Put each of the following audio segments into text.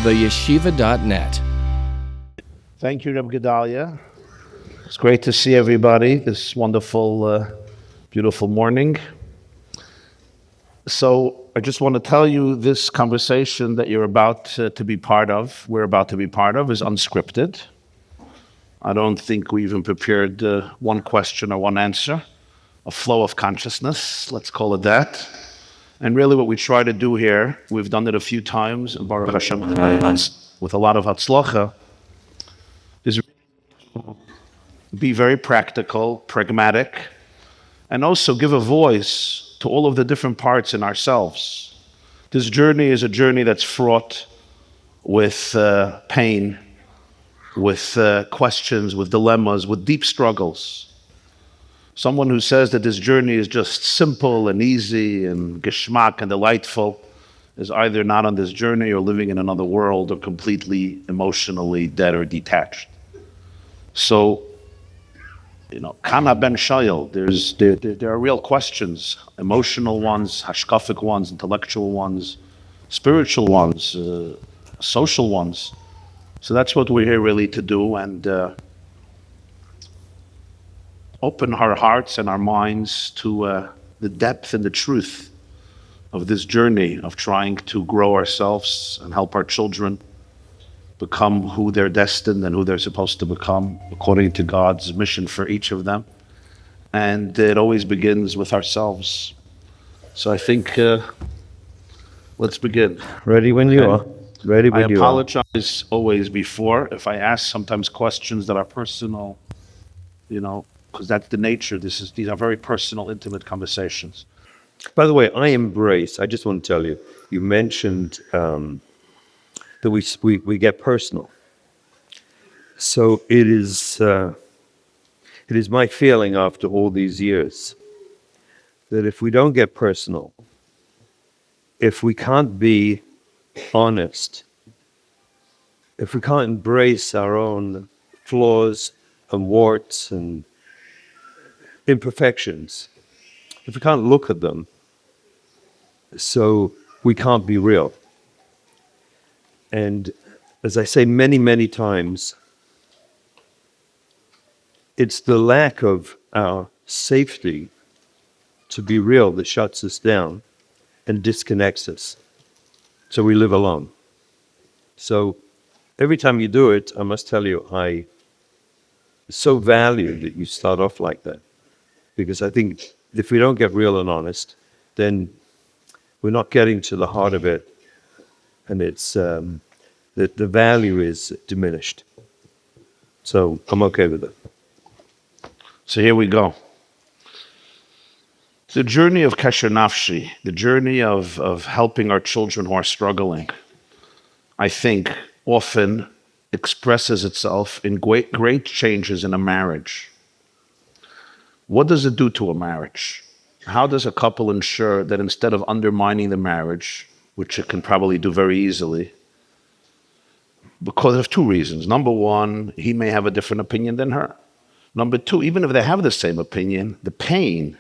theyeshiva.net. Thank you, Rabbi Gedalia. It's great to see everybody this wonderful, beautiful morning. So I just want to tell you this conversation that you're about to be part of, we're about to be part of, is unscripted. I don't think we even prepared one question or one answer, a flow of consciousness, let's call it that. And really what we try to do here, we've done it a few times, and Baruch Hashem, with a lot of hatzlacha, is be very practical, pragmatic, and also give a voice to all of the different parts in ourselves. This journey is a journey that's fraught with pain, with questions, with dilemmas, with deep struggles. Someone who says that this journey is just simple and easy and geschmack and delightful is either not on this journey or living in another world or completely emotionally dead or detached. So, Kana ben Shayel, there are real questions, emotional ones, hashkafic ones, intellectual ones, spiritual ones, social ones. So that's what we're here really to do, and open our hearts and our minds to the depth and the truth of this journey of trying to grow ourselves and help our children become who they're destined and who they're supposed to become according to God's mission for each of them. And it always begins with ourselves. So I think, let's begin. Ready when you are. Ready when I you are. apologize always before if I ask sometimes questions that are personal, because that's the nature. These are very personal, intimate conversations. By the way, I just want to tell you, you mentioned that we get personal. So it is my feeling after all these years that if we don't get personal, if we can't be honest, if we can't embrace our own flaws and warts and imperfections, if we can't look at them, so we can't be real. And as I say many, many times, it's the lack of our safety to be real that shuts us down and disconnects us. So we live alone. So every time you do it, I must tell you, I so value that you start off like that. Because I think if we don't get real and honest, then we're not getting to the heart of it. And it's that the value is diminished. So I'm okay with it. So here we go. The journey of Kesher Nafshi, the journey of helping our children who are struggling, I think often expresses itself in great changes in a marriage. What does it do to a marriage? How does a couple ensure that instead of undermining the marriage, which it can probably do very easily, because of two reasons. Number one, he may have a different opinion than her. Number two, even if they have the same opinion, the pain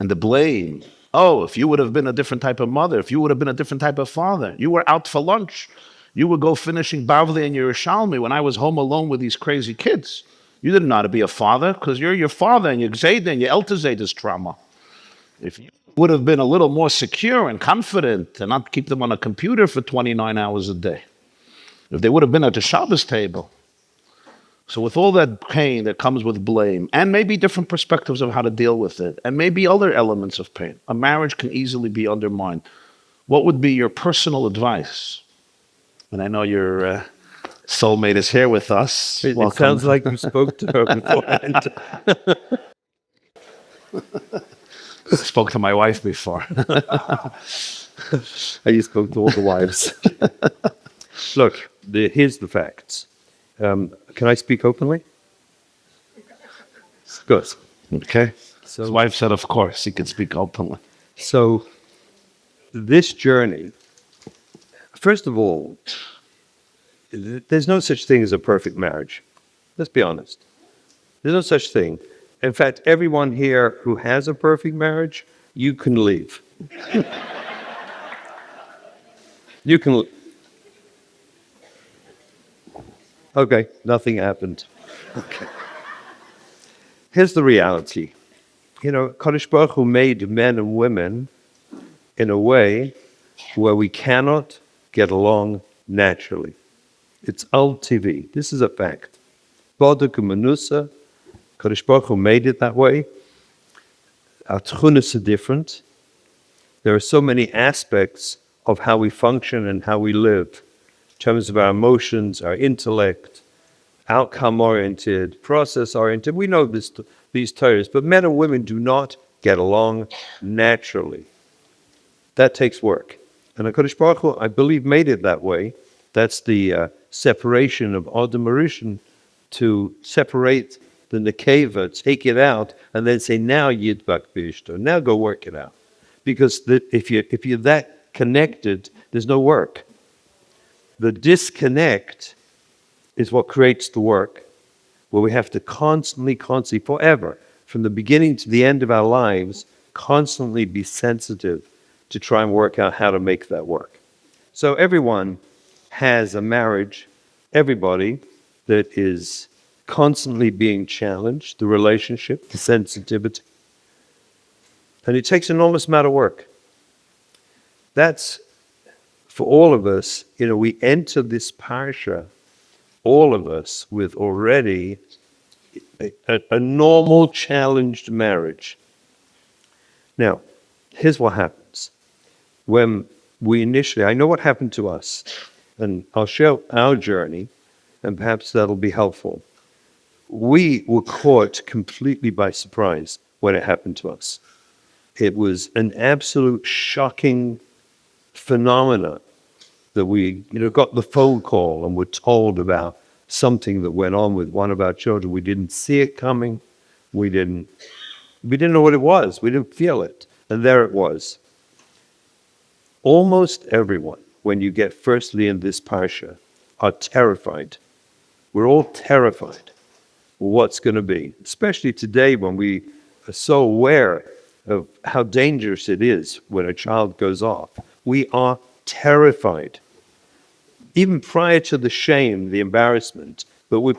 and the blame. Oh, if you would have been a different type of mother, if you would have been a different type of father, you were out for lunch, you would go finishing Bavli and Yerushalmi when I was home alone with these crazy kids. You didn't know how to be a father because you're your father and your Gzeda and your Eltezeida's trauma. If you would have been a little more secure and confident and not keep them on a computer for 29 hours a day, if they would have been at the Shabbos table. So with all that pain that comes with blame, and maybe different perspectives of how to deal with it, and maybe other elements of pain, a marriage can easily be undermined. What would be your personal advice? And I know your soulmate is here with us. It sounds like you spoke to her beforehand. I spoke to my wife before. You spoke to all the wives. Look, here's the facts. Can I speak openly? Good. Okay. So, his wife said, of course, he could speak openly. So, this journey, first of all, there's no such thing as a perfect marriage. Let's be honest. There's no such thing. In fact, everyone here who has a perfect marriage, you can leave. You can. Okay, nothing happened. Okay. Here's the reality. Kadosh Baruch Hu made men and women in a way where we cannot get along naturally. It's al-TV. This is a fact. Boduk Manusa, Kadosh Baruch Hu made it that way. Our tchunas are different. There are so many aspects of how we function and how we live, in terms of our emotions, our intellect, outcome-oriented, process-oriented. We know these terms, but men and women do not get along naturally. That takes work. And HaKadosh Baruch Hu, I believe, made it that way. That's the separation of Adam Rishon, to separate the nekeva, take it out, and then say, now yidbak b'ishto, now go work it out. Because if you're that connected, there's no work. The disconnect is what creates the work, where we have to constantly, forever, from the beginning to the end of our lives, constantly be sensitive to try and work out how to make that work. So everyone has a marriage, everybody that is constantly being challenged, the relationship, the sensitivity. And it takes an enormous amount of work. That's, for all of us, we enter this parsha, all of us, with already a normal challenged marriage. Now, here's what happens. When we initially, I know what happened to us, and I'll share our journey, and perhaps that'll be helpful. We were caught completely by surprise when it happened to us. It was an absolute shocking phenomena that we got the phone call and were told about something that went on with one of our children. We didn't see it coming. We didn't know what it was. We didn't feel it. And there it was. Almost everyone, when you get firstly in this parsha, are terrified. We're all terrified of what's going to be, especially today when we are so aware of how dangerous it is when a child goes off. We are terrified. Even prior to the shame, the embarrassment, but we're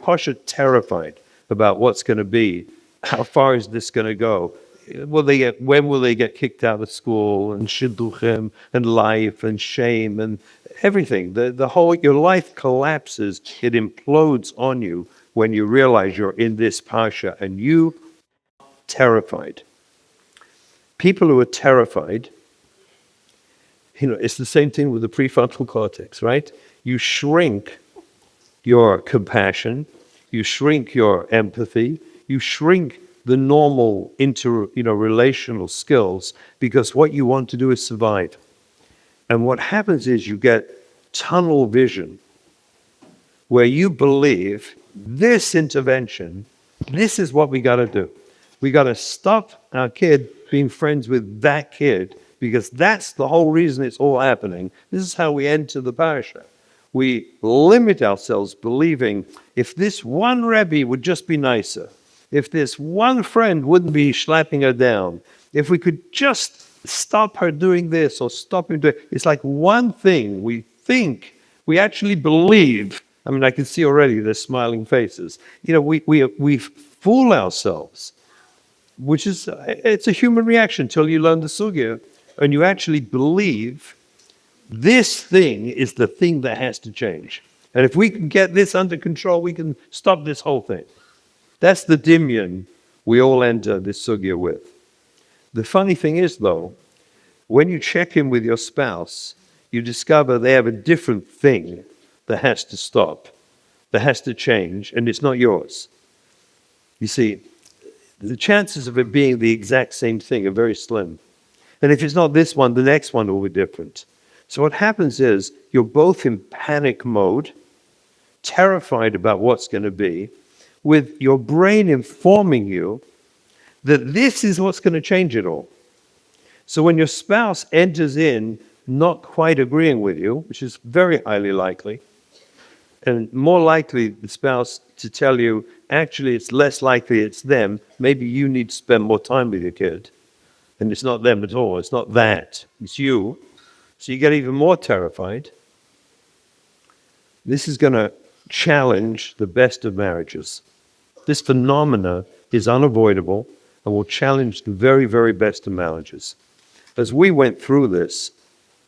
terrified about what's going to be. How far is this going to go? When will they get kicked out of school, and shidduchim, and life, and shame, and everything? The whole, your life collapses. It implodes on you when you realize you're in this parsha, and you are terrified. People who are terrified, it's the same thing with the prefrontal cortex, right? You shrink your compassion, you shrink your empathy, you shrink the normal relational skills, because what you want to do is survive. And what happens is you get tunnel vision, where you believe this intervention, this is what we got to do. We got to stop our kid being friends with that kid, because that's the whole reason it's all happening. This is how we enter the parasha. We limit ourselves, believing if this one Rabbi would just be nicer, if this one friend wouldn't be slapping her down, if we could just stop her doing this or stop him doing it. It's like one thing we think, we actually believe. I mean, I can see already the smiling faces. We fool ourselves, which is, it's a human reaction till you learn the sugya, and you actually believe this thing is the thing that has to change. And if we can get this under control, we can stop this whole thing. That's the dimyan we all enter this sugya with. The funny thing is, though, when you check in with your spouse, you discover they have a different thing that has to stop, that has to change, and it's not yours. You see, the chances of it being the exact same thing are very slim. And if it's not this one, the next one will be different. So what happens is you're both in panic mode, terrified about what's going to be, with your brain informing you that this is what's going to change it all. So when your spouse enters in not quite agreeing with you, which is very highly likely, and more likely the spouse to tell you, actually it's less likely it's them, maybe you need to spend more time with your kid, and it's not them at all, it's not that, it's you. So you get even more terrified. This is going to challenge the best of marriages. This phenomena is unavoidable and will challenge the very, very best of marriages. As we went through this,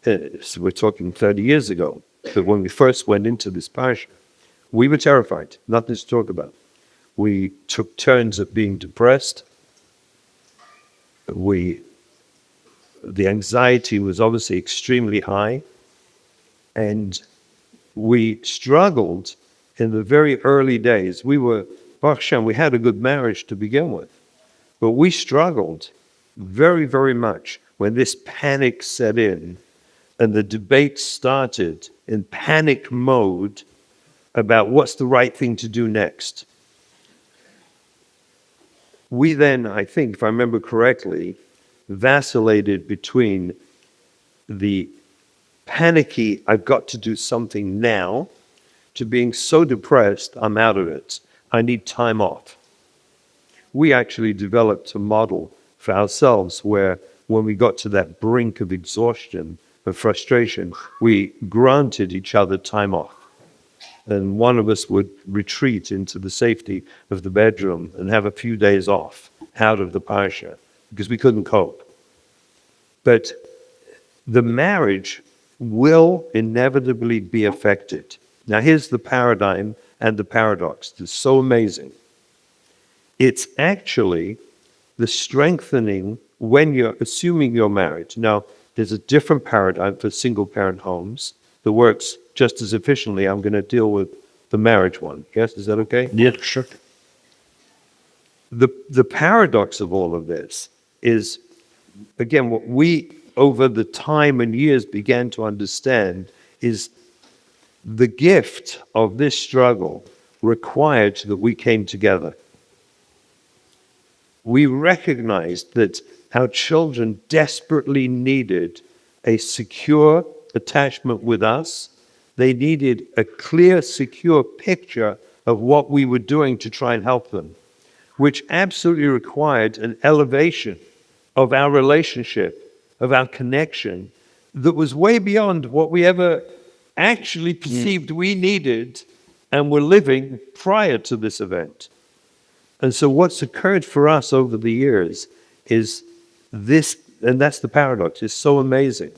so we're talking 30 years ago, but when we first went into this parsha, we were terrified, nothing to talk about. We took turns at being depressed. The anxiety was obviously extremely high, and we struggled in the very early days. Baruch Hashem, we had a good marriage to begin with, but we struggled very, very much when this panic set in and the debate started in panic mode about what's the right thing to do next. We then, I think, if I remember correctly, vacillated between the panicky, I've got to do something now, to being so depressed, I'm out of it. I need time off. We actually developed a model for ourselves where when we got to that brink of exhaustion, of frustration, we granted each other time off. And one of us would retreat into the safety of the bedroom and have a few days off out of the parsha because we couldn't cope. But the marriage will inevitably be affected. Now, here's the paradigm and the paradox. It's so amazing. It's actually the strengthening when you're assuming you're married. Now, there's a different paradigm for single-parent homes that works just as efficiently. I'm going to deal with the marriage one. Yes, is that okay? Yeah, sure. The paradox of all of this is, again, what we, over the time and years, began to understand is the gift of this struggle required that we came together. We recognized that our children desperately needed a secure attachment with us. They needed a clear, secure picture of what we were doing to try and help them, which absolutely required an elevation of our relationship, of our connection, that was way beyond what we ever actually perceived we needed and were living prior to this event. And so what's occurred for us over the years is this, and that's the paradox, it's so amazing,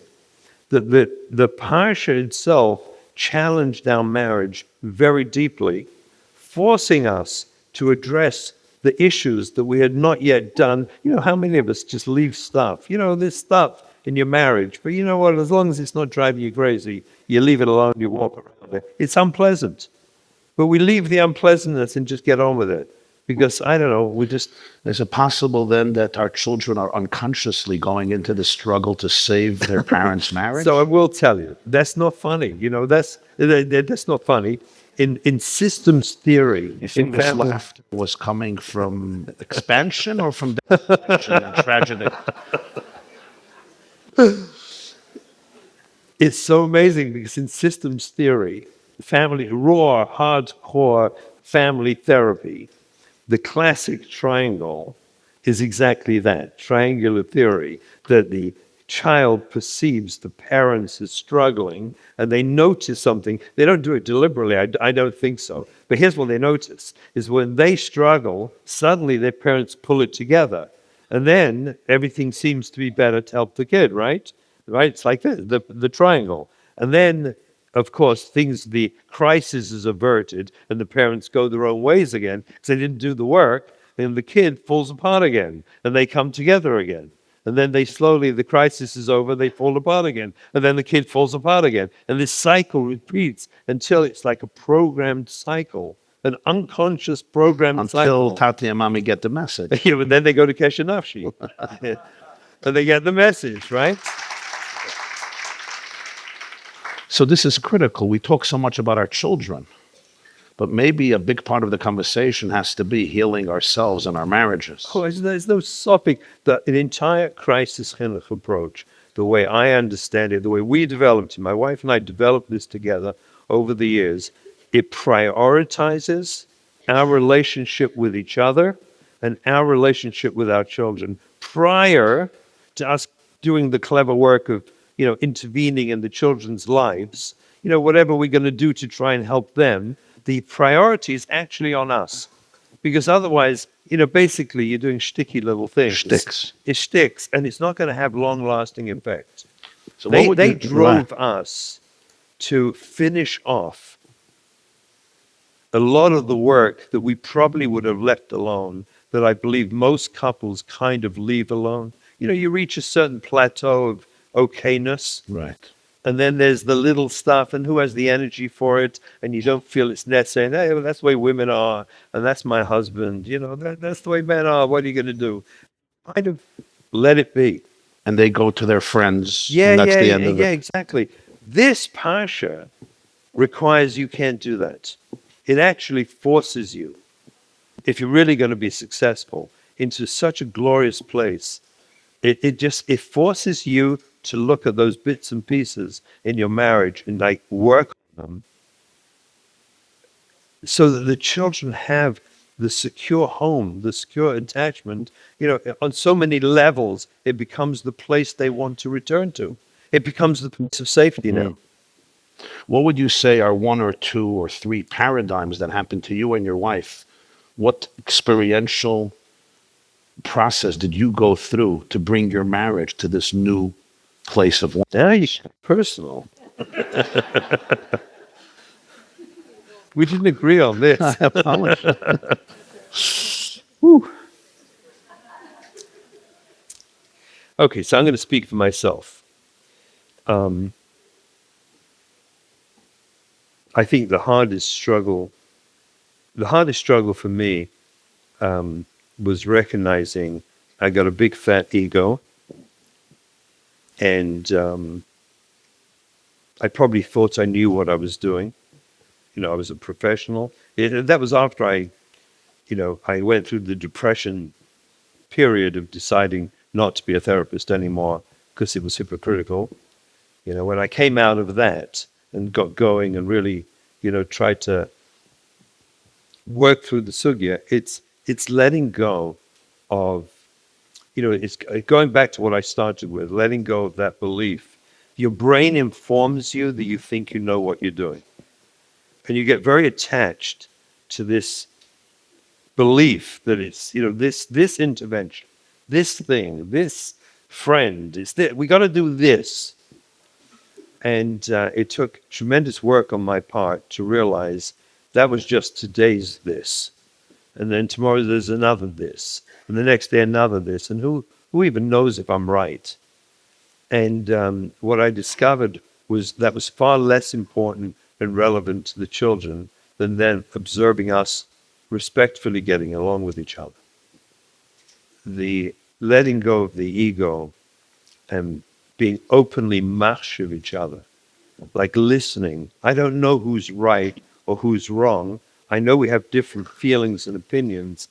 that the parsha itself challenged our marriage very deeply, forcing us to address the issues that we had not yet done. You know, how many of us just leave stuff? You know, there's stuff in your marriage, but you know what? As long as it's not driving you crazy, you leave it alone, you walk around it. It's unpleasant. But we leave the unpleasantness and just get on with it. Because, I don't know, Is it possible then that our children are unconsciously going into the struggle to save their parents' marriage? So I will tell you, that's not funny. You know, that's not funny. In systems theory, You think this laughter was coming from expansion or from depression and tragedy? It's so amazing because in systems theory, raw, hardcore family therapy, the classic triangle is exactly that, triangular theory, that the child perceives the parents as struggling and they notice something. They don't do it deliberately, I don't think so. But here's what they notice, is when they struggle, suddenly their parents pull it together. And then everything seems to be better to help the kid, right? Right? It's like this, the triangle. And then, of course, the crisis is averted and the parents go their own ways again because they didn't do the work, and the kid falls apart again and they come together again. And then the crisis is over, they fall apart again. And then the kid falls apart again. And this cycle repeats until it's like a programmed cycle, an unconscious programmed cycle. Until Tati and Mommy get the message. Yeah, but then they go to Kesher Nafshi. And they get the message, right? So this is critical. We talk so much about our children, but maybe a big part of the conversation has to be healing ourselves and our marriages. Oh, there's no stopping. The entire crisis chinuch approach, the way I understand it, the way we developed it, my wife and I developed this together over the years, it prioritizes our relationship with each other and our relationship with our children prior to us doing the clever work of, intervening in the children's lives, whatever we're going to do to try and help them. the priority is actually on us. Because otherwise, basically you're doing sticky little things. Shticks. It sticks, and it's not going to have long-lasting effects. So what would They you, drove us to finish off a lot of the work that we probably would have left alone, that I believe most couples kind of leave alone. You reach a certain plateau of okayness, right? and then there's the little stuff, and who has the energy for it, and you don't feel it's necessary. And, hey, well, that's the way women are, and that's my husband. That's the way men are. What are you going to do? Kind of let it be. And they go to their friends, Yeah, and that's yeah, the end of yeah, it. exactly. This parsha requires you can't do that. It actually forces you, if you're really going to be successful, into such a glorious place. It forces you to look at those bits and pieces in your marriage and like work on them, so that the children have the secure home, the secure attachment. On so many levels, it becomes the place they want to return to. It becomes the place of safety now. What would you say are one or two or three paradigms that happened to you and your wife? What experiential process did you go through to bring your marriage to this new place of one? Now you get personal. We didn't agree on this. I apologize. Whew. Okay, so I'm going to speak for myself. I think the hardest struggle for me was recognizing I got a big fat ego, and I probably thought I knew what I was doing. I was a professional. That was after I went through the depression period of deciding not to be a therapist anymore because it was hypocritical. When I came out of that and got going and really, tried to work through the sugya, it's letting go of, it's going back to what I started with, letting go of that belief. Your brain informs you that you think you know what you're doing. And you get very attached to this belief that it's, this intervention, this thing, this friend, we got to do this. And it took tremendous work on my part to realize that was just today's this. And then tomorrow there's another this. And the next day another this. And who even knows if I'm right? And what I discovered was that was far less important and relevant to the children than then observing us respectfully getting along with each other. The letting go of the ego and being openly marsh of each other, like listening. I don't know who's right or who's wrong. I know we have different feelings and opinions.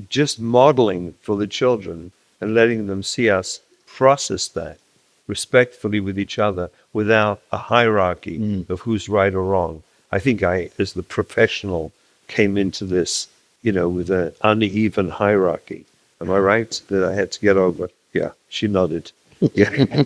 Just modeling for the children and letting them see us process that respectfully with each other without a hierarchy of who's right or wrong. I think I, as the professional, came into this, with an uneven hierarchy. Am I right? That I had to get over? Yeah, she nodded. Yeah.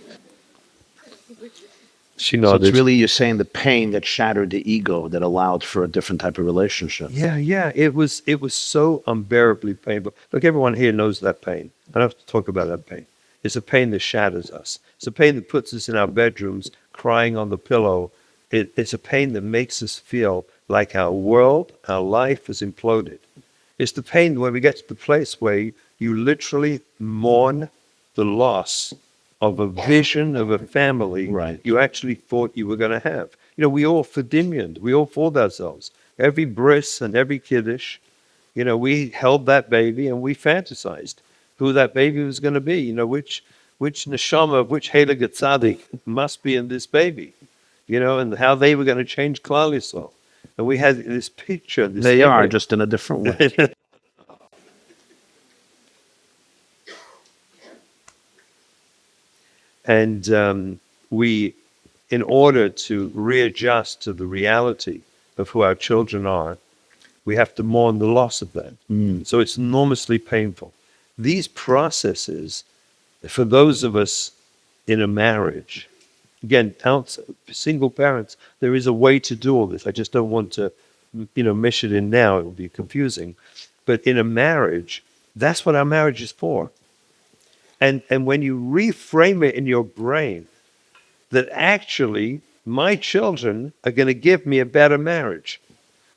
She So nodded. it's really you're saying the pain that shattered the ego that allowed for a different type of relationship. Yeah. It was so unbearably painful. Look, everyone here knows that pain. I don't have to talk about that pain. It's a pain that shatters us. It's a pain that puts us in our bedrooms crying on the pillow. It's a pain that makes us feel like our world, our life has imploded. It's the pain when we get to the place where you literally mourn the loss of a vision of a family you actually thought you were going to have. We all fedimianed. We all fooled ourselves. Every bris and every kiddush, we held that baby and we fantasized who that baby was going to be. Which neshama of which Heilig Tzaddik must be in this baby. And how they were going to change Klal Yisrael. And we had this picture. They are, just in a different way. And we, in order to readjust to the reality of who our children are, we have to mourn the loss of that. So it's enormously painful. These processes, for those of us in a marriage, again, single parents, there is a way to do all this. I just don't want to mesh it in now, it will be confusing. But in a marriage, that's what our marriage is for. And when you reframe it in your brain that actually my children are going to give me a better marriage,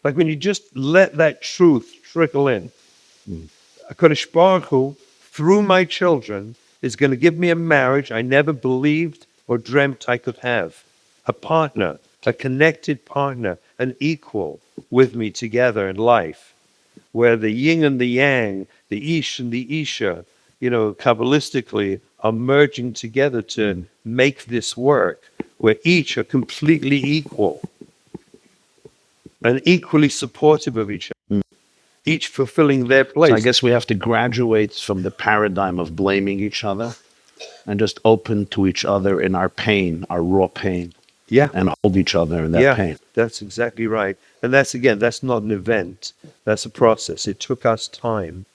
like when you just let that truth trickle in, HaKadosh Baruch Hu, through my children, is going to give me a marriage I never believed or dreamt I could have. A partner, a connected partner, an equal with me together in life, where the yin and the yang, the ish and the isha, Kabbalistically are merging together to make this work, where each are completely equal and equally supportive of each other, each fulfilling their place. So I guess we have to graduate from the paradigm of blaming each other and just open to each other in our pain, our raw pain, Yeah. and hold each other in that pain. That's exactly right. And that's not an event. That's a process. It took us time.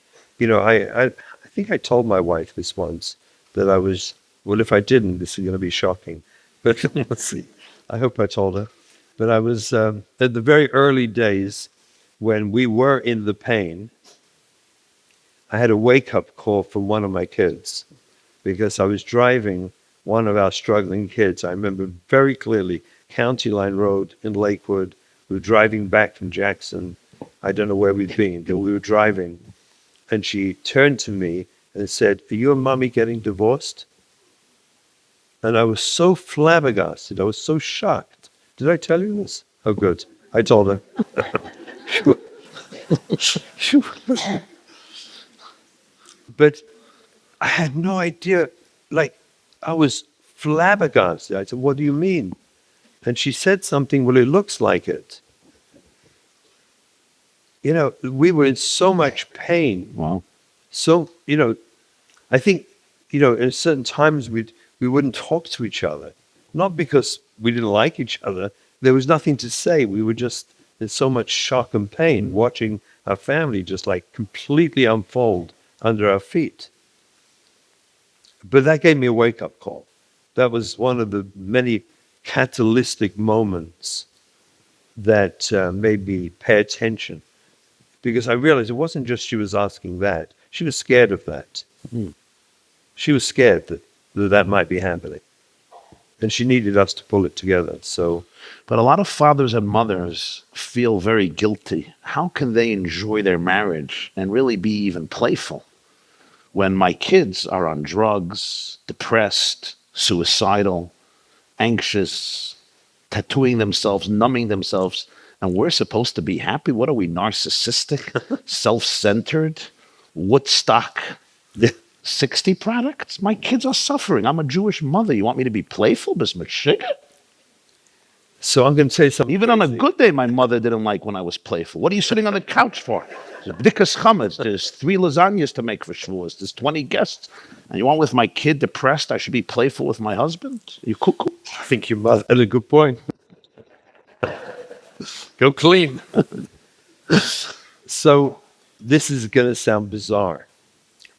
I think I told my wife this once that I was, well, if I didn't, this is going to be shocking. But let's see. I hope I told her. But I was, at the very early days when we were in the pain, I had a wake-up call from one of my kids because I was driving one of our struggling kids. I remember very clearly, County Line Road in Lakewood. We were driving back from Jackson. I don't know where we'd been, but we were driving. And she turned to me and said, "Are you and mommy getting divorced?" And I was so flabbergasted. I was so shocked. Did I tell you this? Oh, good. I told her. But I had no idea. Like, I was flabbergasted. I said, "What do you mean?" And she said something, "Well, it looks like it." We were in so much pain. Wow. So, I think, in certain times we wouldn't talk to each other. Not because we didn't like each other. There was nothing to say. We were just in so much shock and pain watching our family just like completely unfold under our feet. But that gave me a wake-up call. That was one of the many catalytic moments that made me pay attention. Because I realized it wasn't just she was asking that. She was scared of that. She was scared that might be happening. And she needed us to pull it together. So, But a lot of fathers and mothers feel very guilty. How can they enjoy their marriage and really be even playful when my kids are on drugs, depressed, suicidal, anxious, tattooing themselves, numbing themselves, and we're supposed to be happy? What are we, narcissistic, self-centered, Woodstock 60 products? My kids are suffering. I'm a Jewish mother. You want me to be playful? so I'm going to say something. Even on a good day, my mother didn't like when I was playful. What are you sitting on the couch for? B'dikas chametz. There's 3 lasagnas to make for Shavuos. There's 20 guests. And you want with my kid depressed, I should be playful with my husband? You cuckoo? I think your mother had a good point. Go clean. So this is going to sound bizarre,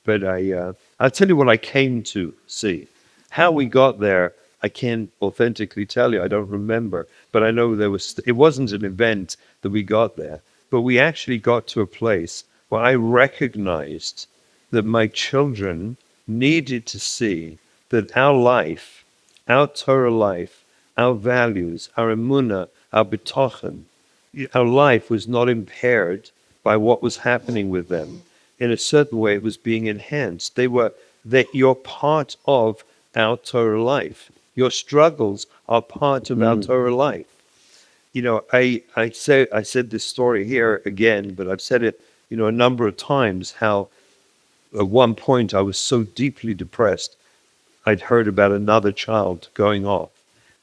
but I'll tell you what I came to see. How we got there, I can't authentically tell you. I don't remember, but I know it wasn't an event that we got there, but we actually got to a place where I recognized that my children needed to see that our life, our Torah life, our values, our emunah, our bitochen, our life was not impaired by what was happening with them. In a certain way, it was being enhanced. That you're part of our Torah life. Your struggles are part of our Torah life. I said this story here again, but I've said it, a number of times, how at one point I was so deeply depressed, I'd heard about another child going off.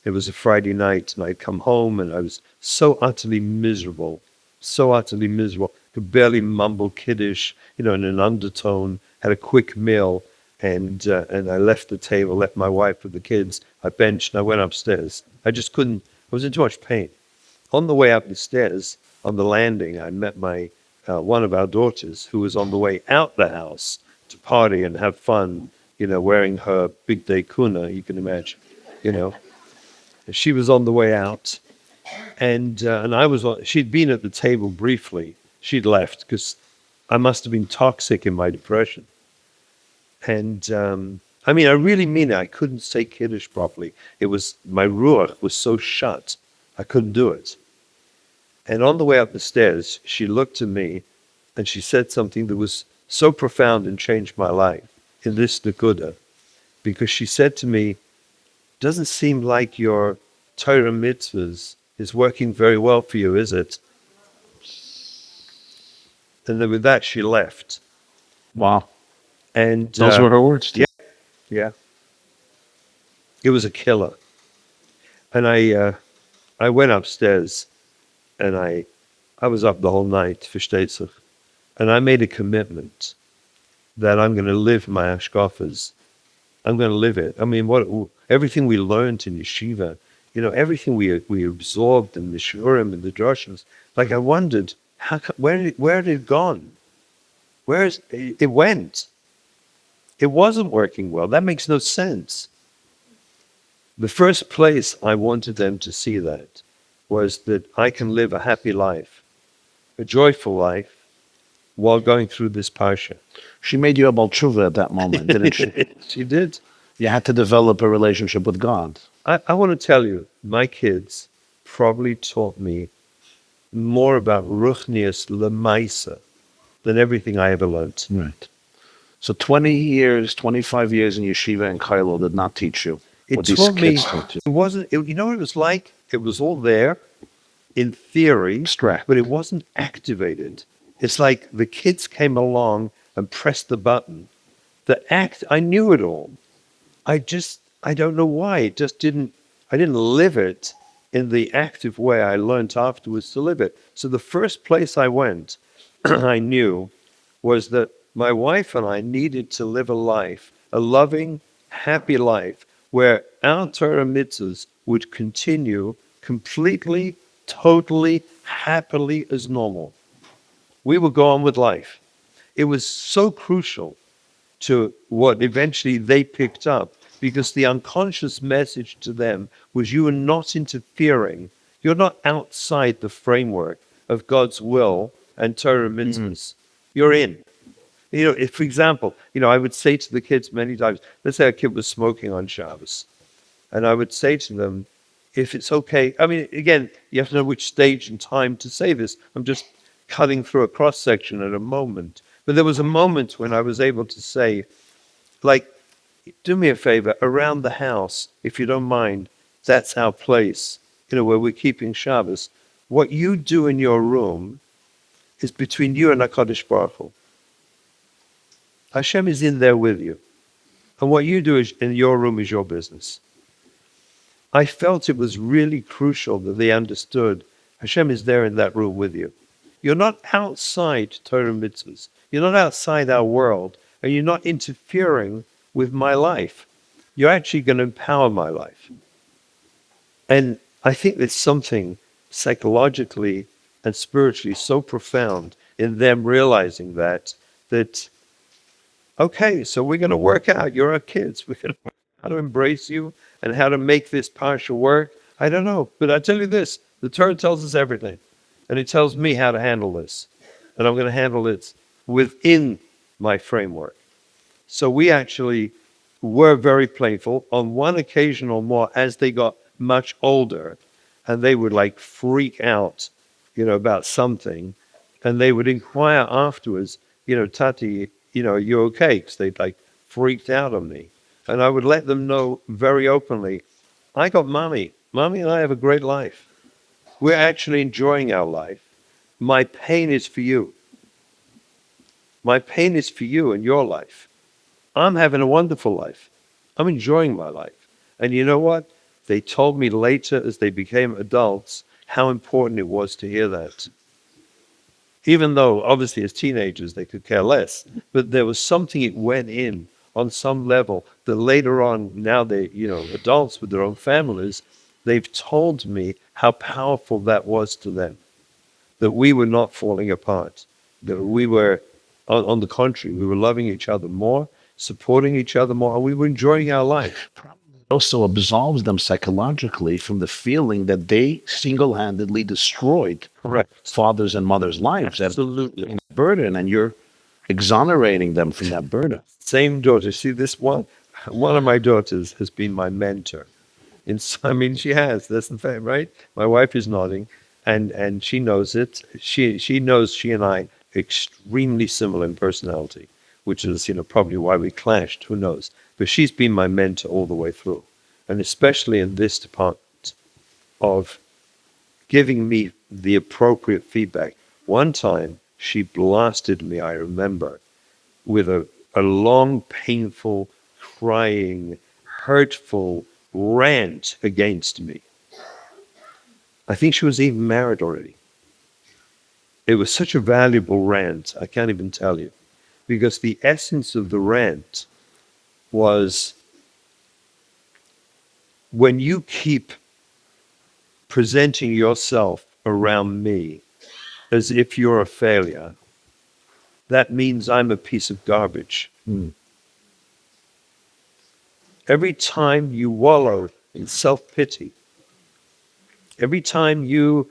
It was a Friday night, and I'd come home, and I was so utterly miserable, could barely mumble Kiddush, in an undertone, had a quick meal, and I left the table, left my wife with the kids. I benched, and I went upstairs. I just couldn't, I was in too much pain. On the way up the stairs, on the landing, I met one of our daughters, who was on the way out the house to party and have fun, wearing her big day kuna, you can imagine, She was on the way out, And I was she'd been at the table briefly. She'd left because I must have been toxic in my depression. And I mean, I really mean it. I couldn't say Kiddush properly. It was my ruach was so shut, I couldn't do it. And on the way up the stairs, she looked at me and she said something that was so profound and changed my life in this Nakuda. Because she said to me, doesn't seem like your Torah mitzvahs is working very well for you, is it? And then with that, she left. Wow. And Those were her words, too. yeah, it was a killer. And I went upstairs and I was up the whole night, versteht sich. And I made a commitment that I'm going to live my ashkafas. I'm going to live it. I mean, everything we learned in yeshiva, everything we absorbed in the shurim and the drashos. Like I wondered, where had it gone? It went? It wasn't working well. That makes no sense. The first place I wanted them to see that was that I can live a happy life, a joyful life, while going through this parsha. She made you a Balchuva at that moment, didn't she? She did. You had to develop a relationship with God. I want to tell you, my kids probably taught me more about Ruchnius Lemaisa than everything I ever learned. Right. So 20 years, 25 years in yeshiva and Kailo did not teach you. It what these taught me, kids taught you. it wasn't, you know what it was like? It was all there in theory, Abstract. but it wasn't activated. It's like the kids came along and pressed the button. I knew it all. I don't know why. I didn't live it in the active way I learned afterwards to live it. So the first place I went, I knew, was that my wife and I needed to live a life, a loving, happy life, where our Torah mitzvahs would continue completely, totally, happily as normal. We would go on with life. It was so crucial to what eventually they picked up, because the unconscious message to them was you are not interfering. You're not outside the framework of God's will and Torah mitzvahs. You're in. If, for example, I would say to the kids many times, let's say a kid was smoking on Shabbos, and I would say to them, if it's okay, I mean, again, you have to know which stage and time to say this. I'm just cutting through a cross-section at a moment. But there was a moment when I was able to say, like, do me a favor, around the house, if you don't mind, that's our place, where we're keeping Shabbos. What you do in your room is between you and HaKadosh Baruch Hu. Hashem is in there with you. And what you do in your room is your business. I felt it was really crucial that they understood Hashem is there in that room with you. You're not outside Torah mitzvahs. You're not outside our world. And you're not interfering with my life. You're actually going to empower my life. And I think there's something psychologically and spiritually so profound in them realizing that, okay, so we're going to work out. You're our kids. We're going to work out how to embrace you and how to make this parsha work. I don't know. But I tell you this, the Torah tells us everything. And it tells me how to handle this. And I'm going to handle it within my framework. So we actually were very playful. On one occasion or more, as they got much older, and they would like freak out, about something, and they would inquire afterwards, Tati, are you okay? Because they'd like freaked out on me. And I would let them know very openly, I got mommy. Mommy and I have a great life. We're actually enjoying our life. My pain is for you. My pain is for you and your life. I'm having a wonderful life. I'm enjoying my life. And you know what? They told me later as they became adults how important it was to hear that. Even though obviously as teenagers they could care less, but there was something it went in on some level that later on, now they, adults with their own families, they've told me how powerful that was to them. That we were not falling apart. That we were, on the contrary, we were loving each other more, supporting each other more, and we were enjoying our life. also absolves them psychologically from the feeling that they single-handedly destroyed Correct. fathers and mothers' lives. That's Absolutely. a burden, and you're exonerating them from that burden. Same daughter. See, this one of my daughters has been my mentor. I mean, she has. That's the fact, right? My wife is nodding, and she knows it. She knows she and I are extremely similar in personality, which is probably why we clashed. Who knows? But she's been my mentor all the way through, and especially in this department of giving me the appropriate feedback. One time she blasted me, I remember, with a long, painful, crying, hurtful rant against me. I think she was even married already. It was such a valuable rant, I can't even tell you. Because the essence of the rant was, when you keep presenting yourself around me as if you're a failure, that means I'm a piece of garbage. Every time you wallow in self-pity, every time you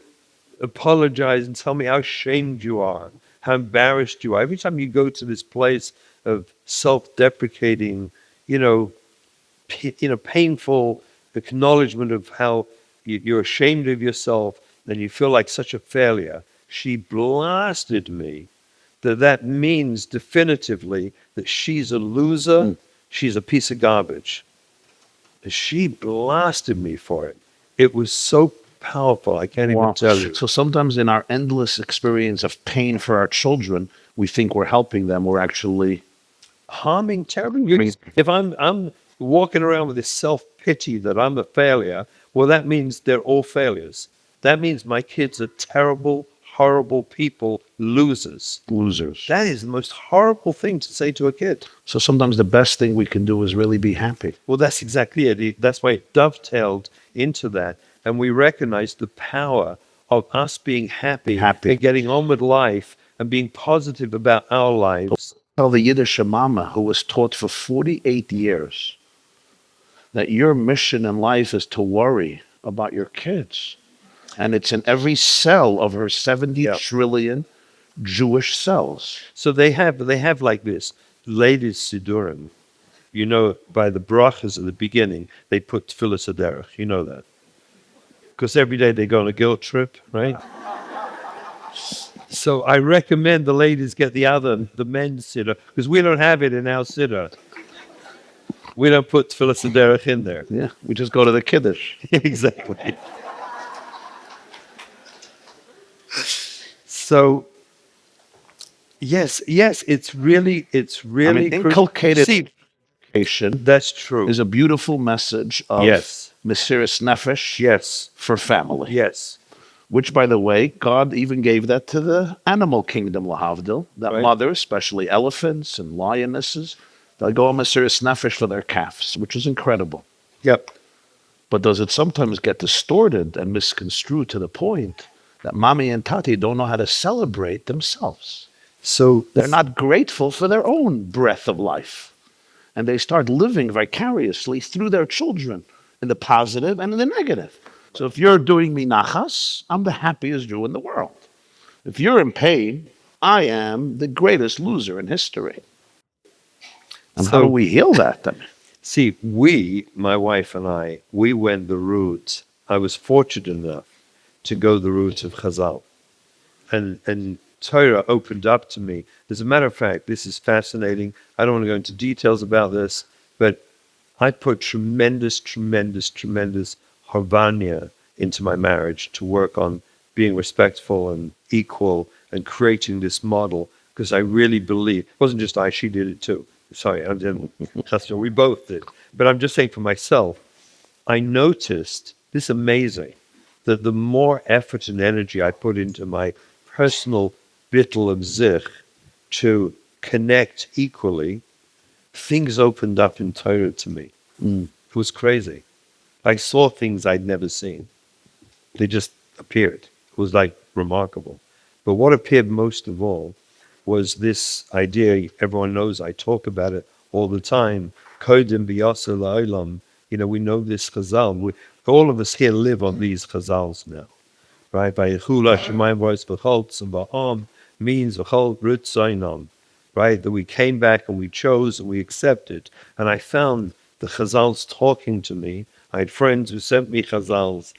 apologize and tell me how ashamed you are, how embarrassed you are, every time you go to this place of self-deprecating, painful acknowledgement of how you're ashamed of yourself and you feel like such a failure, she blasted me that means definitively that she's a loser, she's a piece of garbage. She blasted me for it. It was so powerful, I can't even tell you. So sometimes in our endless experience of pain for our children, we think we're helping them. We're actually Harming terribly. If I'm walking around with this self-pity that I'm a failure, well, that means they're all failures. That means my kids are terrible, horrible people, losers. That is the most horrible thing to say to a kid. So sometimes the best thing we can do is really be happy. Well, that's exactly it. That's why it dovetailed into that. And we recognize the power of us being happy. And getting on with life and being positive about our lives. Tell the Yiddish mama who was taught for 48 years that your mission in life is to worry about your kids. And it's in every cell of her 70 trillion Jewish cells. So they have like this, ladies Sidurim. By the brachas at the beginning, they put tefillas haderech. You know that. Because every day they go on a guilt trip, right? So I recommend the ladies get the men's siddur, because we don't have it in our siddur. We don't put tefillas haderech in there. Yeah, we just go to the kiddush. Exactly. So, yes, it's really. Inculcated education. That's true. Is a beautiful message of Mesiras Nefesh. For family. Yes. Which, by the way, God even gave that to the animal kingdom, lahavdil. That mother, especially elephants and lionesses, they'll go on Mesiras Nefesh for their calves, which is incredible. Yep. But does it sometimes get distorted and misconstrued to the point that mommy and tati don't know how to celebrate themselves? So they're not grateful for their own breath of life. And they start living vicariously through their children in the positive and in the negative. So if you're doing me nachas, I'm the happiest Jew in the world. If you're in pain, I am the greatest loser in history. And how do we heal that then? See, my wife and I, we went the route. I was fortunate enough to go the route of Chazal. And Torah opened up to me. As a matter of fact, this is fascinating. I don't want to go into details about this, but I put tremendous harvanya into my marriage to work on being respectful and equal and creating this model, because I really believe, it wasn't just I, she did it too. Sorry, I didn't. We both did. But I'm just saying for myself, I noticed this amazing, that the more effort and energy I put into my personal bittul of zich to connect equally, things opened up in Torah to me. It was crazy. I saw things I'd never seen. They just appeared. It was like remarkable. But what appeared most of all was this idea, everyone knows I talk about it all the time, Kodim b'yaseh la'olam, We know this Chazal. All of us here live on these Chazals now, right? Vayechula Shemayim V'Oretz V'Cholz and V'Ham means V'Chol Rut Zaynon, right? That we came back and we chose and we accepted. And I found the Chazals talking to me. I had friends who sent me Chazals.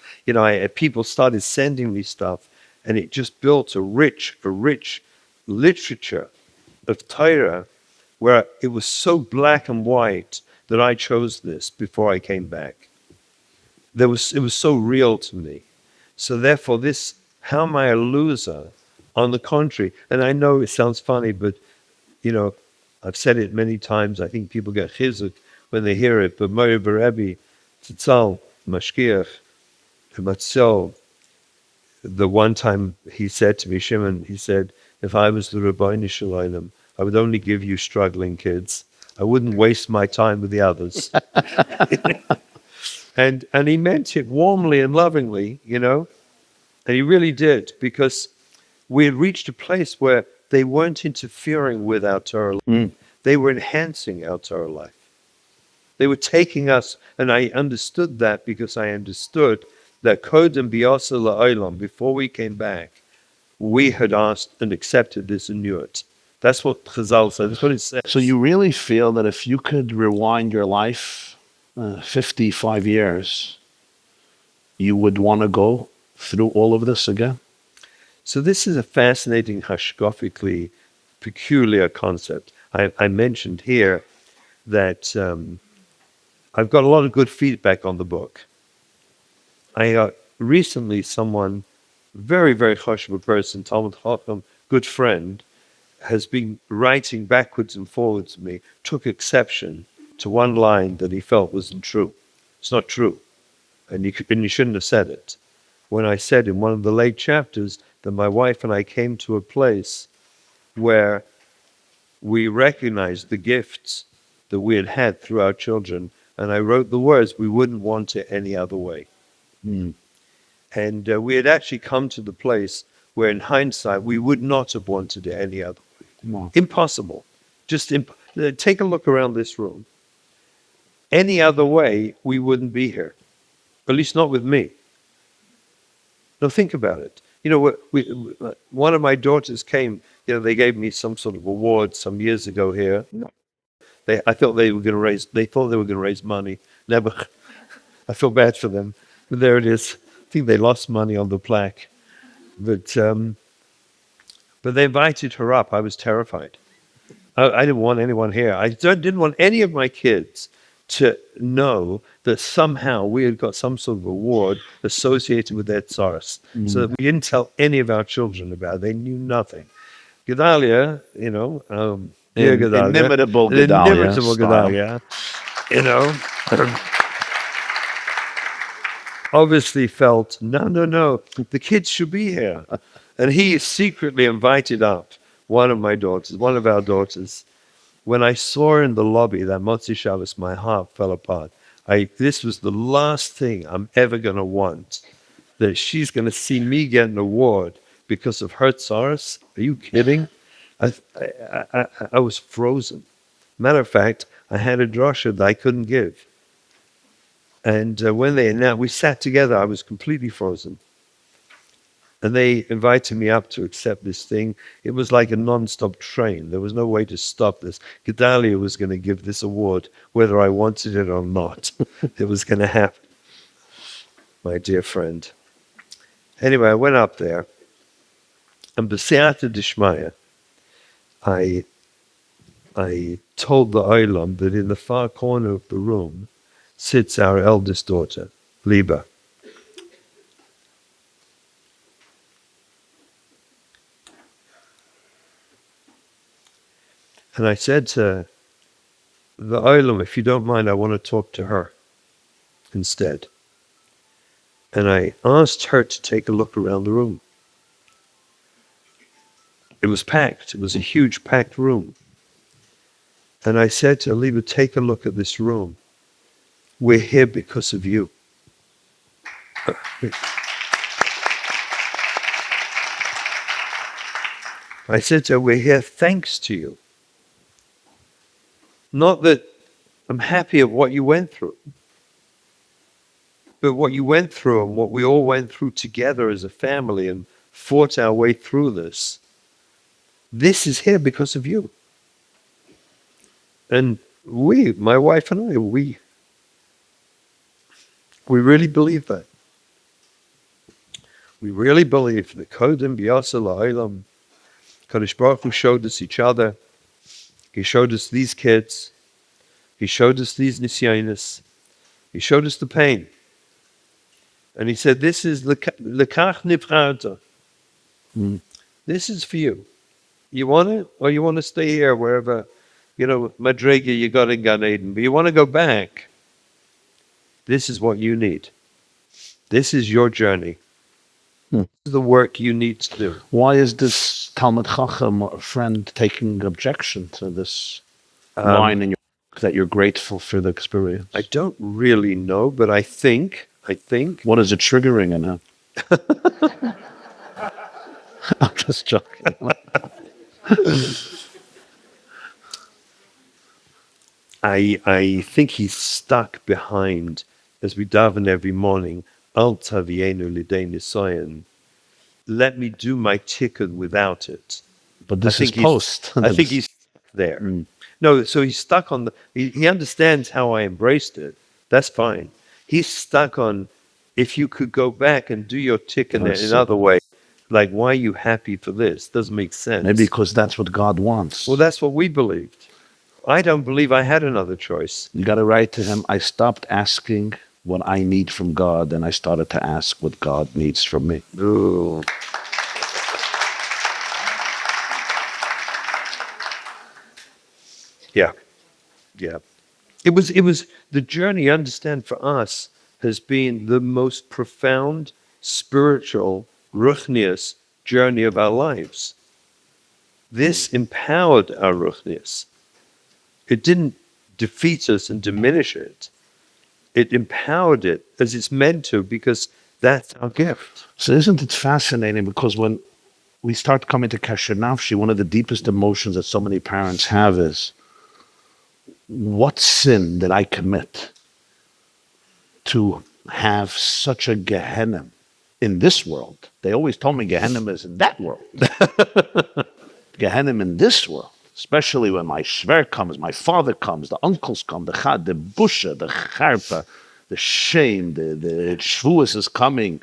People started sending me stuff, and it just built a rich literature of Torah where it was so black and white that I chose this before I came back. It was so real to me. So therefore, how am I a loser? On the contrary, and I know it sounds funny, but I've said it many times. I think people get chizuk when they hear it. But Mori Rabbi, Tzitzal, Mashkiach, Matzel, the one time he said to me, Shimon, he said, if I was the Rabbi Shalom, I would only give you struggling kids. I wouldn't waste my time with the others. And he meant it warmly and lovingly, and he really did, because we had reached a place where they weren't interfering with our Torah life. They were enhancing our Torah life. They were taking us, and I understood that because I understood that Kodem Biyasa La'olam, before we came back, we had asked and accepted this and knew it. That's what Chazal said. That's what it says. So you really feel that if you could rewind your life 55 years, you would want to go through all of this again? So this is a fascinating, hashkafically peculiar concept. I mentioned here that I've got a lot of good feedback on the book. Recently, someone, very, very chashuv person, Talmud Chacham, good friend, has been writing backwards and forwards to me, took exception to one line that he felt wasn't true. It's not true. And you shouldn't have said it. When I said in one of the late chapters that my wife and I came to a place where we recognized the gifts that we had had through our children, and I wrote the words, we wouldn't want it any other way. And we had actually come to the place where in hindsight, we would not have wanted it any other way. Impossible. Take a look around this room. Any other way, we wouldn't be here. At least not with me. Now think about it. One of my daughters came, they gave me some sort of award some years ago here. I thought they were going to raise money. Never. I feel bad for them. But there it is. I think they lost money on the plaque. But they invited her up. I was terrified. I didn't want anyone here. I didn't want any of my kids to know that somehow we had got some sort of award associated with their tzaras. So that we didn't tell any of our children about it. They knew nothing. Gedalia, dear Gedalia. Inimitable Gedalia. Obviously felt, no, the kids should be here. And he secretly invited up one of our daughters. When I saw her in the lobby that Motzi Shabbos, my heart fell apart. This was the last thing I'm ever going to want, that she's going to see me get an award because of her tzaras. Are you kidding? I was frozen. Matter of fact, I had a drasha that I couldn't give. And when they announced, we sat together, I was completely frozen. And they invited me up to accept this thing. It was like a non-stop train. There was no way to stop this. Gedalia was going to give this award, whether I wanted it or not. It was going to happen, my dear friend. Anyway, I went up there. And b'se'ata d'shmaya, I told the Olam that in the far corner of the room sits our eldest daughter, Liba. And I said to the Olam, if you don't mind, I want to talk to her instead. And I asked her to take a look around the room. It was packed. It was a huge packed room. And I said to Liba, take a look at this room. We're here because of you. I said to her, we're here thanks to you. Not that I'm happy of what you went through. But what you went through and what we all went through together as a family and fought our way through this is here because of you. And my wife and I, we really believe that. We really believe that Kodim B'Yasa La'olam, Kadosh Baruch Hu showed us each other. He showed us these kids. He showed us these nisyonis. He showed us the pain. And he said, this is lekach nivcharta. This is for you. You want it? Or you want to stay here wherever, Madrega you got in Gan Eden. But you want to go back. This is what you need. This is your journey. This is the work you need to do. Why is this Talmud Chacham friend taking objection to this line in your book that you're grateful for the experience? I don't really know, but I think. What is it triggering in him? I'm just joking. I think he's stuck behind, as we daven every morning, Al Tavienu Lidei Nisayan. Let me do my tikkun without it. But this is post. I think he's stuck there. No, so he's stuck on he understands how I embraced it. That's fine. He's stuck on, if you could go back and do your tikkun in another way, like, why are you happy for this? Doesn't make sense. Maybe because that's what God wants. Well, that's what we believed. I don't believe I had another choice. You got to write to him, I stopped asking what I need from God, and I started to ask what God needs from me. Ooh. Yeah. It was the journey, understand, for us has been the most profound spiritual, ruchnius journey of our lives. This empowered our ruchnius. It didn't defeat us and diminish it. It empowered it as it's meant to, because that's our gift. So isn't it fascinating? Because when we start coming to Kesher Nafshi, one of the deepest emotions that so many parents have is, what sin did I commit to have such a Gehenna in this world? They always told me Gehenna is in that world. Gehenna in this world. Especially when my shver comes, my father comes, the uncles come, the chad, the busha, the charpa, the shame, the shvuas is coming.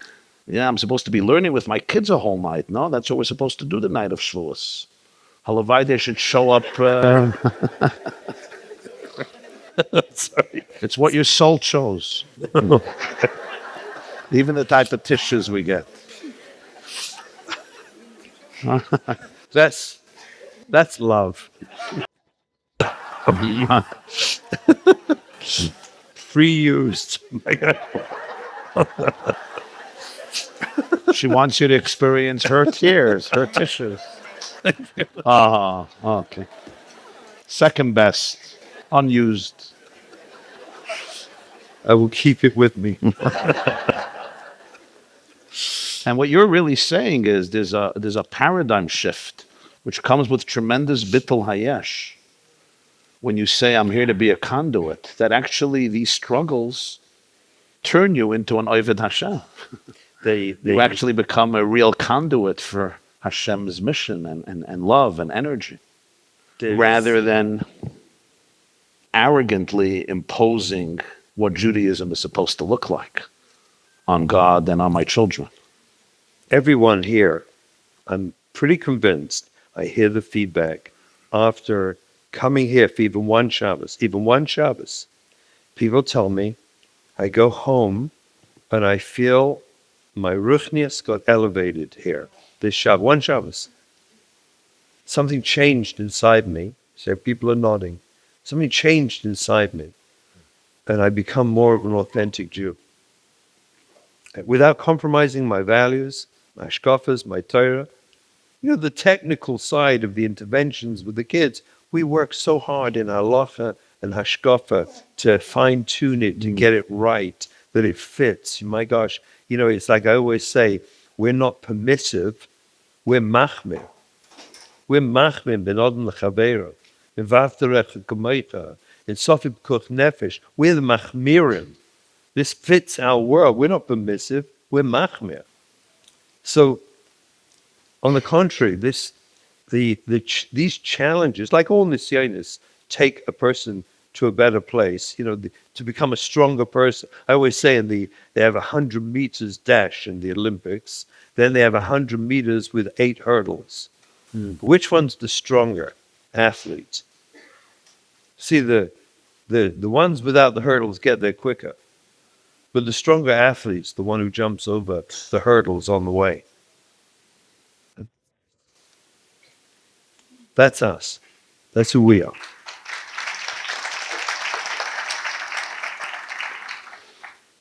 Yeah, I'm supposed to be learning with my kids a whole night. No, that's what we're supposed to do the night of shvuas. Halavai, they should show up. Sorry. It's what your soul chose. Even the type of tissues we get. That's love. Free used. She wants you to experience her tears, her tissues. Oh, okay. Second best, unused. I will keep it with me. And what you're really saying is there's a paradigm shift which comes with tremendous bittul hayesh. When you say, I'm here to be a conduit, that actually these struggles turn you into an Oved Hashem. You actually become a real conduit for Hashem's mission and love and energy, rather than arrogantly imposing what Judaism is supposed to look like on God and on my children. Everyone here, I'm pretty convinced, I hear the feedback after coming here for even one Shabbos, people tell me, I go home and I feel my ruchnius got elevated here. This Shabbos, one Shabbos. Something changed inside me. So people are nodding. Something changed inside me. And I become more of an authentic Jew. Without compromising my values, my shkafas, my Torah. The technical side of the interventions with the kids, we work so hard in halacha and hashkafa to fine-tune it, to get it right, that it fits. My gosh, it's like I always say, we're not permissive, we're machmir. We're machmir ben odin l'chaveiro, in vavterecha kamecha, in sofib kuch nefesh. We're the machmirim. This fits our world. We're not permissive. We're machmir. So, on the contrary, these challenges, like all nisyonis, take a person to a better place. To become a stronger person. I always say they have 100 meters dash in the Olympics. Then they have 100 meters with 8 hurdles. Which one's the stronger athlete? See, the ones without the hurdles get there quicker. But the stronger athlete's the one who jumps over the hurdles on the way. That's us. That's who we are.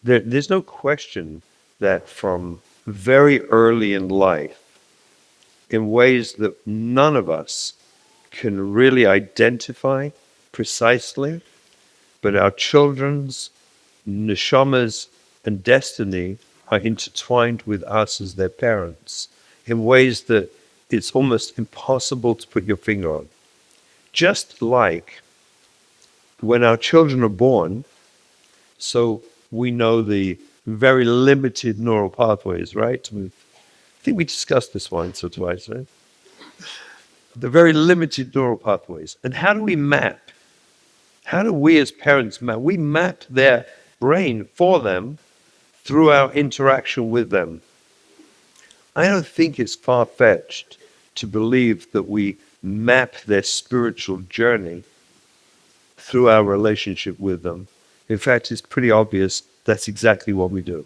There's no question that from very early in life, in ways that none of us can really identify precisely, but our children's neshamas and destiny are intertwined with us as their parents in ways that it's almost impossible to put your finger on. Just like when our children are born, so we know the very limited neural pathways, right? I think we discussed this once or twice, right? The very limited neural pathways. And how do we map? How do we as parents map? We map their brain for them through our interaction with them. I don't think it's far-fetched to believe that we map their spiritual journey through our relationship with them. In fact, it's pretty obvious that's exactly what we do.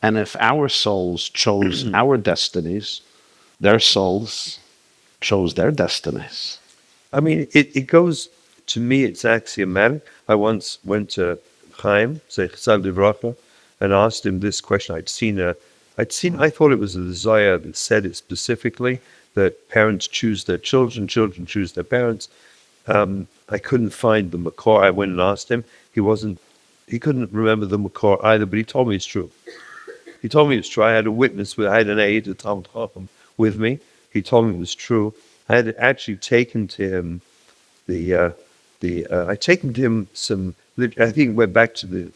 And if our souls chose our destinies, their souls chose their destinies. I mean, it goes, to me, it's axiomatic. I once went to Chaim, Zechzal Livracha, and asked him this question. I thought it was a desire that said it specifically, that parents choose their children, children choose their parents. I couldn't find the makor. I went and asked him. He couldn't remember the makor either, but he told me it's true. He told me it's true. I had a witness, I had an aide, a Talmud Chacham, with me. He told me it was true. I had actually taken to him I think it went back to the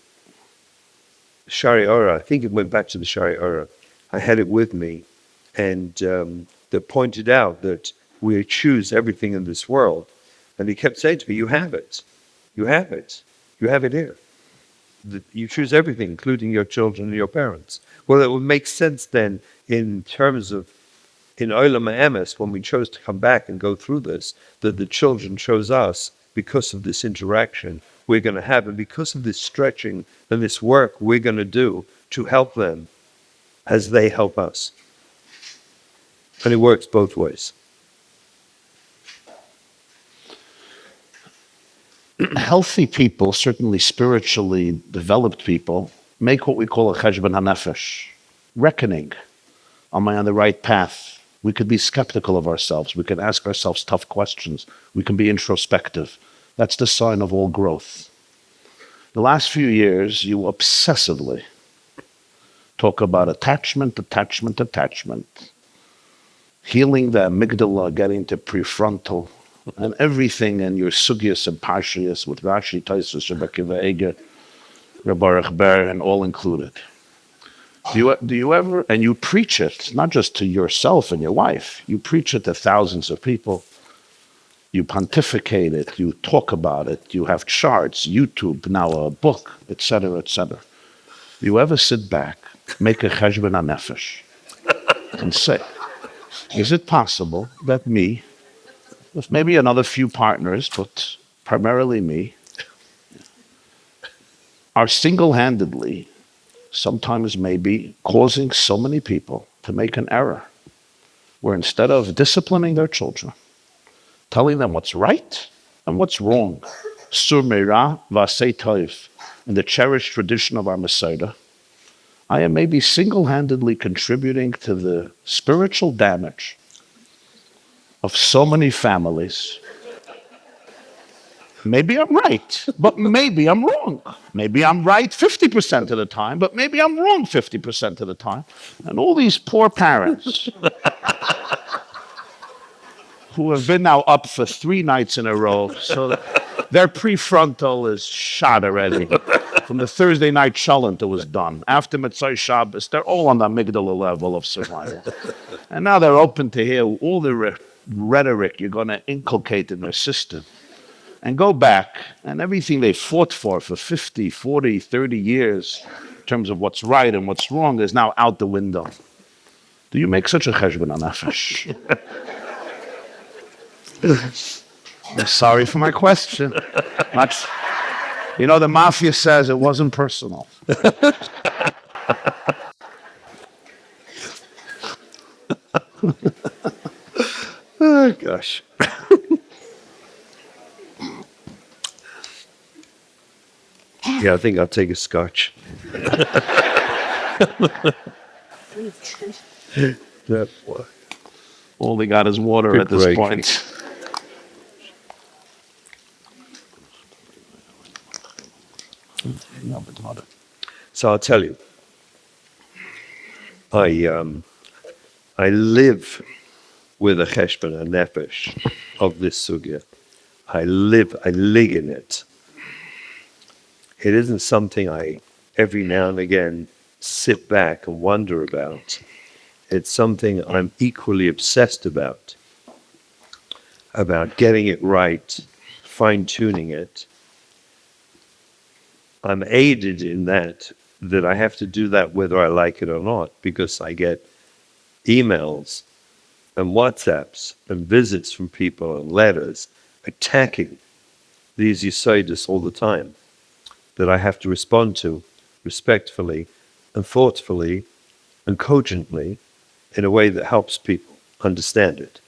Shari Ora. I had it with me, and that pointed out that we choose everything in this world. And he kept saying to me, you have it. You have it. You have it here. You choose everything, including your children and your parents. Well, it would make sense then in terms of, in Olam Emes, when we chose to come back and go through this, that the children chose us because of this interaction we're going to have, and because of this stretching and this work we're going to do to help them as they help us. And it works both ways. Healthy people, certainly spiritually developed people, make what we call a cheshbon hanefesh, reckoning. Am I on the right path? We could be skeptical of ourselves. We can ask ourselves tough questions. We can be introspective. That's the sign of all growth. The last few years, you obsessively talk about attachment, healing the amygdala, getting to prefrontal, and everything in your sugyas and parshias with Rashi, Taisus, Rebbe Akiva Eiger, Rabbi Ber, and all included. Do you ever, and you preach it, not just to yourself and your wife, you preach it to thousands of people. You pontificate it, you talk about it, you have charts, YouTube, now a book, etc., etc. Do you ever sit back, make a cheshbon hanefesh, and say, is it possible that me, with maybe another few partners, but primarily me, are single-handedly, sometimes maybe, causing so many people to make an error, where instead of disciplining their children, telling them what's right and what's wrong, sur meira v'asei toiv, in the cherished tradition of our Messiah, I am maybe single-handedly contributing to the spiritual damage of so many families. Maybe I'm right, but maybe I'm wrong. Maybe I'm right 50% of the time, but maybe I'm wrong 50% of the time. And all these poor parents who have been now up for 3 nights in a row, so their prefrontal is shot already. From the Thursday night shalent, it was done. After Mitzvah Shabbos, they're all on the amygdala level of survival. And now they're open to hear all the rhetoric you're going to inculcate in their system. And go back, and everything they fought for 50, 40, 30 years, in terms of what's right and what's wrong, is now out the window. Do you make such a cheshbon on nefesh? I'm sorry for my question. The mafia says it wasn't personal. Oh, gosh. Yeah, I think I'll take a scotch. That boy. All they got is water Good at this break. point. So I'll tell you, I live with a cheshbon, a nefesh of this sugya. I live in it. It isn't something I every now and again sit back and wonder about. It's something I'm equally obsessed about getting it right, fine-tuning it. I'm aided in that I have to do that whether I like it or not, because I get emails and WhatsApps and visits from people and letters attacking these Yesodis all the time that I have to respond to respectfully and thoughtfully and cogently in a way that helps people understand it.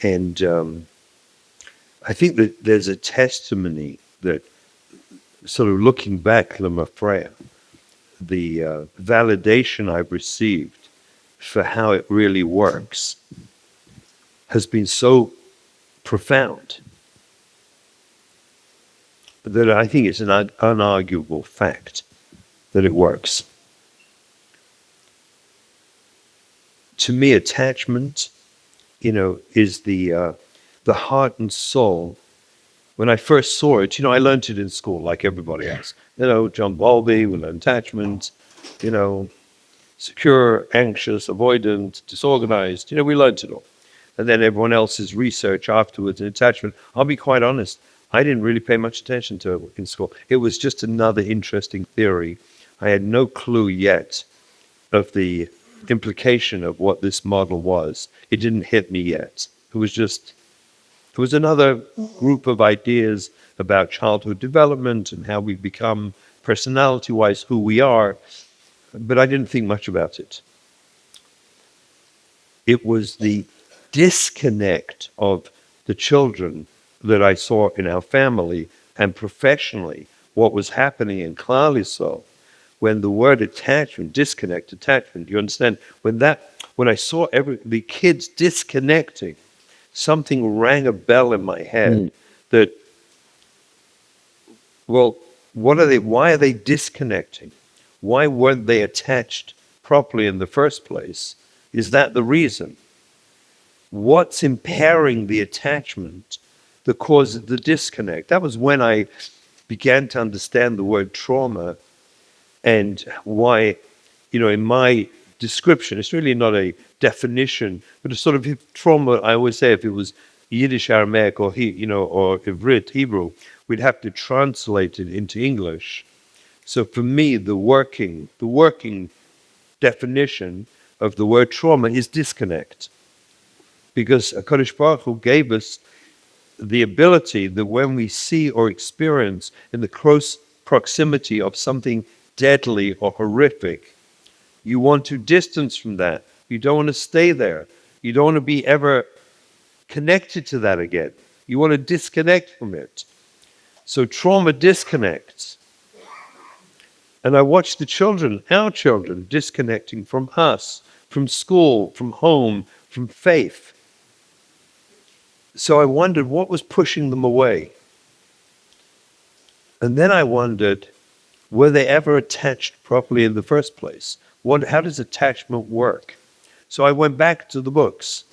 And I think that there's a testimony that, sort of looking back, Lemafreya, the validation I've received for how it really works has been so profound that I think it's an unarguable fact that it works. To me, attachment, is the heart and soul. When I first saw it, I learned it in school like everybody else. John Bowlby, we learned attachment, secure, anxious, avoidant, disorganized. We learned it all. And then everyone else's research afterwards in attachment. I'll be quite honest, I didn't really pay much attention to it in school. It was just another interesting theory. I had no clue yet of the implication of what this model was. It didn't hit me yet. It was another group of ideas about childhood development and how we become personality-wise who we are, but I didn't think much about it. It was the disconnect of the children that I saw in our family and professionally, what was happening in Klal Yisrael, when the word attachment, attachment, you understand? When I saw the kids disconnecting, something rang a bell in my head that, well, why are they disconnecting? Why weren't they attached properly in the first place? Is that the reason? What's impairing the attachment that causes the disconnect? That was when I began to understand the word trauma and why, in my description, it's really not a definition, but a sort of trauma. I always say if it was Yiddish, Aramaic, or Ivrit, Hebrew, we'd have to translate it into English. So for me, the working definition of the word trauma is disconnect, because HaKadosh Baruch Hu gave us the ability that when we see or experience in the close proximity of something deadly or horrific, you want to distance from that. You don't want to stay there. You don't want to be ever connected to that again. You want to disconnect from it. So trauma disconnects. And I watch the children, our children, disconnecting from us, from school, from home, from faith. So I wondered what was pushing them away. And then I wondered, were they ever attached properly in the first place? How does attachment work? So I went back to the books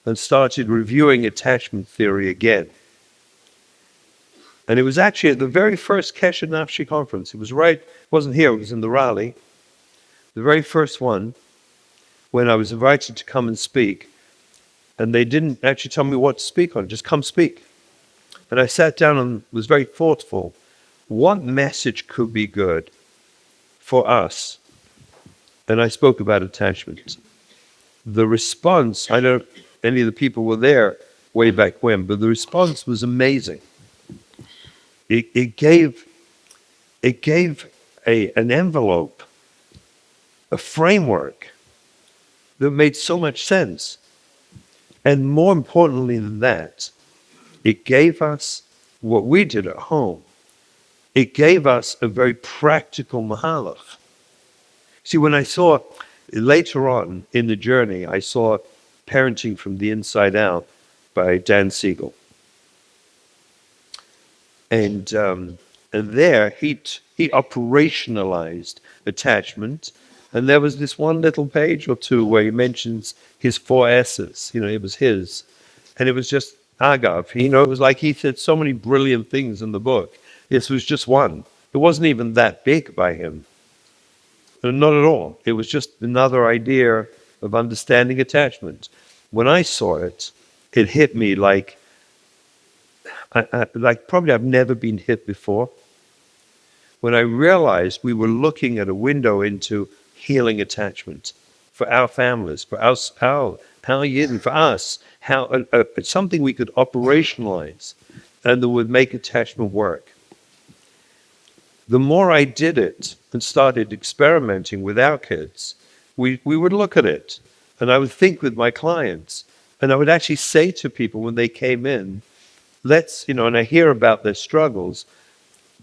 and started reviewing attachment theory again. And it was actually at the very first Kesher Nafshi conference. It was wasn't here, it was in the Raleigh. The very first one, when I was invited to come and speak. And they didn't actually tell me what to speak on, just come speak. And I sat down and was very thoughtful. What message could be good for us? And I spoke about attachment. The response, I don't know if any of the people were there way back when, but the response was amazing. It gave an envelope, a framework that made so much sense. And more importantly than that, it gave us what we did at home. It gave us a very practical mahalach. See, when I saw later on in the journey, I saw Parenting from the Inside Out by Dan Siegel. And there he operationalized attachment. And there was this one little page or two where he mentions his 4 S's. It was his. And it was just agav. It was like he said so many brilliant things in the book. This was just one. It wasn't even that big by him. Not at all. It was just another idea of understanding attachment. When I saw it, it hit me like probably I've never been hit before. When I realized we were looking at a window into healing attachment for our families, for us, our Yidden, for us, how something we could operationalize and that would make attachment work. The more I did it and started experimenting with our kids, we would look at it, and I would think with my clients, and I would actually say to people when they came in, and I hear about their struggles,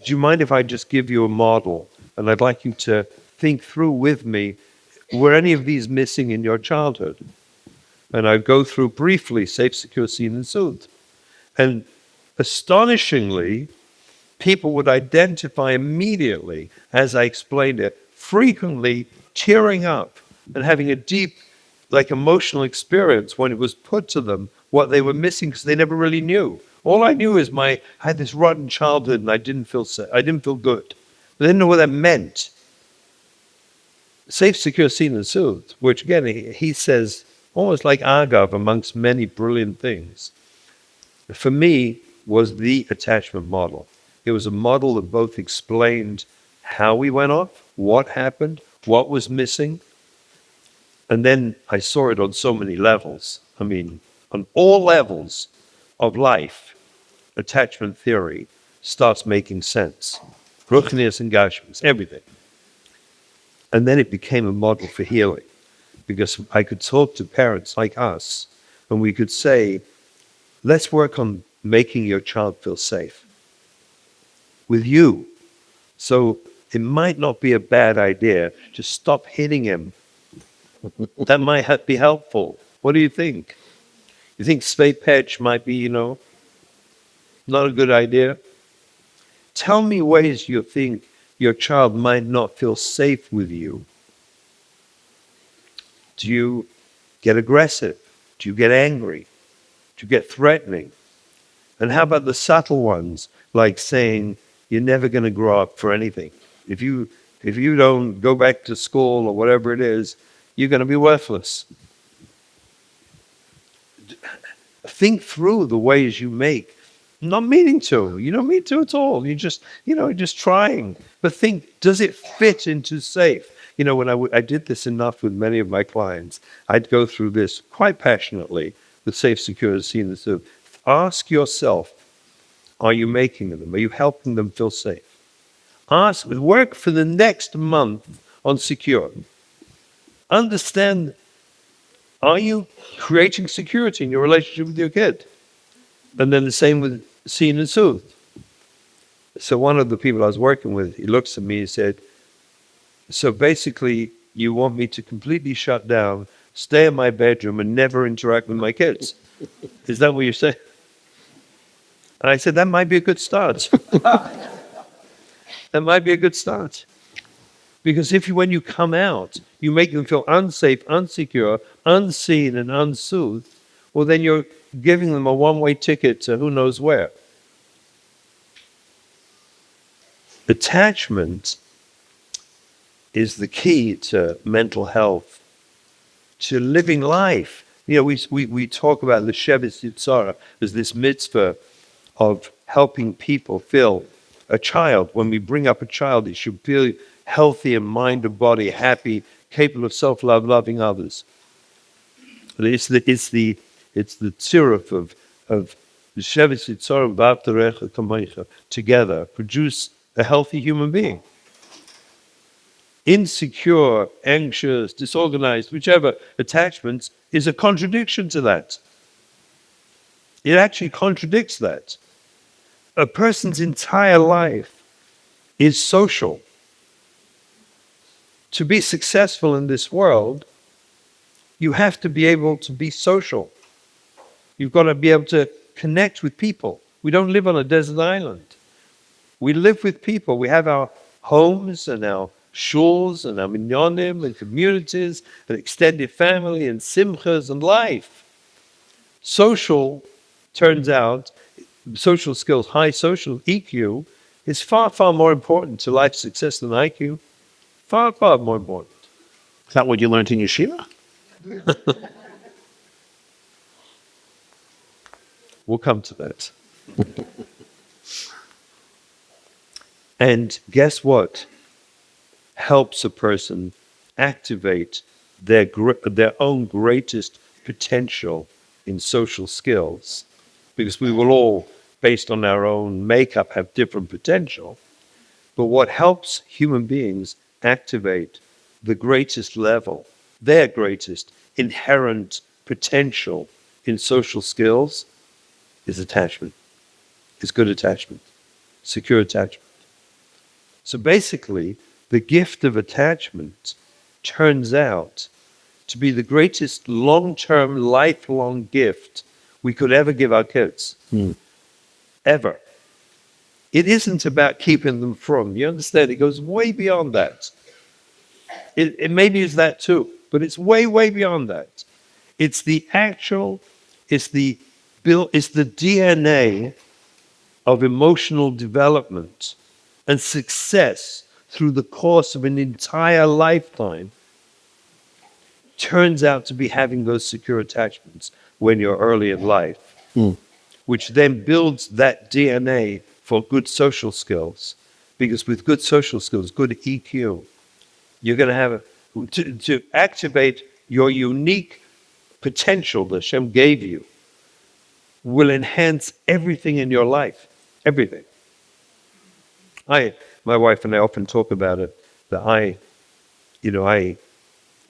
do you mind if I just give you a model? And I'd like you to think through with me, were any of these missing in your childhood? And I'd go through briefly, safe, secure, seen, and soothed. And astonishingly, people would identify immediately, as I explained it, frequently tearing up and having a deep, emotional experience when it was put to them what they were missing because they never really knew. All I knew is I had this rotten childhood and I didn't feel safe. I didn't feel good. I didn't know what that meant. Safe, secure, seen, and soothed, which again, he says, almost like agav amongst many brilliant things, for me was the attachment model. It was a model that both explained how we went off, what happened, what was missing. And then I saw it on so many levels. On all levels of life, attachment theory starts making sense. Ruchnius and Gashmis, everything. And then it became a model for healing because I could talk to parents like us and we could say, let's work on making your child feel safe with you. So it might not be a bad idea to stop hitting him. That might be helpful. What do you think? You think spay patch might be, not a good idea? Tell me ways you think your child might not feel safe with you. Do you get aggressive? Do you get angry? Do you get threatening? And how about the subtle ones, like saying, you're never going to grow up for anything. If you don't go back to school or whatever it is, you're going to be worthless. Think through the ways you make. Not meaning to. You don't mean to at all. You just trying. But think, does it fit into safe? When I did this enough with many of my clients, I'd go through this quite passionately with safe, secure, seen, and soothed. Ask yourself, are you making them? Are you helping them feel safe? Work for the next month on secure. Understand, are you creating security in your relationship with your kid? And then the same with seen and soothed. So one of the people I was working with, he looks at me and said, so basically you want me to completely shut down, stay in my bedroom and never interact with my kids? Is that what you're saying? And I said, that might be a good start. That might be a good start. Because when you come out, you make them feel unsafe, unsecure, unseen, and unsoothed, well, then you're giving them a one-way ticket to who knows where. Attachment is the key to mental health, to living life. We talk about the Shevis Yitzhara as this mitzvah of helping people feel a child. When we bring up a child, it should feel healthy in mind and body, happy, capable of self-love, loving others. But it's the tziruf of the Shevis Yitzhara v'avtarecha kamecha together produce a healthy human being. Insecure, anxious, disorganized, whichever attachments is a contradiction to that. It actually contradicts that. A person's entire life is social. To be successful in this world, you have to be able to be social. You've got to be able to connect with people. We don't live on a desert island. We live with people. We have our homes and our shuls and our minyanim and communities and extended family and simchas and life. Social, turns out, social skills, high social EQ, is far, far more important to life success than IQ. Far, far more important. Is that what you learned in yeshiva? We'll come to that. And guess what? Helps a person activate their own greatest potential in social skills. Because we will all, based on our own makeup, have different potential. But what helps human beings activate the greatest level, their greatest inherent potential in social skills is attachment, is good attachment, secure attachment. So basically, the gift of attachment turns out to be the greatest long-term, lifelong gift we could ever give our kids. Ever. It isn't about keeping them from. You understand? It goes way beyond that. It maybe is that too, but it's way, way beyond that. It's the DNA of emotional development and success through the course of an entire lifetime turns out to be having those secure attachments when you're early in life, which then builds that DNA for good social skills. Because with good social skills, good EQ, you're going to have to activate your unique potential that Hashem gave you will enhance everything in your life. Everything. My wife and I often talk about it, that I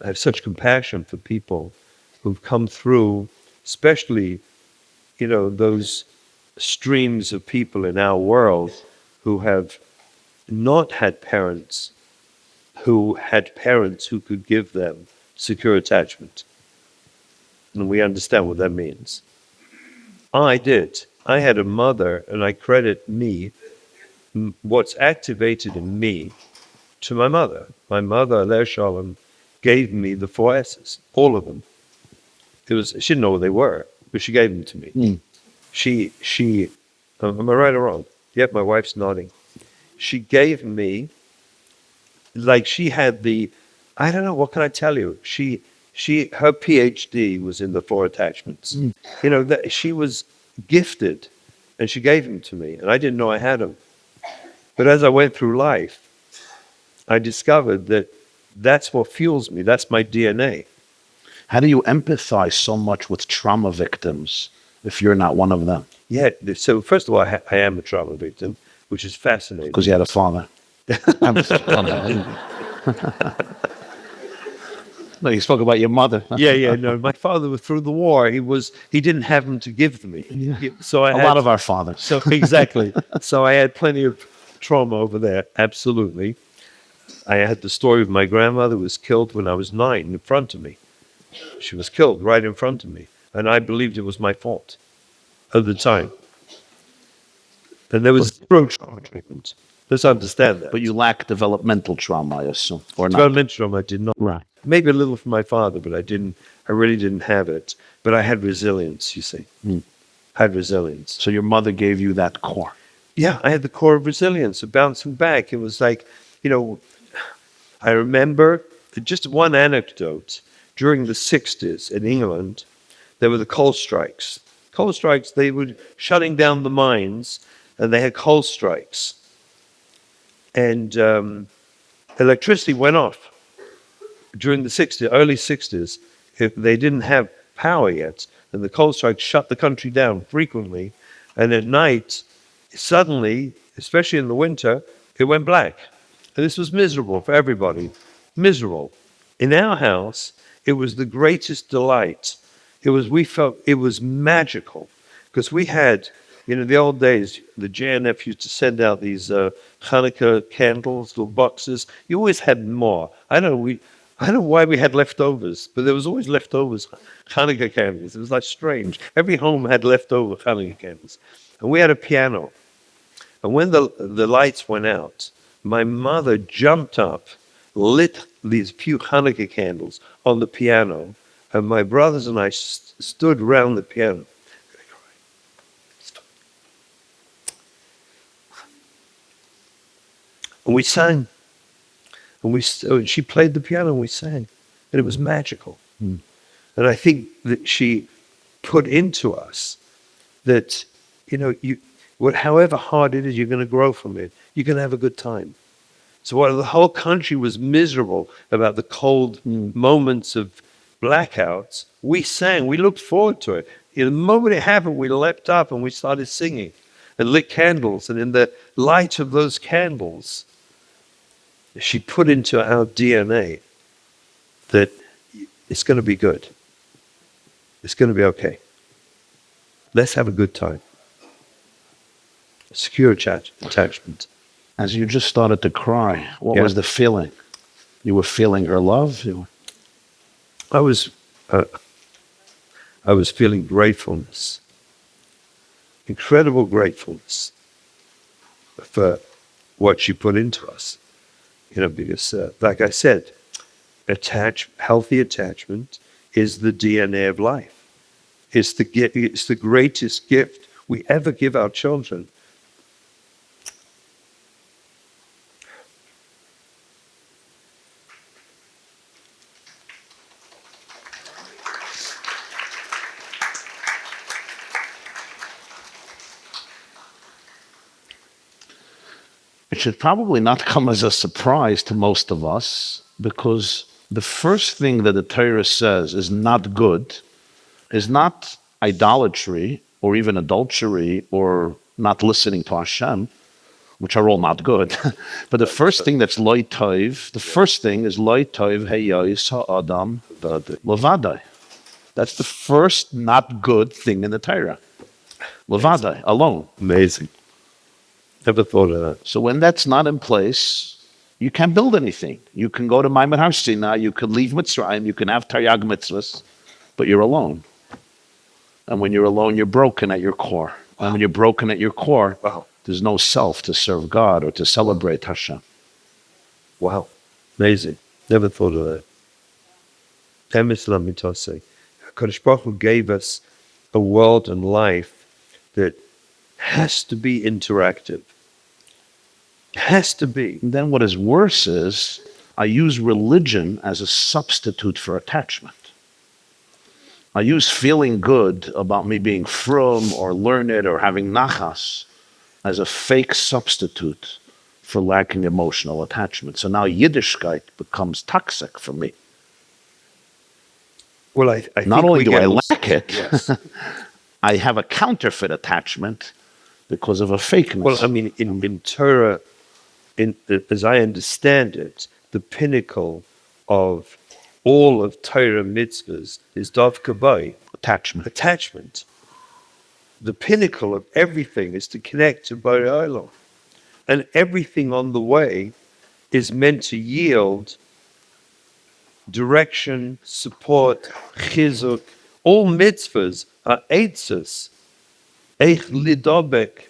have such compassion for people who've come through, especially, those streams of people in our world who have not had parents who could give them secure attachment. And we understand what that means. I did. I had a mother, and I credit me, what's activated in me, to my mother. My mother, Aleh Shalom, gave me the 4 S's, all of them. She didn't know what they were, but she gave them to me. She, am I right or wrong? Yep, my wife's nodding. She gave me, like she had I don't know, what can I tell you? Her PhD was in the 4 attachments. That she was gifted, and she gave them to me, and I didn't know I had them. But as I went through life, I discovered that that's what fuels me. That's my DNA. How do you empathize so much with trauma victims if you're not one of them? Yeah, so first of all, I am a trauma victim, which is fascinating. Because you had a father. No, you spoke about your mother. No, my father was through the war. He didn't have them to give to me. Yeah. So a lot of our fathers. So exactly. So I had plenty of trauma over there. Absolutely. I had the story of my grandmother who was killed when I was 9 in front of me. She was killed right in front of me. And I believed it was my fault at the time. And there was zero trauma treatment. Let's understand that. But you lack developmental trauma, I assume, or not? Developmental trauma, I did not. Right. Maybe a little from my father, but I really didn't have it. But I had resilience, you see. Had resilience. So your mother gave you that core. Yeah, I had the core of resilience of bouncing back. It was like, I remember just one anecdote. During the 60s in England, there were the coal strikes. Coal strikes, they were shutting down the mines, and they had coal strikes. And electricity went off during the early 60s. If they didn't have power yet, and the coal strikes shut the country down frequently. And at night, suddenly, especially in the winter, it went black. And this was miserable for everybody. Miserable. In our house, it was the greatest delight. We felt it was magical because we had, the old days, the JNF used to send out these Hanukkah candles, little boxes. You always had more. I don't know why we had leftovers, but there was always leftovers Hanukkah candles. It was like strange. Every home had leftover Hanukkah candles. And we had a piano. And when the lights went out, my mother jumped up, lit these few Hanukkah candles on the piano, and my brothers and I stood around the piano. And we sang. And she played the piano and we sang. And it was magical. And I think that she put into us that, however hard it is, you're going to grow from it. You're going to have a good time. So while the whole country was miserable about the cold moments of blackouts, we sang. We looked forward to it. The moment it happened, we leapt up and we started singing and lit candles. And in the light of those candles, she put into our DNA that it's going to be good. It's going to be okay. Let's have a good time. A secure attachment. As you just started to cry, what was the feeling? You were feeling her love? I was feeling gratefulness. Incredible gratefulness for what she put into us. Because, like I said, healthy attachment is the DNA of life. It's the greatest gift we ever give our children. It should probably not come as a surprise to most of us, because the first thing that the Torah says is not good is not idolatry or even adultery or not listening to Hashem, which are all not good. But the first thing that's loy tov, the first thing is loy tov heyos ha'adam levadai. That's the first not good thing in the Torah. Levadai, alone. Amazing. Never thought of that. So when that's not in place, you can't build anything. You can go to Maimon Har Sinai, you can leave Mitzrayim, you can have Taryag mitzvahs, but you're alone. And when you're alone, you're broken at your core. Wow. And when you're broken at your core, there's no self to serve God or to celebrate Hashem. Wow. Amazing. Never thought of that. Kadosh Baruch Hu gave us a world and life that has to be interactive. Has to be. And then what is worse is I use religion as a substitute for attachment. I use feeling good about me being frum or learned or having nachas as a fake substitute for lacking emotional attachment. So now Yiddishkeit becomes toxic for me. Well, I not think only do I lack it, yes. I have a counterfeit attachment because of a fakeness. Well, I mean, in Torah, as I understand it, the pinnacle of all of Torah mitzvahs is Dov Kabbai. Attachment. The pinnacle of everything is to connect to Borei Olam. And everything on the way is meant to yield direction, support, chizuk. All mitzvahs are eitzes. Eich lidobek,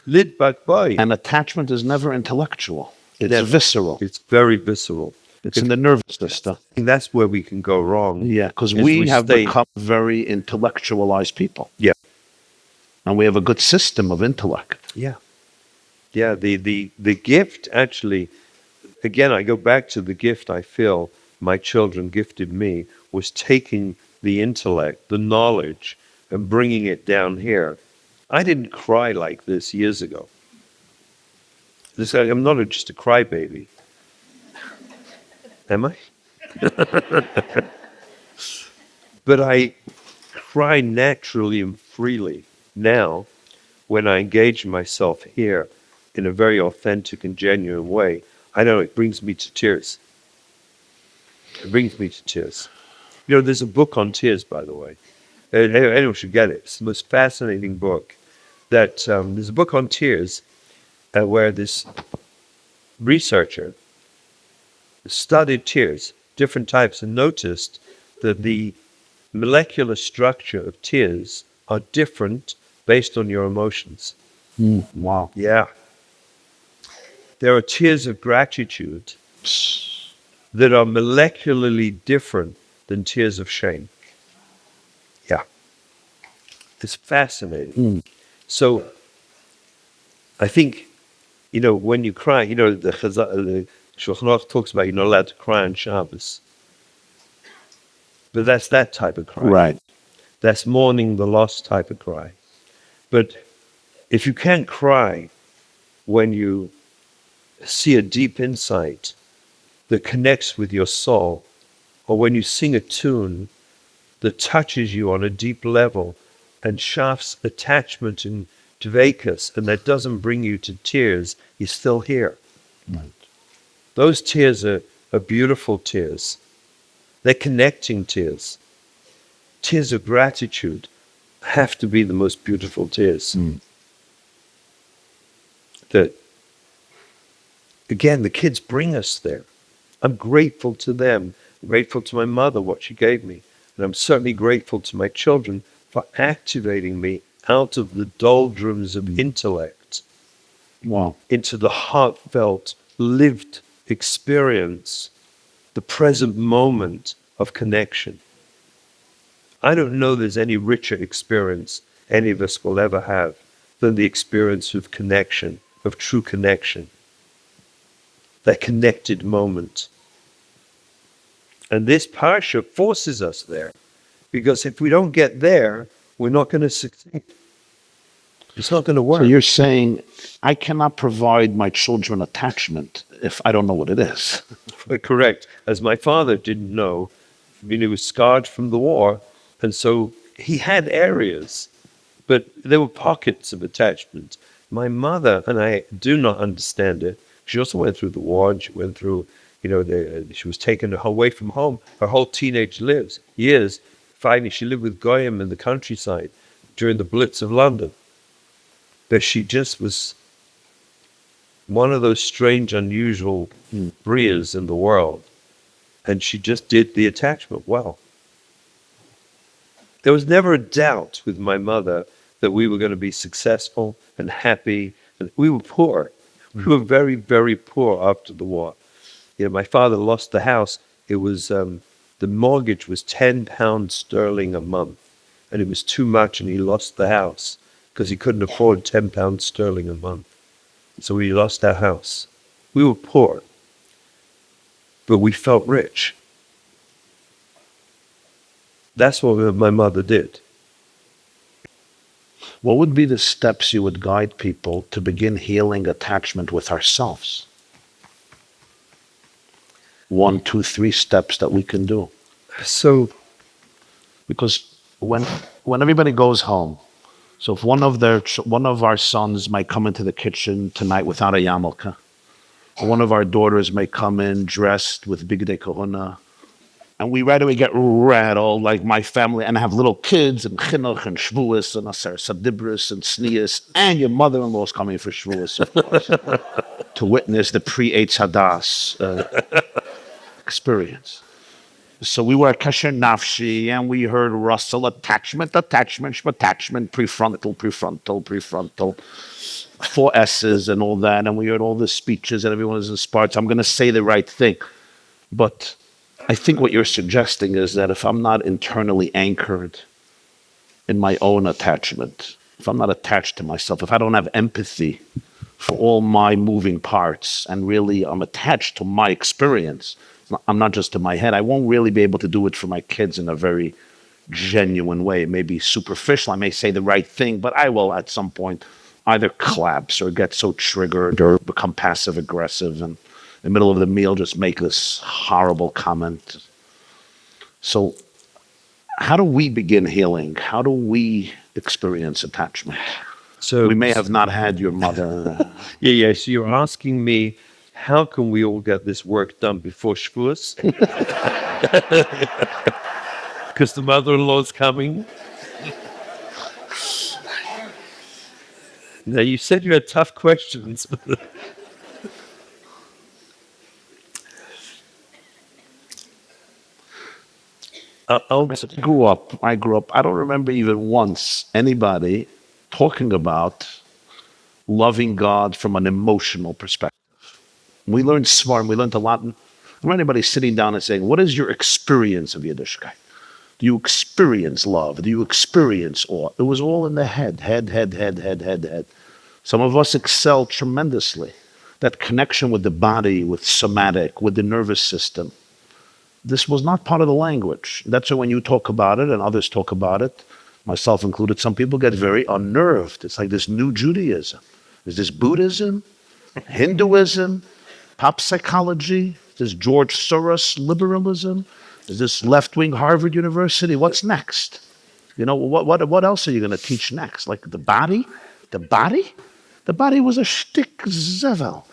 lidbak bay. And attachment is never intellectual. It's visceral. It's very visceral. It's in the nervous system. And that's where we can go wrong. Yeah, because we have become very intellectualized people. Yeah. And we have a good system of intellect. Yeah. Yeah, the gift actually, again, I go back to the gift I feel my children gifted me was taking the intellect, the knowledge, and bringing it down here. I didn't cry like this years ago. I'm not just a crybaby, am I? But I cry naturally and freely now when I engage myself here in a very authentic and genuine way. I know it brings me to tears. It brings me to tears. You know, there's a book on tears, by the way. Anyone should get it. It's the most fascinating book. There's a book on tears where this researcher studied tears, different types, and noticed that the molecular structure of tears are different based on your emotions. Wow. Yeah. There are tears of gratitude that are molecularly different than tears of shame. Yeah. It's fascinating. So I think, when you cry, the Shulchan Aruch talks about you're not allowed to cry on Shabbos. But that's that type of cry. Right. That's mourning the lost type of cry. But if you can't cry when you see a deep insight that connects with your soul, or when you sing a tune that touches you on a deep level and shafts attachment and dveikus, and that doesn't bring you to tears, you're still here. Right. Those tears are beautiful tears. They're connecting tears. Tears of gratitude have to be the most beautiful tears. That, again, the kids bring us there. I'm grateful to them, I'm grateful to my mother, what she gave me. And I'm certainly grateful to my children for activating me out of the doldrums of intellect Wow. into the heartfelt, lived experience, the present moment of connection. I don't know there's any richer experience any of us will ever have than the experience of connection, of true connection. That connected moment. And this parsha forces us there. Because if we don't get there, we're not going to succeed. It's not going to work. So you're saying I cannot provide my children attachment if I don't know what it is. Correct. As my father didn't know, he was scarred from the war. And so he had areas, but there were pockets of attachment. My mother, and I do not understand it, she also went through the war, and she went through, she was taken away from home. Her whole teenage years. Finally, she lived with Goyim in the countryside during the Blitz of London. But she just was one of those strange, unusual brias in the world. And she just did the attachment well. There was never a doubt with my mother that we were going to be successful and happy. And we were poor. We were very, very poor after the war. My father lost the house. It was the mortgage was £10 sterling a month, and it was too much, and he lost the house because he couldn't afford £10 sterling a month. So we lost our house. We were poor, but we felt rich. That's what my mother did. What would be the steps you would guide people to begin healing attachment with ourselves? 1, 2, 3 steps that we can do. So, because when everybody goes home, so if one of our sons might come into the kitchen tonight without a yarmulke, or one of our daughters may come in dressed with bigdei kahuna, and we right away get rattled, like my family, and I have little kids, and chinuch, and shvuas, and aser sadibris, and sneas, and your mother-in-law's coming for shvuas, of course, to witness the pre-Eitz Hadas experience. So we were at Kesher Nafshi, and we heard Russel, attachment, prefrontal, 4 S's and all that, and we heard all the speeches, and everyone was inspired. So I'm going to say the right thing. But I think what you're suggesting is that if I'm not internally anchored in my own attachment, if I'm not attached to myself, if I don't have empathy for all my moving parts, and really I'm attached to my experience. I'm not just in my head. I won't really be able to do it for my kids in a very genuine way. It may be superficial. I may say the right thing, but I will at some point either collapse or get so triggered or become passive aggressive and in the middle of the meal just make this horrible comment. So, how do we begin healing? How do we experience attachment? So We may have not had your mother. yeah. So you're asking me, how can we all get this work done before Shavuos? Because the mother-in-law's coming. Now, you said you had tough questions. I grew up, I don't remember even once anybody talking about loving God from an emotional perspective. We learned smart, we learned a lot. From anybody sitting down and saying, what is your experience of Yiddishkeit? Do you experience love? Do you experience awe? It was all in the head, head. Some of us excel tremendously. That connection with the body, with somatic, with the nervous system. This was not part of the language. That's why when you talk about it and others talk about it, myself included, some people get very unnerved. It's like this new Judaism. Is this Buddhism? Hinduism? Pop psychology? Is this George Soros liberalism? Is this left-wing Harvard University? What's next? You know, what else are you going to teach next? Like the body? The body? The body was a shtick zevel.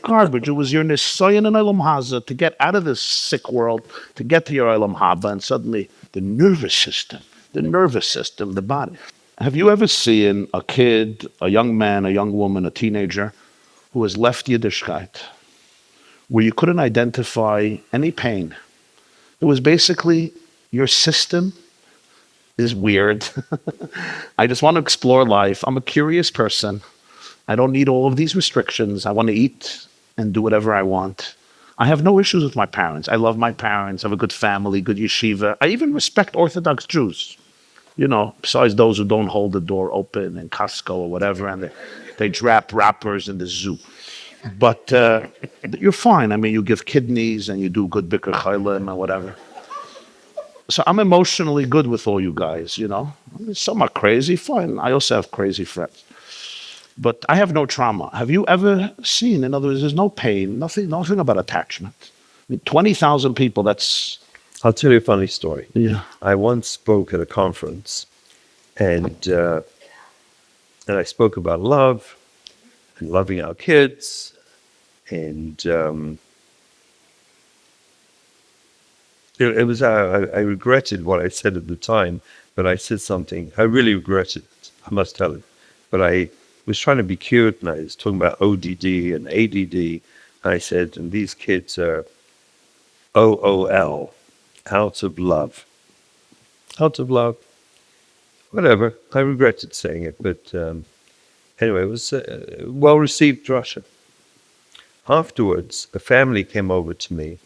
Garbage. It was your nisayan and olam haza to get out of this sick world, to get to your olam haba, and suddenly the nervous system, the body. Have you ever seen a kid, a young man, a young woman, a teenager who has left Yiddishkeit, where you couldn't identify any pain? It was basically your system is weird. I just want to explore life. I'm a curious person. I don't need all of these restrictions. I want to eat and do whatever I want. I have no issues with my parents. I love my parents. I have a good family, good yeshiva. I even respect Orthodox Jews. You know, besides those who don't hold the door open in Costco or whatever, and they drop wrappers in the zoo. But you're fine. I mean, you give kidneys and you do good bikur chaylim and whatever. So I'm emotionally good with all you guys, you know. I mean, some are crazy, fine. I also have crazy friends. But I have no trauma. Have you ever seen, in other words, there's no pain, nothing about attachment. I mean, 20,000 people, that's... I'll tell you a funny story. Yeah. I once spoke at a conference, and I spoke about love and loving our kids, and it was I regretted what I said at the time, but I said something I really regretted. I must tell it, but I was trying to be cute, and I was talking about ODD and ADD. And I said, and these kids are OOL. Out of love. Out of love. Whatever. I regretted saying it, but anyway, it was a well-received drasha. Afterwards, a family came over to me,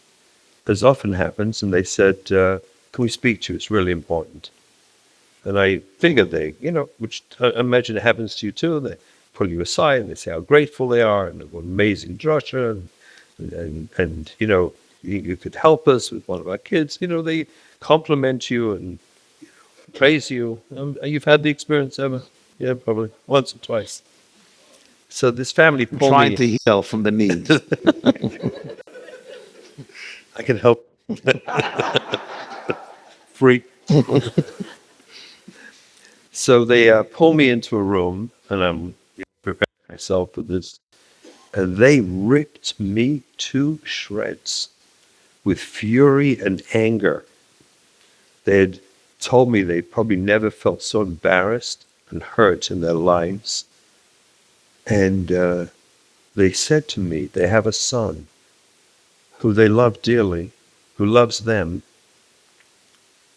as often happens, and they said, can we speak to you? It's really important. And I figured they, which I imagine it happens to you too, they pull you aside and they say how grateful they are and what amazing drasha, and you could help us with one of our kids. They compliment you and praise you. You've had the experience ever? Yeah, probably once or twice. So this family pulled trying me. to heal from the need. I can help. Freak. So they pull me into a room, and I'm preparing myself for this. And they ripped me to shreds with fury and anger. They had told me they probably never felt so embarrassed and hurt in their lives. And they said to me, they have a son who they love dearly, who loves them.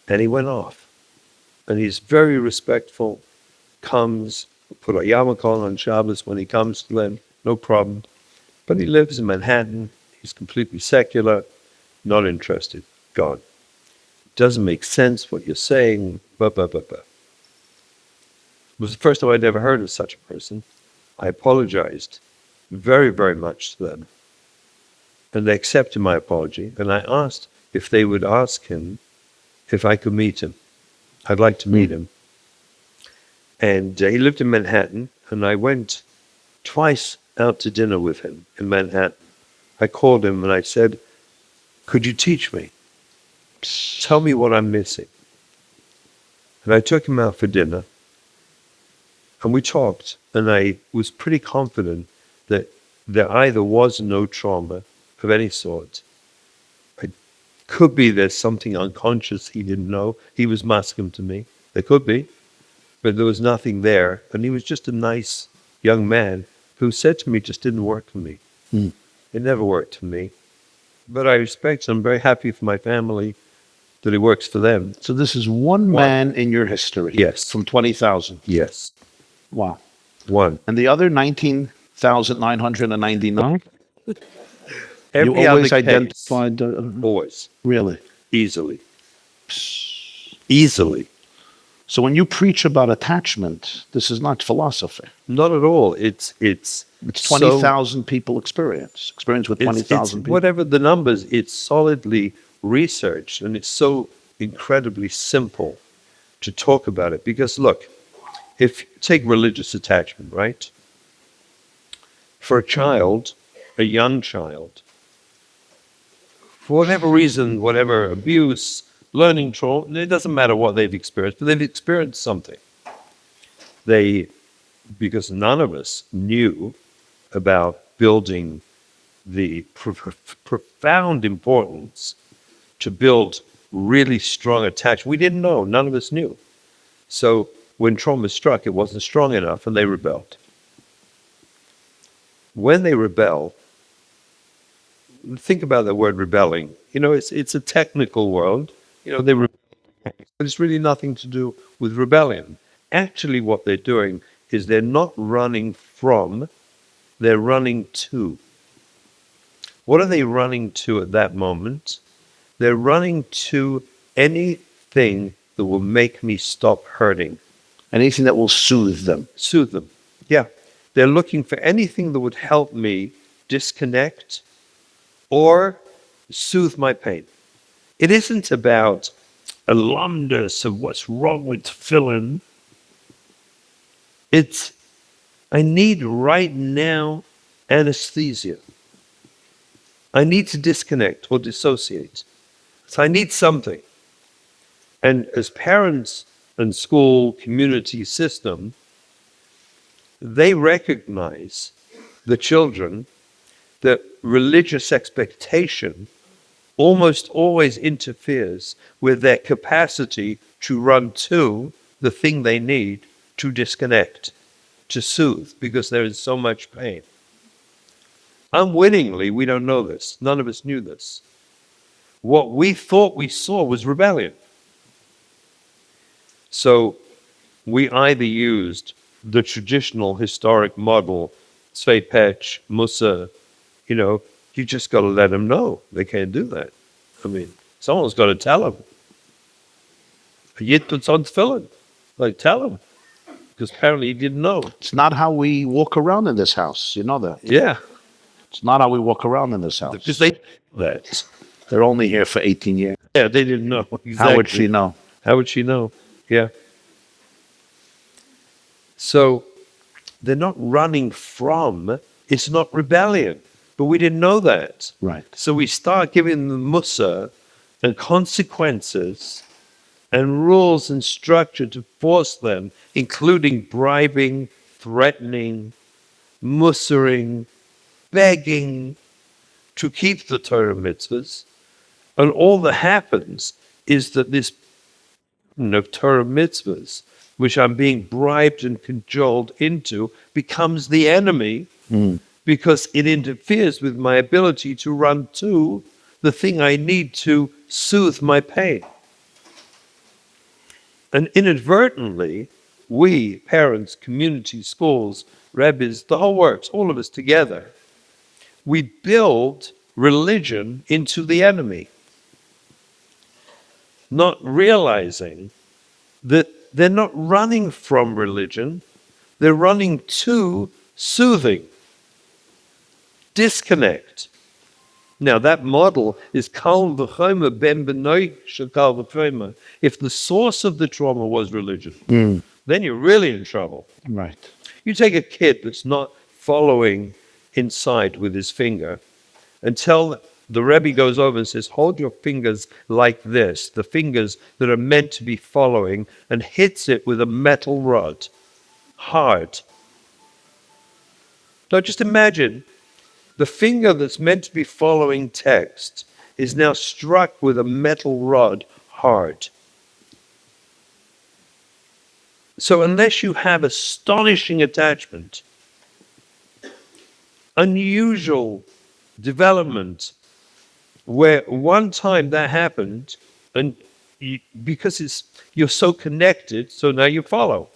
And he went off. And he's very respectful, comes, put a yarmulke on Shabbos when he comes to them, no problem. But he lives in Manhattan. He's completely secular, not interested, gone. Doesn't make sense what you're saying, blah, blah, blah, blah. It was the first time I'd ever heard of such a person. I apologized. very, very much to them. And they accepted my apology. And I asked if they would ask him if I could meet him. I'd like to meet him. And he lived in Manhattan, and I went twice out to dinner with him in Manhattan. I called him and I said, could you teach me? Tell me what I'm missing. And I took him out for dinner, and we talked, and I was pretty confident that there either was no trauma of any sort. It could be there's something unconscious he didn't know. He was masking to me. There could be, but there was nothing there. And he was just a nice young man who said to me, it just didn't work for me. It never worked for me. But I respect, I'm very happy for my family that it works for them. So this is one man in your history. Yes. From 20,000. Yes. Wow. One. And the other 19,999? Every You always other case, identified. always. Really? Easily. Easily. So when you preach about attachment, this is not philosophy. Not at all. It's 20,000 people experience with 20,000 people. Whatever the numbers, it's solidly researched, and it's so incredibly simple to talk about it. Because look, if you take religious attachment, right? For a child, a young child, for whatever reason, whatever abuse, learning trauma, it doesn't matter what they've experienced, but they've experienced something. Because none of us knew about building the profound importance to build really strong attachment. We didn't know. None of us knew. So when trauma struck, it wasn't strong enough, and they rebelled. When they rebel, think about the word rebelling. It's a technical world. But it's really nothing to do with rebellion. Actually, what they're doing is they're not running from, they're running to. What are they running to at that moment? They're running to anything that will make me stop hurting. Anything that will soothe them. Soothe them. Yeah. They're looking for anything that would help me disconnect or soothe my pain. It isn't about a lumnus of what's wrong with tefillin. I need right now anesthesia. I need to disconnect or dissociate. So I need something. And as parents and school, community system, they recognize the children that religious expectation almost always interferes with their capacity to run to the thing they need to disconnect, to soothe, because there is so much pain. Unwittingly, we don't know this. None of us knew this. What we thought we saw was rebellion. So we either used the traditional historic model, Svepech, Musa, you just got to let them know they can't do that. I mean, someone's got to tell them. Yit puts on tefillin. Tell them. Because apparently he didn't know. It's not how we walk around in this house. You know that. Yeah. It's not how we walk around in this house. Because they that. They're only here for 18 years. Yeah, they didn't know. Exactly. How would she know? How would she know? Yeah. So they're not running from, it's not rebellion. But we didn't know that. Right. So we start giving them mussar and consequences and rules and structure to force them, including bribing, threatening, mussaring, begging to keep the Torah mitzvahs. And all that happens is that this Torah mitzvahs, which I'm being bribed and cajoled into, becomes the enemy because it interferes with my ability to run to the thing I need to soothe my pain. And inadvertently, we, parents, community, schools, rabbis, the whole works, all of us together, we build religion into the enemy, not realizing that they're not running from religion, they're running to soothing. disconnect. Now that model is kal v'chomer ben benoi shekal v'chomer. If the source of the trauma was religion, then you're really in trouble. Right. You take a kid that's not following inside with his finger until the Rebbe goes over and says, hold your fingers like this, the fingers that are meant to be following, and hits it with a metal rod, hard. Now just imagine the finger that's meant to be following text is now struck with a metal rod, hard. So unless you have astonishing attachment, unusual development, where one time that happened, and because you're so connected, so now you follow.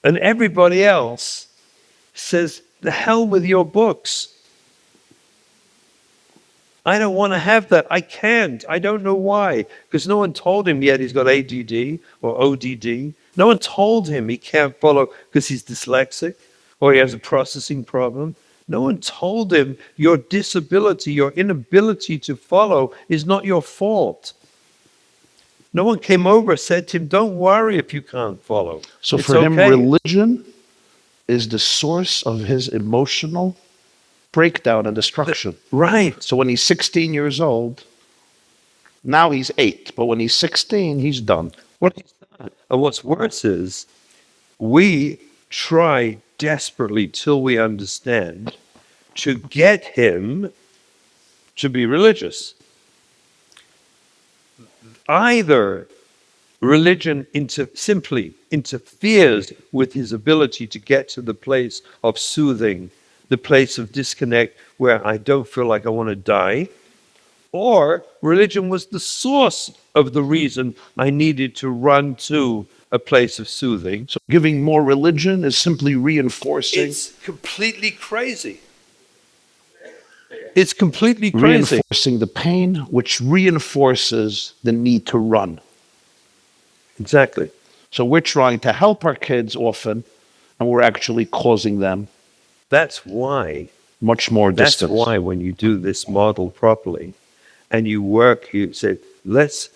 And everybody else says, the hell with your books. I don't want to have that. I can't. I don't know why. Because no one told him yet he's got ADD or ODD. No one told him he can't follow because he's dyslexic or he has a processing problem. No one told him your disability, your inability to follow is not your fault. No one came over and said to him, don't worry if you can't follow. So It's for him, okay. religion is the source of his emotional breakdown and destruction. Right. So when he's 16 years old, now he's 8, but when he's 16, he's done. What is that? And what's worse is we try desperately till we understand to get him to be religious. Either religion simply interferes with his ability to get to the place of soothing, the place of disconnect where I don't feel like I want to die, or religion was the source of the reason I needed to run to a place of soothing. So giving more religion is simply reinforcing. It's completely crazy. It's completely crazy. Reinforcing the pain, which reinforces the need to run. Exactly. So we're trying to help our kids often, and we're actually causing them That's why. much more That's distance. why when you do this model properly and you work, you say, let's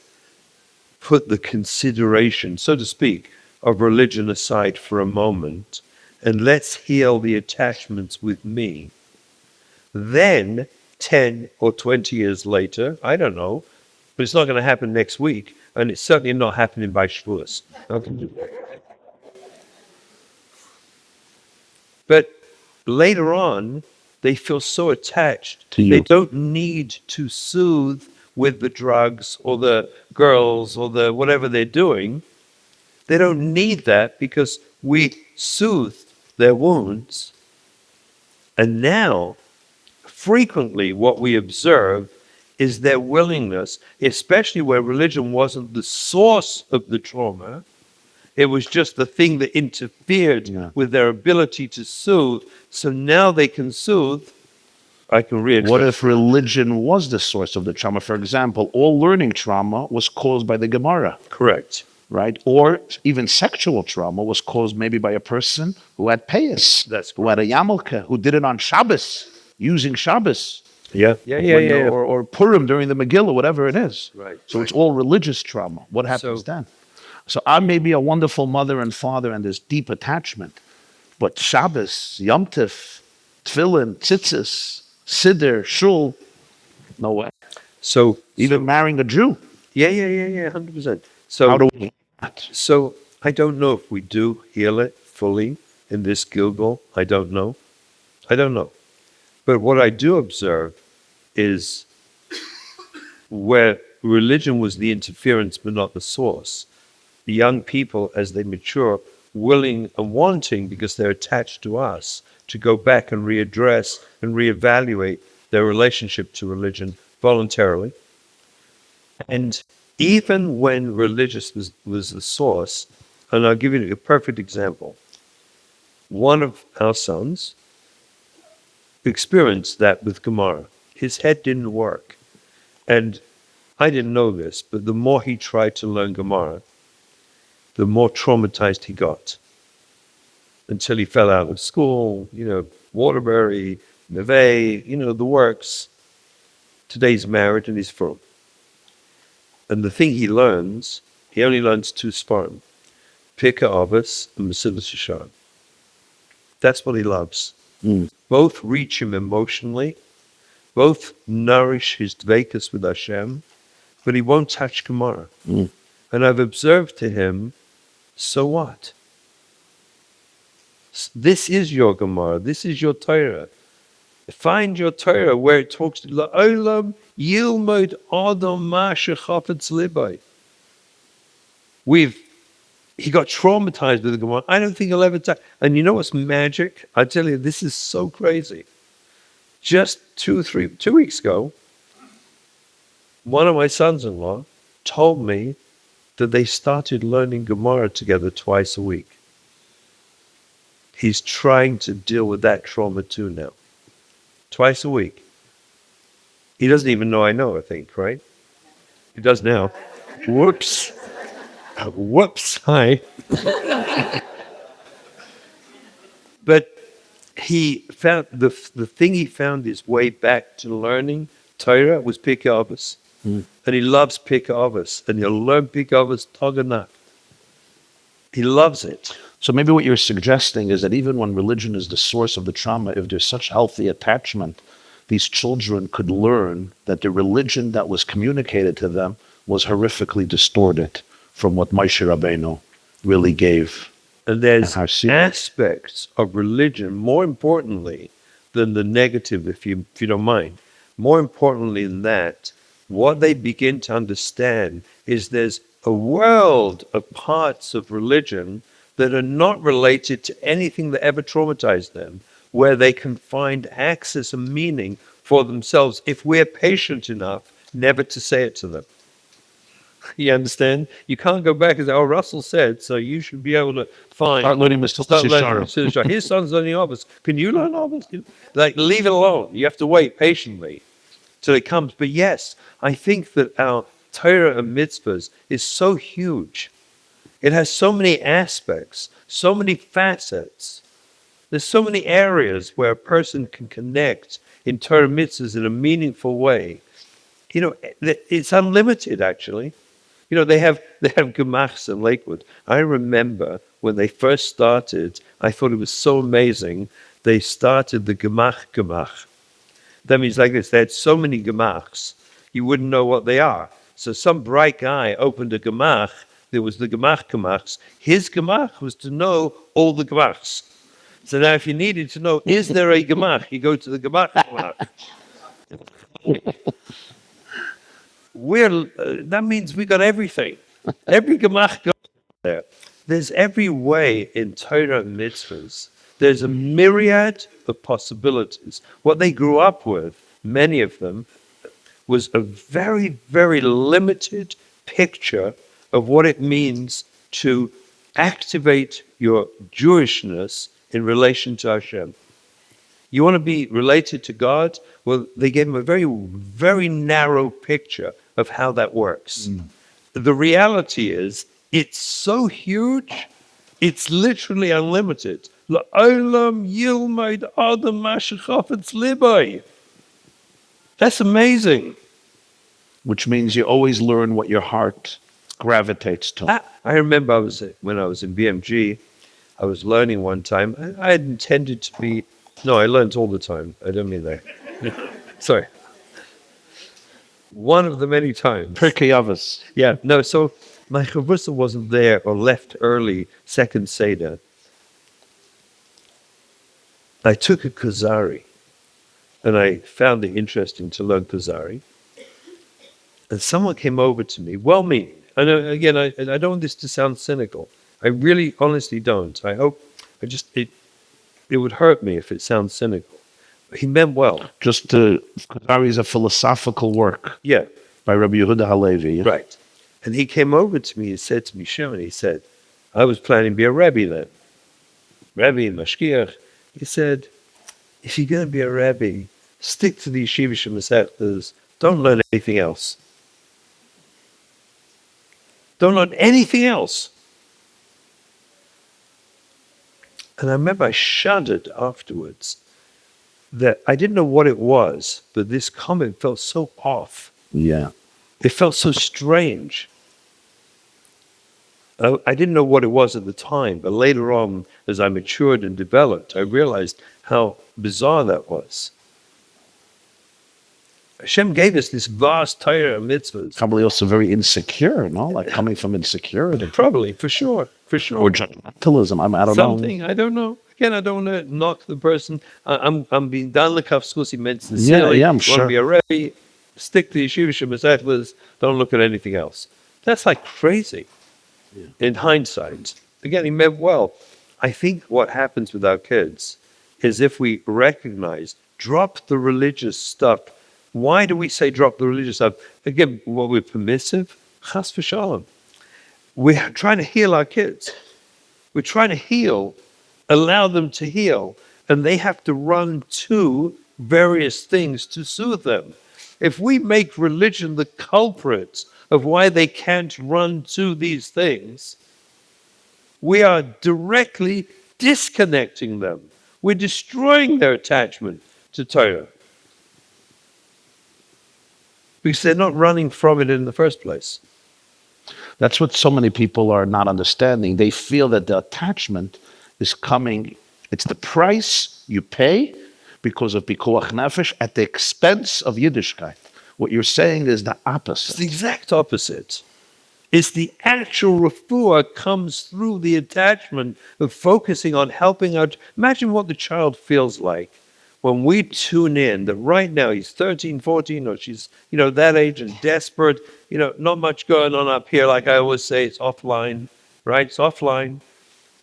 put the consideration, so to speak, of religion aside for a moment, and let's heal the attachments with me. Then 10 or 20 years later, I don't know, but it's not going to happen next week, and it's certainly not happening by Shavuos. Okay. But later on, they feel so attached. To you. They don't need to soothe with the drugs or the girls or the whatever they're doing. They don't need that because we soothed their wounds. And now, frequently what we observe is their willingness, especially where religion wasn't the source of the trauma, it was just the thing that interfered with their ability to soothe. So now they can soothe. I can readdress. What if religion was the source of the trauma? For example, all learning trauma was caused by the Gemara, Correct. right? Or even sexual trauma was caused maybe by a person who had payas, That's who had a yarmulke, who did it on Shabbos, using Shabbos. Yeah. Or Purim during the Megillah, whatever it is. Right. So it's all religious trauma. What happens So- then? So I may be a wonderful mother and father and there's deep attachment, but Shabbos, Yom Tif, Tefillin, Tzitzis, Siddur, Shul, no way. So Even marrying a Jew. yeah, 100%. How do So we do that? so I don't know if we do heal it fully in this Gilgal. I don't know. But what I do observe is where religion was the interference but not the source. The young people, as they mature, willing and wanting, because they're attached to us, to go back and readdress and reevaluate their relationship to religion voluntarily. And even when religious was the source, and I'll give you a perfect example. One of our sons experienced that with Gemara. His head didn't work. And I didn't know this, but the more he tried to learn Gemara, the more traumatized he got. Until he fell out of school, Waterbury, Neve, the works. Today he's married and he's from. And the thing he only learns two sparm. Pirkei Avos and Mesilas Yesharim. That's what he loves. Both reach him emotionally, both nourish his dveikus with Hashem, but he won't touch Gemara. And I've observed to him, so what? This is your Gemara. This is your Torah. Find your Torah where it talks to La'olam Yilmod Adam Ma Shechafetz Libai. He got traumatized with the Gemara. I don't think he'll ever touch. And you know what's magic? I tell you, this is so crazy. Just 2 weeks ago, one of my sons-in-law told me that they started learning Gemara together twice a week. He's trying to deal with that trauma too now. Twice a week. He doesn't even know I know, I think, right? He does now. Whoops. Whoops. Hi. But he found the thing he found his way back to learning Torah was Pirkei Avos. And he loves Pirkei Avos. And he'll learn Pirkei Avos Toganach. He loves it. So maybe what you're suggesting is that even when religion is the source of the trauma, if there's such healthy attachment, these children could learn that the religion that was communicated to them was horrifically distorted from what Moshe Rabbeinu really gave. And there's aspects of religion, more importantly than the negative, if you don't mind. More importantly than that, what they begin to understand is there's a world of parts of religion that are not related to anything that ever traumatized them, where they can find access and meaning for themselves if we're patient enough never to say it to them. You understand? You can't go back and say, Russell said, so you should be able to find... Start learning Mesilas Yesharim. His son's learning Avos. Can you learn Avos? Like, leave it alone. You have to wait patiently till it comes. But yes, I think that our Torah and mitzvahs is so huge. It has so many aspects, so many facets. There's so many areas where a person can connect in Torah mitzvahs in a meaningful way. It's unlimited, actually. They have gemachs in Lakewood. I remember when they first started, I thought it was so amazing. They started the gemach. That means like this, they had so many gemachs, you wouldn't know what they are. So some bright guy opened a gemach. There was the gemachs. His gemach was to know all the gemachs. So now if you needed to know, is there a gemach? You go to the gemach. That means we got everything. Every gemach goes there. There's every way in Torah and mitzvahs. There's a myriad of possibilities. What they grew up with, many of them, was a very, very limited picture of what it means to activate your Jewishness in relation to Hashem. You want to be related to God? Well, they gave him a very, very narrow picture of how that works. The reality is, it's so huge, it's literally unlimited. La'olam yilmod adam ma shechafetz libai. That's amazing. Which means you always learn what your heart gravitates to. I remember when I was in BMG, I was learning one time. I had intended to be... No, I learned all the time. I don't mean that. Sorry. One of the many times. Pirkei Avos. Yeah, no, so my Russel wasn't there or left early, second Seder. I took a Kuzari, and I found it interesting to learn Kuzari. And someone came over to me, well-meaning. And again, I don't want this to sound cynical. I really, honestly don't. I hope, it would hurt me if it sounds cynical. He meant well. Kuzari is a philosophical work. Yeah. By Rabbi Yehuda Halevi. Yeah? Right. And he came over to me and said to me, Shimon, he said, I was planning to be a Rabbi then. Rabbi, Mashkiach. He said, if you're going to be a Rabbi, stick to the Yeshiva Shemesechtas. Don't learn anything else. Don't learn anything else. And I remember I shuddered afterwards that I didn't know what it was, but this comment felt so off. Yeah. It felt so strange. I didn't know what it was at the time, but later on, as I matured and developed, I realized how bizarre that was. Hashem gave us this vast Torah of mitzvahs. Probably also very insecure, no? Like coming from insecurity. Probably, for sure. Or judgmentalism. I don't Something, know. I don't know. Again, I don't want to knock the person. I'm being done the cuff schools. He meant Yeah, sincerely. yeah, I'm Want sure. to be a Rabbi, stick to Yeshiva Shabbaton. Don't look at anything else. That's like crazy. In hindsight, again, he meant well. I think what happens with our kids is if we recognize, drop the religious stuff. Why do we say drop the religious stuff? Again, what we're permissive, chas v'shalom. We're trying to heal our kids. We're trying to heal, allow them to heal, and they have to run to various things to soothe them. If we make religion the culprit of why they can't run to these things, we are directly disconnecting them. We're destroying their attachment to Torah because they're not running from it in the first place. That's what so many people are not understanding. They feel that the attachment is coming, it's the price you pay because of pikuach nefesh at the expense of Yiddishkeit. What you're saying is the It's opposite. the exact opposite. It's the actual refuah comes through the attachment of focusing on helping out. Imagine what the child feels like when we tune in that right now he's 13, 14, or she's, that age and desperate, not much going on up here. Like I always say, it's offline, right? It's offline.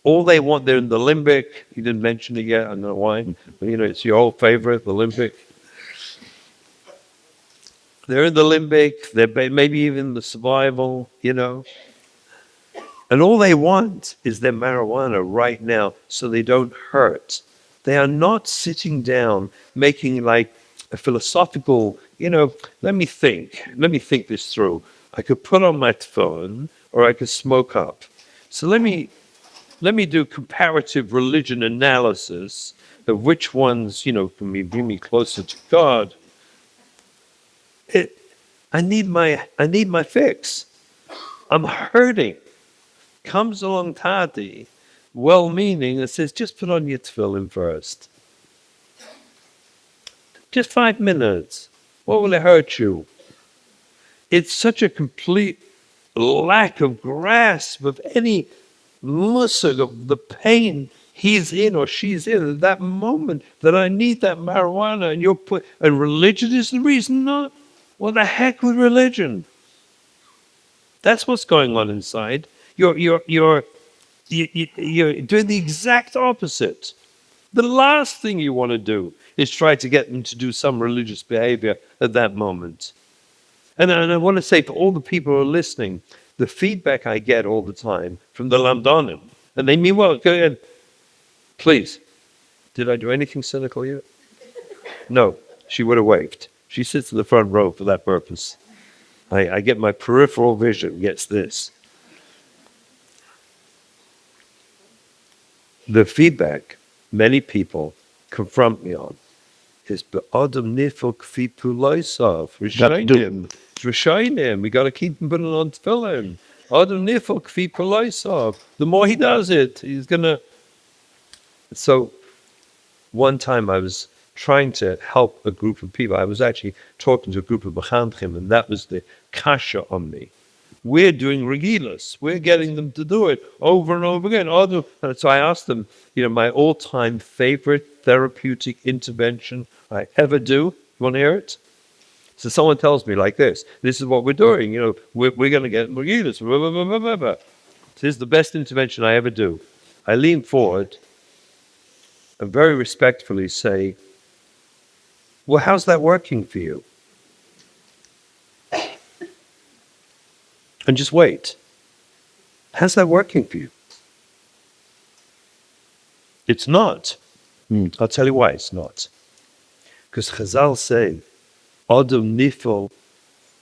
All they want, they're in the limbic. You didn't mention it yet. I don't know why. But, it's your old favorite, the limbic. They're in the limbic. They're maybe even the survival, And all they want is their marijuana right now so they don't hurt. They are not sitting down making like a philosophical, let me think this through. I could put on my phone or I could smoke up. So let me do comparative religion analysis of which ones, can bring me closer to God. I need my fix. I'm hurting. Comes along Tati, well-meaning, and says, just put on your tefillin first. Just 5 minutes. What will it hurt you? It's such a complete lack of grasp of any musig of the pain he's in or she's in at that moment that I need that marijuana and religion is the reason not. Well, the heck with religion. That's what's going on inside. You're doing the exact opposite. The last thing you want to do is try to get them to do some religious behavior at that moment. And I want to say for all the people who are listening, the feedback I get all the time from the Lamdanim, and they mean well, go ahead. Please, did I do anything cynical yet? No, she would have waved. She sits in the front row for that purpose. I get my peripheral vision, gets this. The feedback many people confront me on is Adam nifel kfi puloisav. Rishayim. We got to keep him putting on tefillin. Adam nifel kfi puloisav. The more he does it, he's gonna. So, one time I was trying to help a group of people. I was actually talking to a group of Bachanchim, and that was the kasha on me. We're doing regilas. We're getting them to do it over and over again. So I asked them, my all-time favorite therapeutic intervention I ever do. You want to hear it? So someone tells me like this is what we're doing. We're going to get regilas. This is the best intervention I ever do. I lean forward and very respectfully say, well, how's that working for you? And just wait. How's that working for you? It's not. I'll tell you why it's not. Because Chazal say, Adam nifel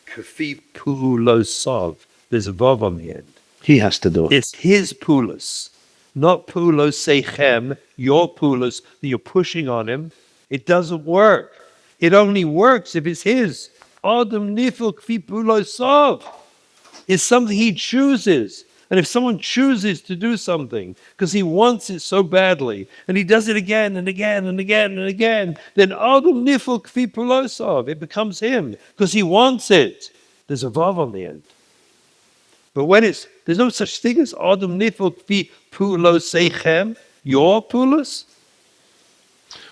kafi pulosav. There's a vav on the end. He has to do it. It's his pulos, not pulos seichem, your pulos that you're pushing on him. It doesn't work. It only works if it's his. Adam nifel kfi pulosov. It's something he chooses. And if someone chooses to do something because he wants it so badly, and he does it again and again and again and again, then Adam nifel kfi pulosov. It becomes him because he wants it. There's a vav on the end. But when there's no such thing as Adam nifel kfi pulosechem, your pulos.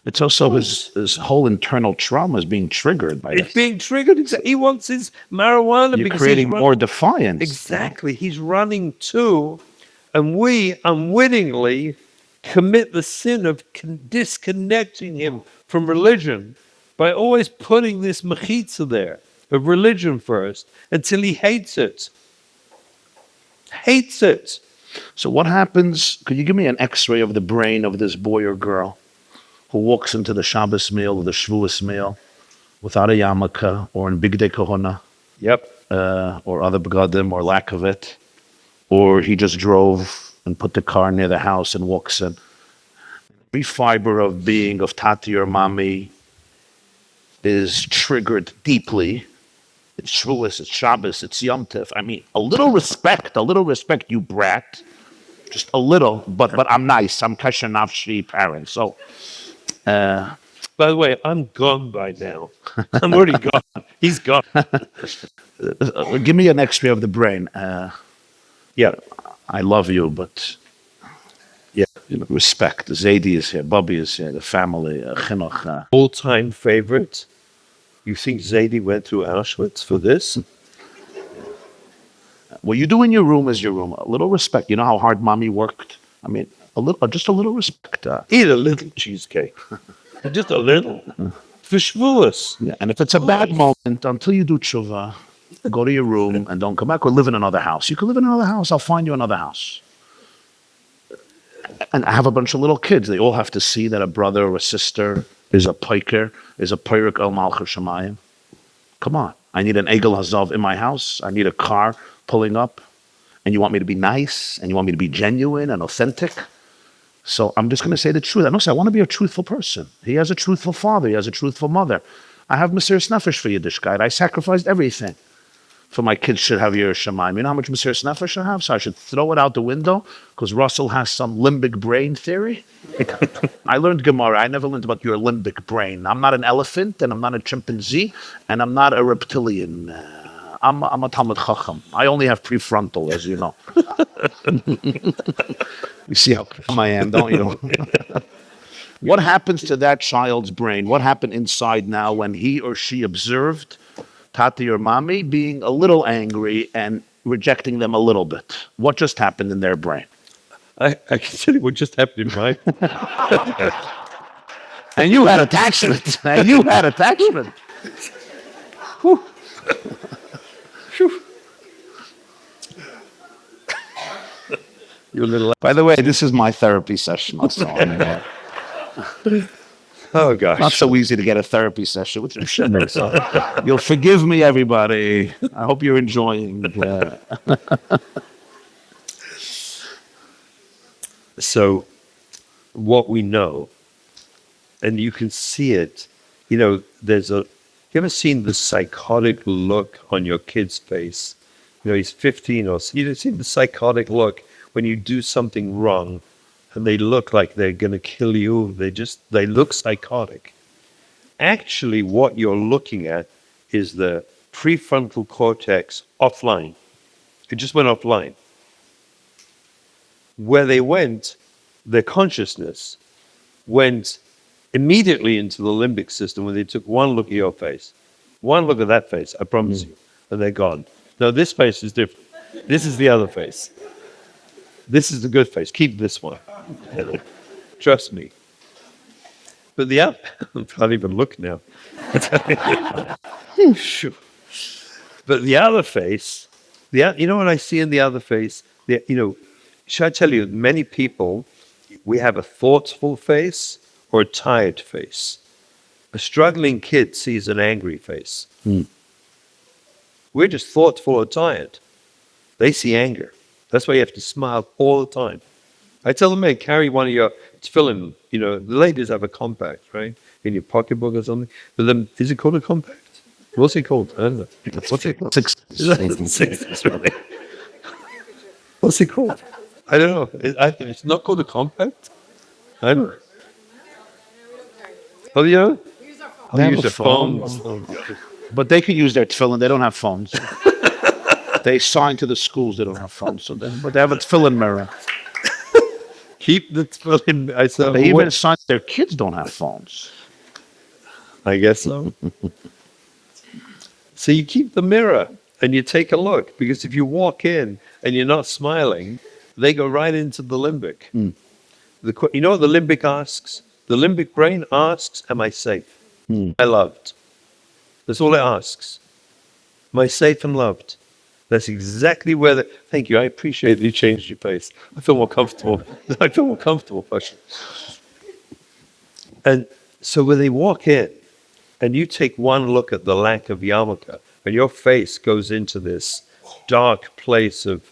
It's also his whole internal trauma is being triggered by It's this. being triggered. He wants his marijuana You're because creating more defiance. Exactly. He's running to, and we unwittingly commit the sin of disconnecting him from religion by always putting this mechitza there of religion first until he hates it. Hates it. So what happens? Could you give me an X-ray of the brain of this boy or girl who walks into the Shabbos meal or the Shavuos meal without a yarmulke or in Big Day Kahuna? Yep. Or other begadim, or lack of it, or he just drove and put the car near the house and walks in. Every fiber of being of Tati or Mami is triggered deeply. It's Shavuos, it's Shabbos, it's Yom Tov. I mean, a little respect, you brat. Just a little, but I'm nice. I'm Kesher Nafshi parent. So, By the way, I'm gone by now. I'm already gone. He's gone. give me an X-ray of the brain. Yeah. I love you, but Yeah. respect. Zaidi is here, Bobby is here, the family, Chinuch. All-time favorite. You think Zaidi went through Auschwitz for this? What you do in your room is your room. A little respect. You know how hard mommy worked? I mean, just a little respect. Eat a little cheesecake. Just a little. For Shavuos. Yeah, and if it's a bad moment, until you do tshuva, go to your room and don't come back, or live in another house. You can live in another house. I'll find you another house. And I have a bunch of little kids. They all have to see that a brother or a sister is a piker, is a pirik el malchus shamayim. Come on. I need an egel hazav in my house. I need a car pulling up. And you want me to be nice, and you want me to be genuine and authentic. So I'm just going to say the truth. I want to be a truthful person. He has a truthful father. He has a truthful mother. I have Mesiras Nefesh for Yiddishkeit. I sacrificed everything for my kids should have Yiras Shamayim. You know how much Mesiras Nefesh I have? So I should throw it out the window because Russell has some limbic brain theory. I learned Gemara. I never learned about your limbic brain. I'm not an elephant, and I'm not a chimpanzee, and I'm not a reptilian. I'm a Talmud Chacham. I only have prefrontal, as you know. You see how calm I am, don't you? What happens to that child's brain? What happened inside now when he or she observed Tati or Mami being a little angry and rejecting them a little bit? What just happened in their brain? I can tell you what just happened in mine. And you had attachment. Whew. Phew. You little. By the way, this is my therapy session. Also. Oh gosh. Not so easy to get a therapy session with your shit. So you'll forgive me, everybody. I hope you're enjoying. So, what we know, and you can see it. You ever seen the psychotic look on your kid's face? He's 15 or so. You've seen the psychotic look when you do something wrong and they look like they're going to kill you. They look psychotic. Actually, what you're looking at is the prefrontal cortex offline. It just went offline. Where they went, their consciousness went immediately into the limbic system when they took one look at your face. One look at that face, I promise you, and they're gone. No, this face is different. This is the other face. This is the good face. Keep this one. Trust me. But the other, I can't even look now. But the other face, you know what I see in the other face? Should I tell you, many people, we have a thoughtful face or a tired face. A struggling kid sees an angry face. We're just thoughtful or tired. They see anger. That's why you have to smile all the time. I tell them, hey, carry one of your tefillin. The ladies have a compact, right? In your pocketbook or something. But then, is it called a compact? What's it called? I don't know. What's it called? Six. Six, really. What's it called? I don't know. It's not called a compact? I don't know. Oh, yeah? They have Use a a phone. But they can use their tefillin. They don't have phones. They sign to the schools. They don't have phones. But they have a tefillin mirror. Keep the tefillin. I said, They even sign their kids don't have phones. I guess so. So you keep the mirror and you take a look, because if you walk in and you're not smiling, they go right into the limbic. You know what the limbic asks? The limbic brain asks, am I safe? Am I loved? That's all it asks. Am I safe and loved? That's exactly where thank you. I appreciate that you changed your face. I feel more comfortable. I feel more comfortable, Pasha. And so when they walk in and you take one look at the lack of yarmulke and your face goes into this dark place of,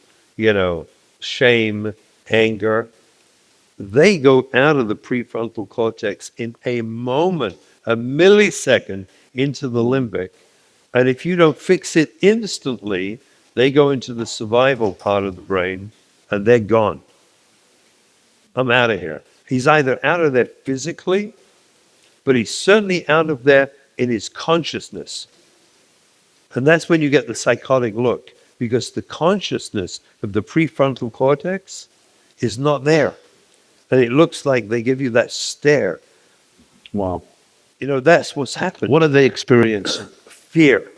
shame, anger, they go out of the prefrontal cortex in a moment, a millisecond, into the limbic. And if you don't fix it instantly, they go into the survival part of the brain and they're gone. I'm out of here. He's either out of there physically, but he's certainly out of there in his consciousness. And that's when you get the psychotic look, because the consciousness of the prefrontal cortex is not there. And it looks like they give you that stare. Wow. That's what's happened. What are they experiencing? Fear.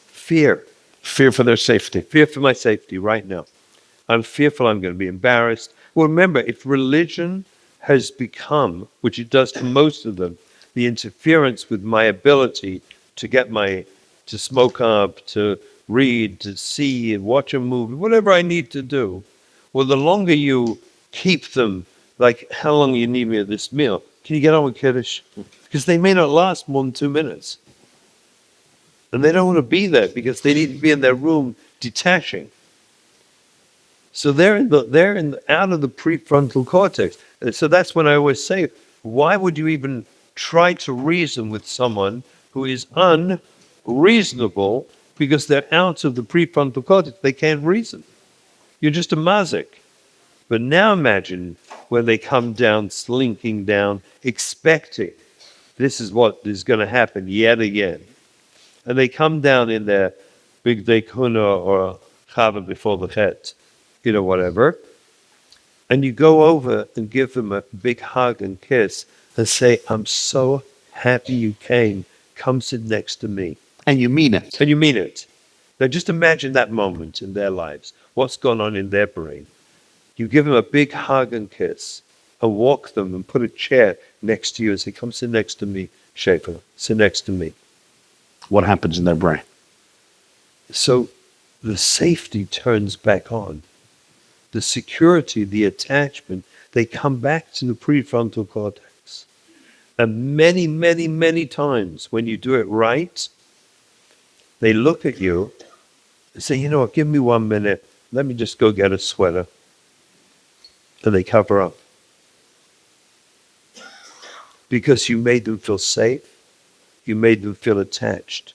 Fear. Fear for their safety. Fear for my safety right now. I'm fearful I'm going to be embarrassed. Well, remember, if religion has become, which it does to most of them, the interference with my ability to smoke up, to read, to see, and watch a movie, whatever I need to do, well, the longer you keep them, like, how long you need me at this meal? Can you get on with Kiddush? Because they may not last more than 2 minutes. And they don't want to be there because they need to be in their room detaching. So they're out of the prefrontal cortex. And so that's when I always say, why would you even try to reason with someone who is unreasonable because they're out of the prefrontal cortex? They can't reason. You're just a mazik. But now imagine when they come down, slinking down, expecting this is what is going to happen yet again. And they come down in their big dekuna or chava before the chet, whatever. And you go over and give them a big hug and kiss and say, I'm so happy you came. Come sit next to me. And you mean it. And you mean it. Now just imagine that moment in their lives. What's gone on in their brain? You give them a big hug and kiss and walk them and put a chair next to you and say, come sit next to me, Schaefer. Sit next to me. What happens in their brain? So the safety turns back on. The security, the attachment, they come back to the prefrontal cortex. And many, many, many times when you do it right, they look at you and say, give me 1 minute. Let me just go get a sweater. And they cover up. Because you made them feel safe. You made them feel attached.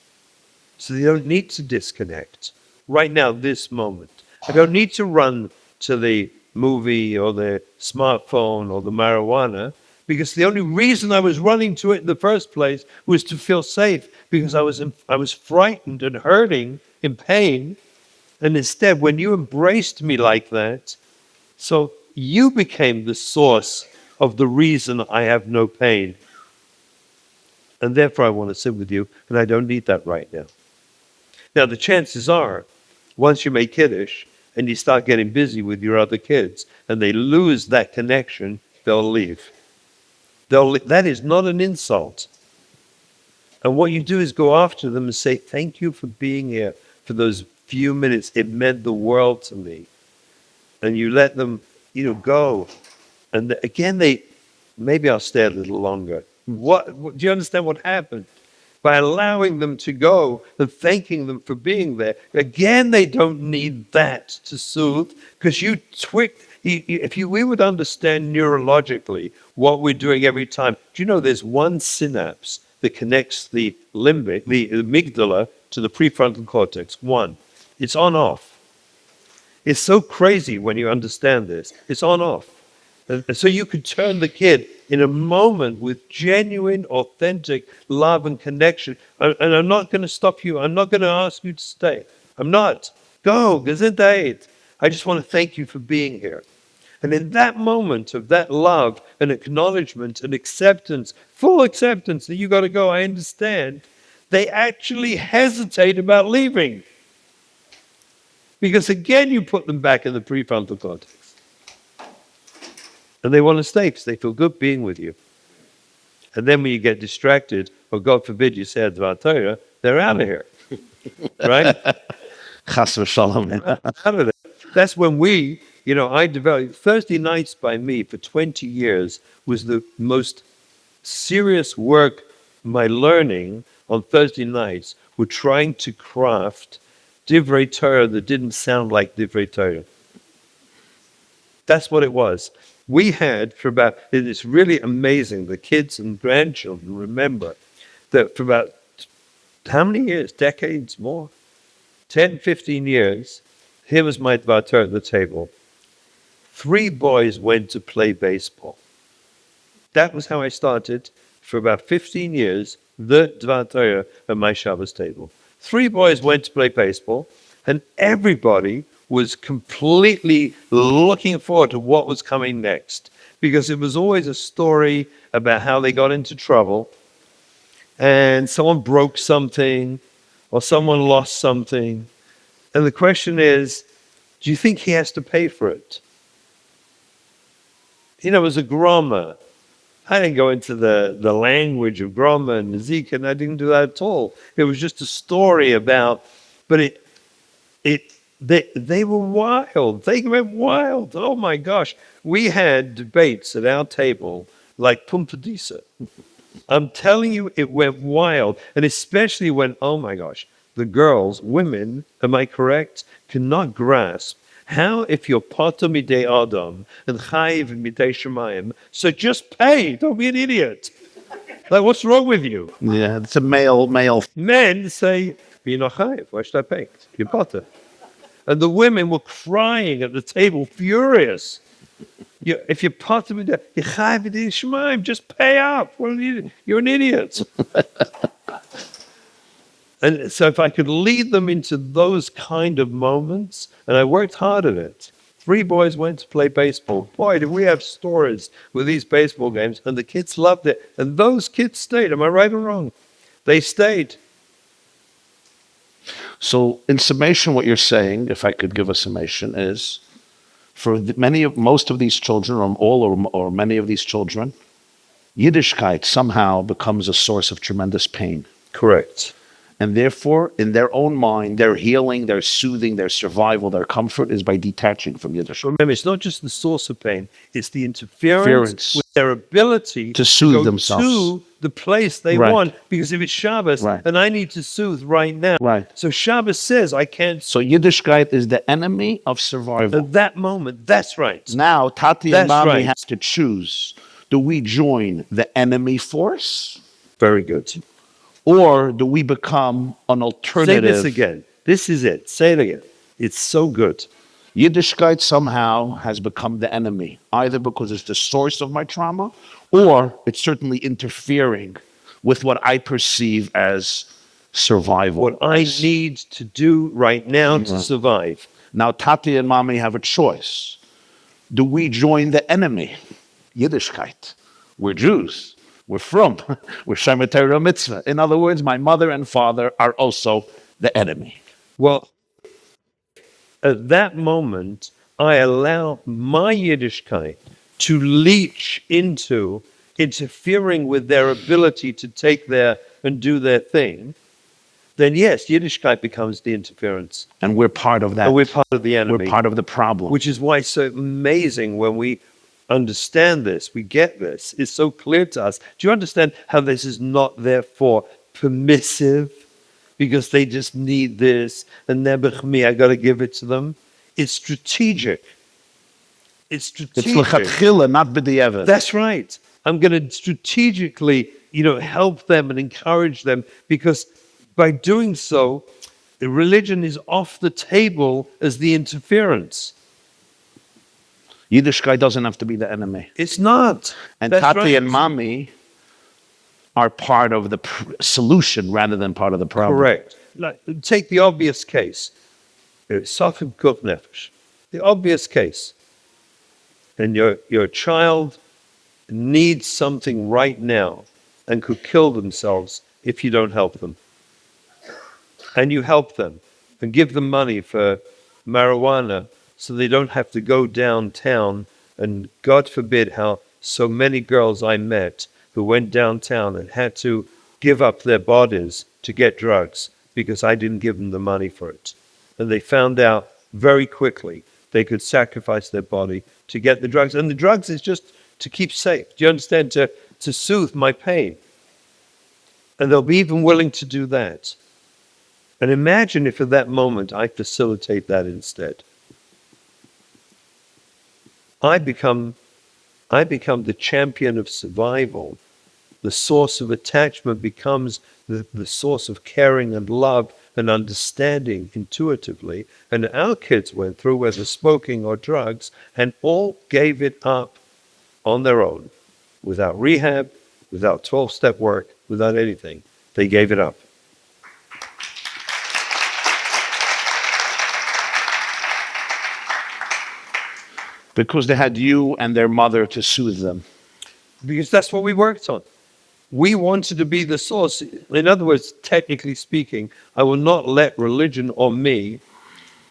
So they don't need to disconnect. Right now, this moment. I don't need to run to the movie or the smartphone or the marijuana, because the only reason I was running to it in the first place was to feel safe, because I was frightened and hurting, in pain. And instead, when you embraced me like that, so you became the source of the reason I have no pain. And therefore I want to sit with you, and I don't need that right now. Now, the chances are, once you make Kiddush and you start getting busy with your other kids and they lose that connection, they'll leave. That is not an insult. And what you do is go after them and say, thank you for being here for those few minutes. It meant the world to me. And you let them, go. And maybe I'll stay a little longer. Do you understand what happened? by allowing them to go and thanking them for being there. Again, they don't need that to soothe, because we would understand neurologically what we're doing every time. Do you know there's one synapse that connects the amygdala to the prefrontal cortex? One. It's on off. It's so crazy when you understand this. It's on off. And so you could turn the kid in a moment with genuine, authentic love and connection. And I'm not going to stop you. I'm not going to ask you to stay. I'm not. Go, gesundheit. I just want to thank you for being here. And in that moment of that love and acknowledgement and acceptance, full acceptance that you got to go, I understand, they actually hesitate about leaving. Because again, you put them back in the prefrontal cortex. And they want to stay because they feel good being with you. And then when you get distracted, or God forbid you say Advar Torah, they're out of here. Right? Chas v'shalom. Out of there. That's when I developed Thursday nights by me for 20 years was the most serious work. My learning on Thursday nights were trying to craft Divrei Torah that didn't sound like Divrei Torah. That's what it was. We had it's really amazing, the kids and grandchildren remember that for about, how many years, decades more? 10, 15 years, here was my Dvar Torah at the table. 3 boys went to play baseball. That was how I started for about 15 years, the Dvar Torah at my Shabbos table. 3 boys went to play baseball, and everybody was completely looking forward to what was coming next, because it was always a story about how they got into trouble and someone broke something or someone lost something. And the question is, do you think he has to pay for it? It was a grammar. I didn't go into the language of grammar and Zeke, and I didn't do that at all. It was just a story about, but they were wild. They went wild. Oh my gosh. We had debates at our table like Pumpadisa. I'm telling you, it went wild. And especially when, oh my gosh, the girls, women, am I correct, cannot grasp how, if you're Pater Midei Adam and Chayiv Midei Shemayim, so just pay. Don't be an idiot. Like, what's wrong with you? Yeah, it's a male. Men say, you're not Chayiv. Why should I pay? You're Pater. And the women were crying at the table, furious. If you're part of it, you're Chayiv Midei Shemayim, just pay up. You're an idiot. And so if I could lead them into those kind of moments, and I worked hard at it. 3 boys went to play baseball. Boy, did we have stories with these baseball games, and the kids loved it. And those kids stayed. Am I right or wrong? They stayed. So, in summation, what you're saying, if I could give a summation, is for most of these children, or all or many of these children, Yiddishkeit somehow becomes a source of tremendous pain. Correct. And therefore, in their own mind, their healing, their soothing, their survival, their comfort is by detaching from Yiddish. Remember, it's not just the source of pain, it's the interference with their ability to soothe go themselves to the place they want. Because if it's Shabbos, and I need to soothe right now. So Shabbos says I can't. So Yiddishkeit is the enemy of survival. At that moment, that's right. Now, Tati and Mami has to choose. Do we join the enemy force? Very good. Or do we become an alternative? Say this again. This is it. Say it again. It's so good. Yiddishkeit somehow has become the enemy, either because it's the source of my trauma, or it's certainly interfering with what I perceive as survival. What I need to do right now to survive. Now, Tati and Mami have a choice. Do we join the enemy? Yiddishkeit. We're Jews. We're from. We're Shemet Torah Mitzvah. In other words, my mother and father are also the enemy. Well, at that moment, I allow my Yiddishkeit to leach into interfering with their ability to take and do their thing. Then yes, Yiddishkeit becomes the interference. And we're part of that. And we're part of the enemy. We're part of the problem. Which is why it's so amazing when we understand this, we get this, it's so clear to us. Do you understand how this is not there for permissive because they just need this, and nebuch me, I got to give it to them. It's strategic. It's It's strategic. lechatchila, not b'diavad. That's right. I'm going to strategically, help them and encourage them, because by doing so, the religion is off the table as the interference. Yiddishkeit doesn't have to be the enemy. It's not. And That's Tati right. and Mommy are part of the solution rather than part of the problem. Correct. Like, take the obvious case. Safim kuf nefesh. The obvious case. And your child needs something right now and could kill themselves if you don't help them. And you help them and give them money for marijuana so they don't have to go downtown. And God forbid how so many girls I met who went downtown and had to give up their bodies to get drugs because I didn't give them the money for it. And they found out very quickly they could sacrifice their body to get the drugs. And the drugs is just to keep safe. Do you understand? To soothe my pain. And they'll be even willing to do that. And imagine if at that moment I facilitate that instead. I become the champion of survival. The source of attachment becomes the source of caring and love and understanding intuitively. And our kids went through, whether smoking or drugs, and all gave it up on their own, without rehab, without 12-step work, without anything. They gave it up. Because they had you and their mother to soothe them. Because that's what we worked on. We wanted to be the source. In other words, technically speaking, I will not let religion or me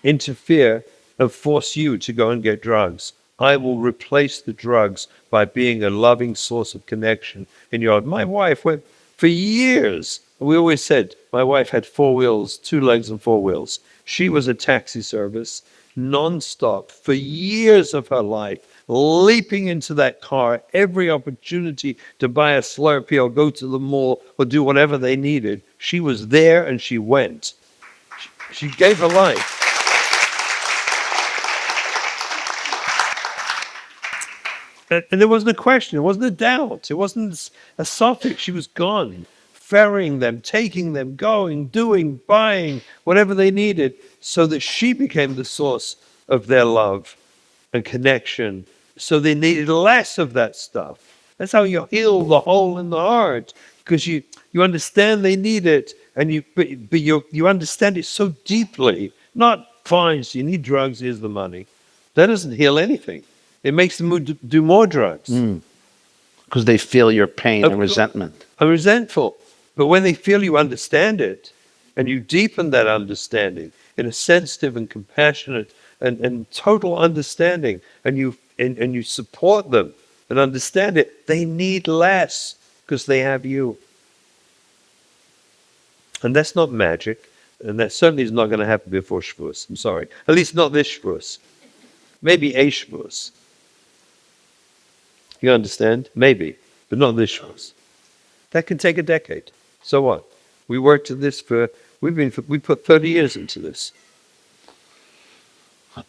interfere and force you to go and get drugs. I will replace the drugs by being a loving source of connection in your life. My wife went for years. We always said my wife had 4 wheels, 2 legs and 4 wheels. She was a taxi service non-stop for years of her life, leaping into that car every opportunity to buy a Slurpee or go to the mall or do whatever they needed. She was there and she went. She gave her life. And there wasn't a question, it wasn't a doubt, it wasn't a suffix. She was gone, ferrying them, taking them, going, doing, buying, whatever they needed, so that she became the source of their love and connection. So they needed less of that stuff. That's how you heal the hole in the heart, because you understand they need it, and you understand it so deeply. Not fine, so you need drugs, here's the money. That doesn't heal anything. It makes them do more drugs. Because they feel your pain and resentment. I'm resentful. But when they feel you understand it, and you deepen that understanding in a sensitive and compassionate and total understanding, and you support them and understand it, they need less because they have you. And that's not magic, and that certainly is not going to happen before Shavuos. I'm sorry. At least not this Shavuos. Maybe a Shavuos. You understand? Maybe, but not this Shavuos. That can take a decade. So what? We worked at this we put 30 years into this.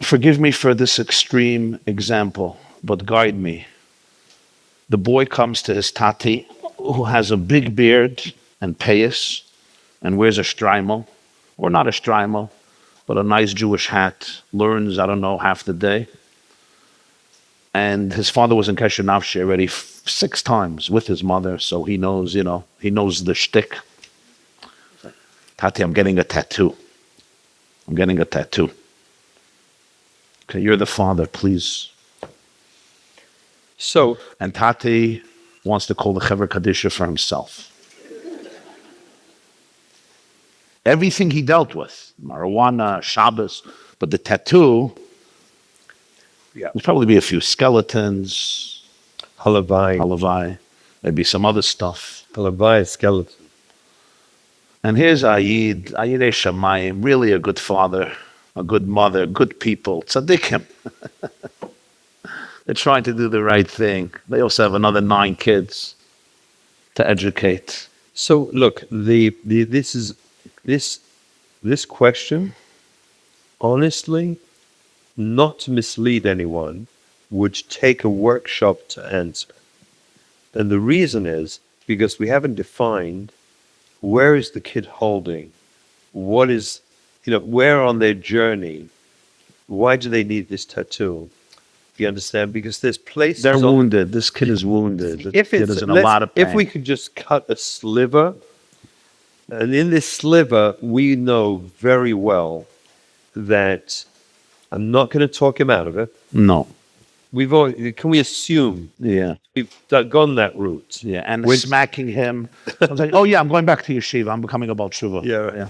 Forgive me for this extreme example, but guide me. The boy comes to his tati, who has a big beard and payas, and wears a shtreimel, or not a shtreimel, but a nice Jewish hat, learns, I don't know, half the day. And his father was in Kesher Nafshi already 6 times with his mother, so he knows, he knows the shtick. Tati, I'm getting a tattoo. I'm getting a tattoo. Okay, you're the father, please. So, and Tati wants to call the Chaver Kadisha for himself. Everything he dealt with, marijuana, Shabbos, but the tattoo, there'll probably be a few skeletons, halavai, maybe some other stuff. Halavai, skeleton. And here's Ayid Shamayim, really a good father, a good mother, good people, tzaddikim. They're trying to do the right thing. They also have another 9 kids to educate. So look, this question, honestly, not to mislead anyone, would take a workshop to answer. And the reason is because we haven't defined where is the kid holding, what is, where on their journey, why do they need this tattoo? You understand? Because there's places They're on, wounded. This kid is wounded. The if kid it's is in a lot of pain. if we could just cut a sliver, and in this sliver we know very well that I'm not going to talk him out of it. No. We've already, can we assume Yeah. we've gone that route? Yeah. And When- smacking him. I was like, oh, yeah, I'm going back to yeshiva. I'm becoming a Baal Tshuva. Yeah, right. Yeah.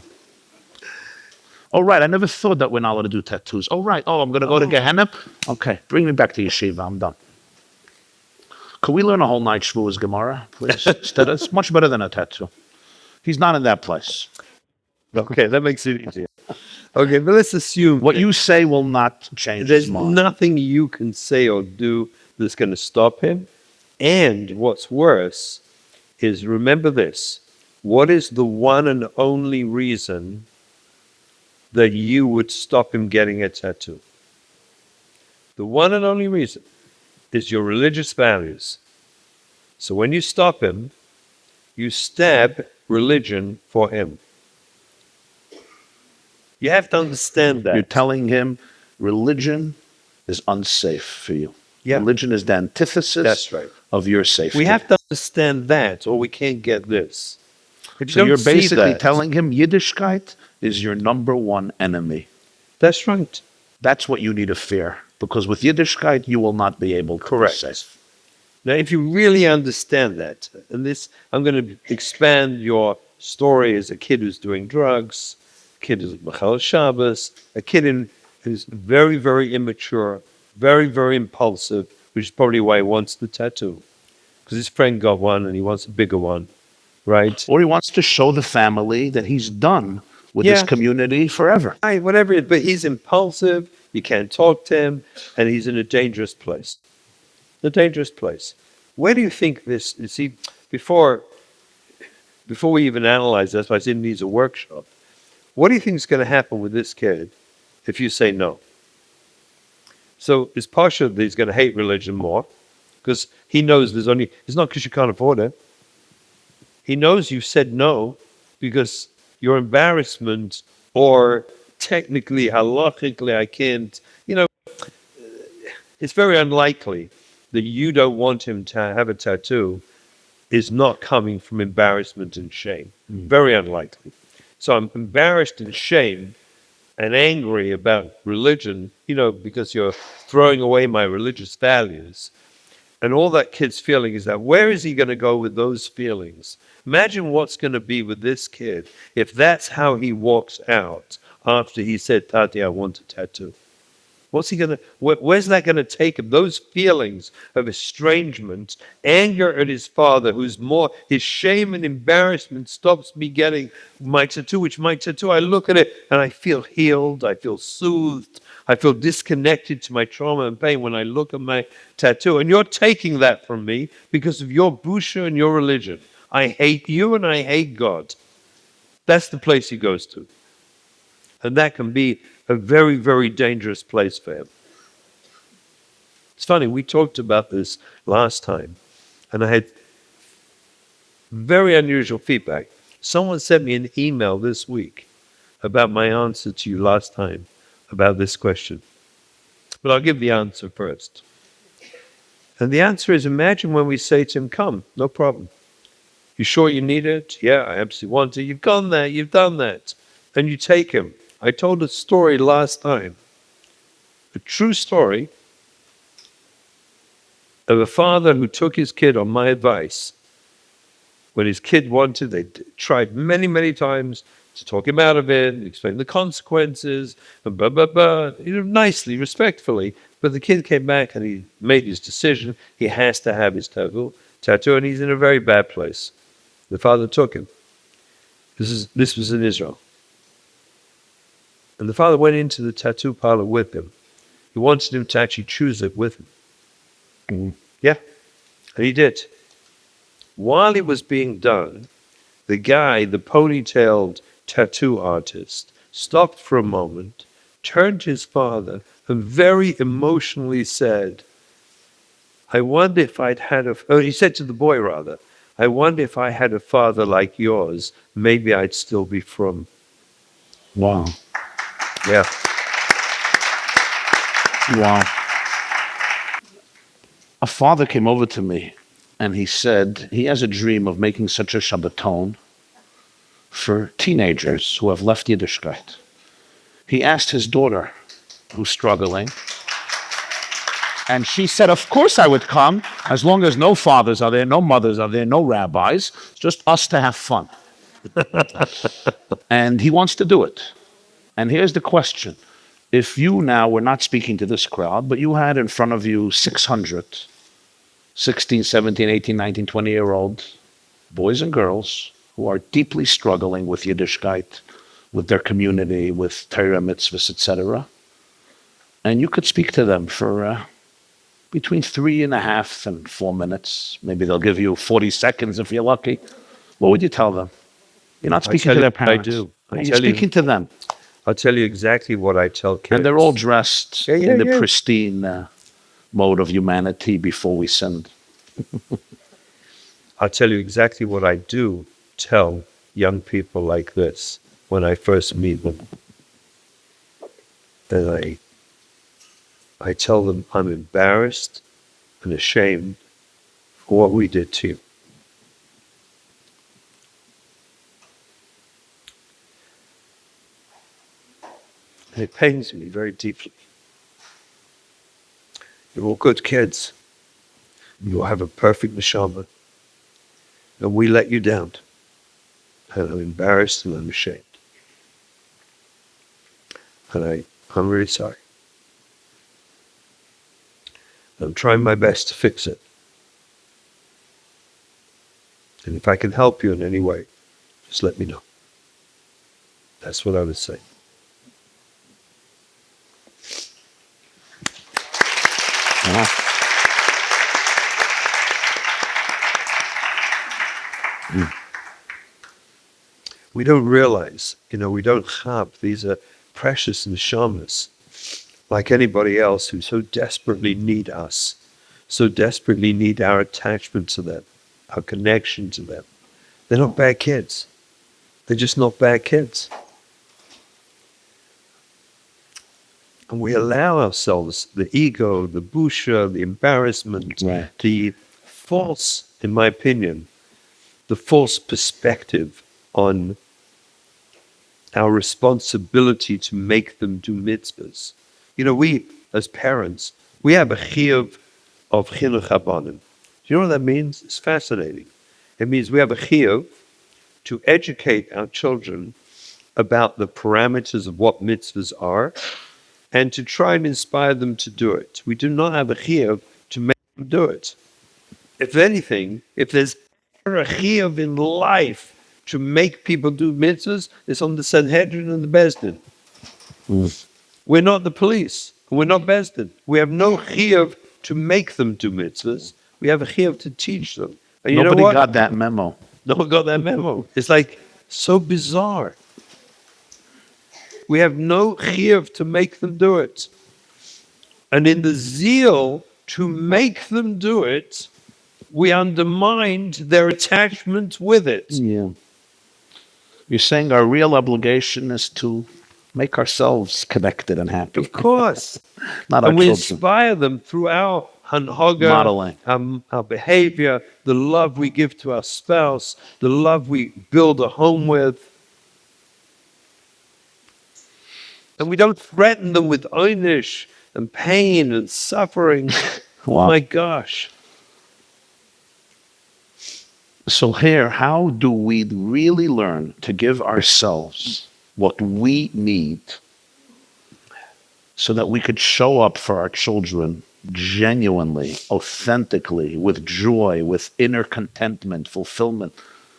Oh, right. I never thought that we're not allowed to do tattoos. Oh, right. Oh, I'm going to go to Gehenna? Okay. Bring me back to yeshiva. I'm done. Could we learn a whole night Shvuas Gemara, please? It's much better than a tattoo. He's not in that place. Okay, that makes it easier. Okay, but let's assume What you say will not change there's his mind. nothing you can say or do that's going to stop him. And what's worse is, remember this, what is the one and only reason that you would stop him getting a tattoo? The one and only reason is your religious values. So when you stop him, you stab religion for him. You have to understand that. You're telling him religion is unsafe for you. Yeah. Religion is the antithesis That's right. of your safety. We have to understand that, or we can't get this. If you So don't you're see basically that- telling him Yiddishkeit is your number one enemy. That's right. That's what you need to fear. Because with Yiddishkeit, you will not be able to Correct. be safe. Now, if you really understand that, and this, I'm going to expand your story as a kid who's doing drugs, a kid who's Machal Shabbos, a kid who's very, very immature, very, very impulsive, which is probably why he wants the tattoo. Because his friend got one and he wants a bigger one, right? Or he wants to show the family that he's done with Yeah. this community forever. Right, whatever it is, but he's impulsive, you can't talk to him, and he's in a dangerous place. A dangerous place. Where do you think this, you see, before we even analyze this, I said he needs a workshop. What do you think is going to happen with this kid if you say no? So it's partial that he's going to hate religion more, because he knows it's not because you can't afford it. He knows you said no because your embarrassment, or technically, halachically, I can't, it's very unlikely that you don't want him to have a tattoo is not coming from embarrassment and shame. Very unlikely. So I'm embarrassed and shame and angry about religion, because you're throwing away my religious values. And all that kid's feeling is that, where is he going to go with those feelings? Imagine what's going to be with this kid if that's how he walks out after he said, Tati, I want a tattoo. What's he going to, where's that going to take him? Those feelings of estrangement, anger at his father, his shame and embarrassment stops me getting my tattoo, I look at it and I feel healed, I feel soothed, I feel disconnected to my trauma and pain when I look at my tattoo. And you're taking that from me because of your busha and your religion. I hate you and I hate God. That's the place he goes to. And that can be a very, very dangerous place for him. It's funny, we talked about this last time, and I had very unusual feedback. Someone sent me an email this week about my answer to you last time about this question. But I'll give the answer first. And the answer is, imagine when we say to him, come, no problem. You sure you need it? Yeah, I absolutely want it. You've gone there, you've done that. And you take him. I told a story last time, a true story of a father who took his kid on my advice. When his kid wanted, they tried many, many times to talk him out of it, and explain the consequences, and blah, blah, blah, nicely, respectfully. But the kid came back and he made his decision. He has to have his tattoo, and he's in a very bad place. The father took him. This was in Israel. And the father went into the tattoo parlor with him. He wanted him to actually choose it with him. Yeah, and he did. While it was being done, The guy, the ponytailed tattoo artist, stopped for a moment, turned to his father, and very emotionally said, I wonder if I'd had he said to the boy rather, I wonder if I had a father like yours, maybe I'd still be from. Wow. Yeah. Wow. A father came over to me and he said he has a dream of making such a Shabbaton for teenagers who have left Yiddishkeit. He asked his daughter, who's struggling, and she said, of course I would come, as long as no fathers are there, no mothers are there, no rabbis, just us to have fun. And he wants to do it. And here's the question. If you now were not speaking to this crowd, but you had in front of you 600 16, 17, 18, 19, 20-year-old boys and girls who are deeply struggling with Yiddishkeit, with their community, with Torah mitzvahs, etc., and you could speak to them for between 3.5 and 4 minutes. Maybe they'll give you 40 seconds if you're lucky. What would you tell them? You're not speaking to their parents. I do. You're speaking to them. I'll tell you exactly what I tell kids. And they're all dressed in the pristine mode of humanity before we sinned. I'll tell you exactly what I do tell young people like this when I first meet them. And I tell them I'm embarrassed and ashamed for what we did to you. And it pains me very deeply. You're all good kids. You have a perfect neshama. And we let you down. And I'm embarrassed and I'm ashamed. And I'm really sorry. I'm trying my best to fix it. And if I can help you in any way, just let me know. That's what I would say. We don't realize, we don't have, these are precious neshamas, like anybody else who so desperately need us, so desperately need our attachment to them, our connection to them. They're not bad kids. They're just not bad kids. And we allow ourselves the ego, the busha, the embarrassment, the false, in my opinion, the false perspective on our responsibility to make them do mitzvahs. We, as parents, we have a chiyuv of chinuch habanim. Do you know what that means? It's fascinating. It means we have a chiyuv to educate our children about the parameters of what mitzvahs are and to try and inspire them to do it. We do not have a chiyuv to make them do it. If anything, if there's a chiyuv in life to make people do mitzvahs, it's on the Sanhedrin and the Bezdin. We're not the police. We're not Bezdin. We have no chiyuv to make them do mitzvahs. We have a chiyuv to teach them. And Nobody got that memo. No one got that memo. It's like so bizarre. We have no chiyuv to make them do it. And in the zeal to make them do it, we undermined their attachment with it. Yeah. You're saying our real obligation is to make ourselves connected and happy. Of course. Not our and we children. Inspire them through our hanhaga, modeling, our behavior, the love we give to our spouse, the love we build a home with. And we don't threaten them with einish and pain and suffering. Wow. Oh my gosh. So here, how do we really learn to give ourselves what we need so that we could show up for our children genuinely, authentically, with joy, with inner contentment, fulfillment,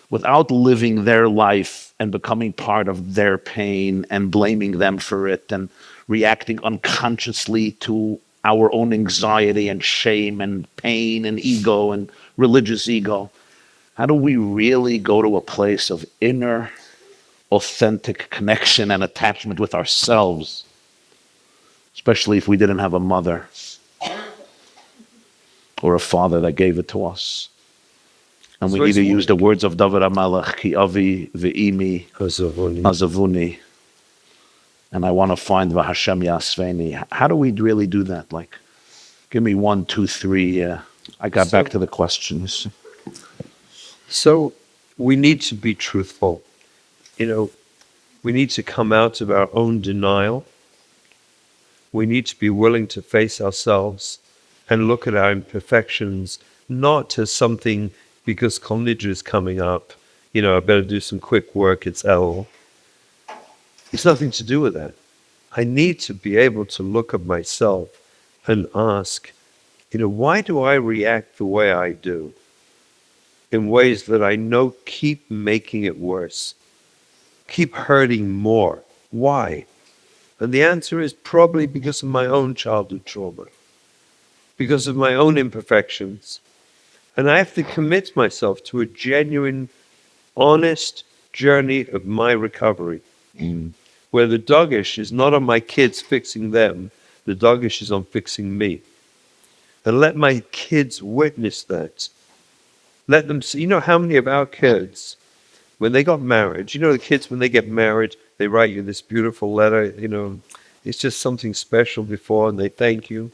without living their life and becoming part of their pain and blaming them for it and reacting unconsciously to our own anxiety and shame and pain and ego and religious ego? How do we really go to a place of inner, authentic connection and attachment with ourselves, especially if we didn't have a mother or a father that gave it to us? And we need to use the words of David HaMelech, Ki avi ve'imi azavuni. And I want to find V'Hashem Yasveni. How do we really do that? Like, give me 1, 2, 3. I got back to the questions. So we need to be truthful. We need to come out of our own denial. We need to be willing to face ourselves and look at our imperfections, not as something because Kol Nidra is coming up. I better do some quick work, it's El. It's nothing to do with that. I need to be able to look at myself and ask, why do I react the way I do? In ways that I know keep making it worse, keep hurting more. Why? And the answer is probably because of my own childhood trauma, because of my own imperfections. And I have to commit myself to a genuine, honest journey of my recovery, where the dogish is not on my kids fixing them, the dogish is on fixing me. And let my kids witness that. Let them see. How many of our kids, when they got married, the kids, when they get married, they write you this beautiful letter, it's just something special before, and they thank you.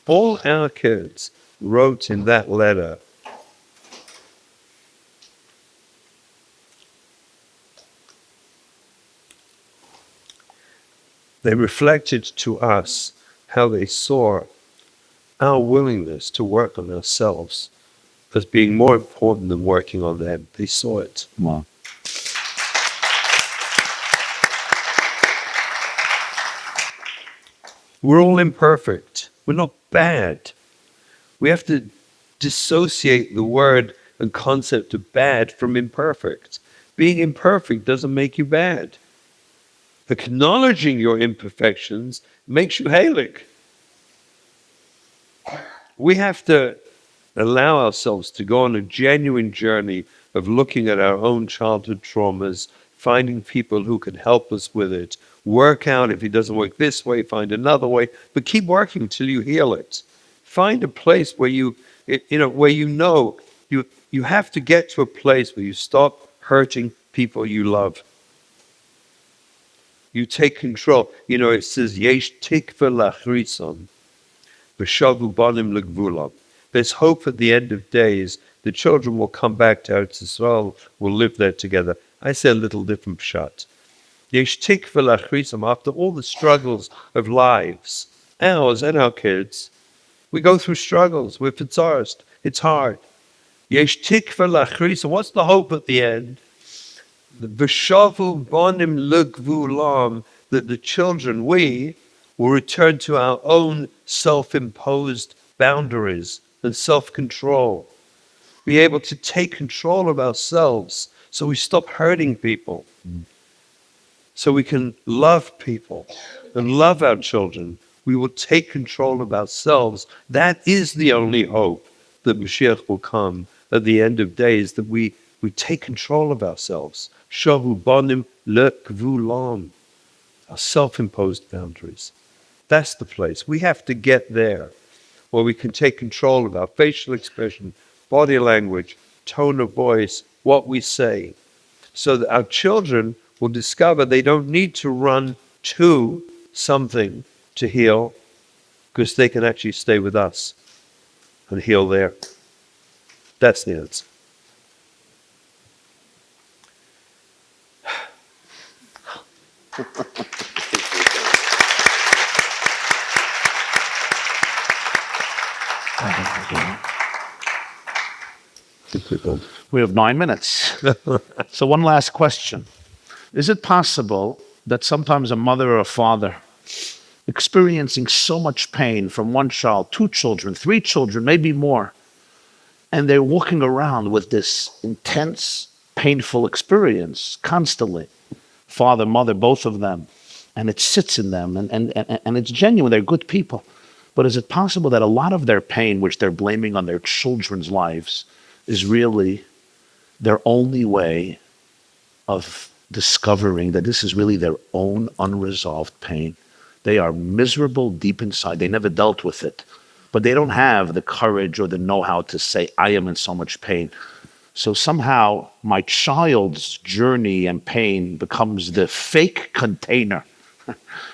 All our kids wrote in that letter, they reflected to us how they saw our willingness to work on ourselves as being more important than working on them. They saw it. Wow. We're all imperfect. We're not bad. We have to dissociate the word and concept of bad from imperfect. Being imperfect doesn't make you bad. Acknowledging your imperfections makes you heilig. We have to allow ourselves to go on a genuine journey of looking at our own childhood traumas, finding people who can help us with it, work out if it doesn't work this way, find another way, but keep working until you heal it. Find a place where you have to get to a place where you stop hurting people you love. You take control. It says, Yesh tikva lachrisom, v'shavu banim legvulam. There's hope at the end of days. The children will come back to Eretz Yisrael, will live there together. I say a little different pshat. Yesh tikva lachrisom, after all the struggles of lives, ours and our kids, we go through struggles. We're fitzarsed. It's hard. Yesh tikva lachrisom. What's the hope at the end? V'shavu banim legvulam, that the children, we, will return to our own self-imposed boundaries and self-control. Be able to take control of ourselves so we stop hurting people. So we can love people and love our children. We will take control of ourselves. That is the only hope that Mashiach will come at the end of days, that we take control of ourselves. Shavu banim lekvulam, our self-imposed boundaries. That's the place. We have to get there, where we can take control of our facial expression, body language, tone of voice, what we say, so that our children will discover they don't need to run to something to heal, because they can actually stay with us and heal there. That's the answer. We have 9 minutes. So one last question. Is it possible that sometimes a mother or a father experiencing so much pain from one child, 2 children, 3 children, maybe more, and they're walking around with this intense, painful experience constantly, father, mother, both of them, and it sits in them, and it's genuine, they're good people. But is it possible that a lot of their pain, which they're blaming on their children's lives, is really their only way of discovering that this is really their own unresolved pain. They are miserable deep inside. They never dealt with it, but they don't have the courage or the know how to say, I am in so much pain. So somehow my child's journey and pain becomes the fake container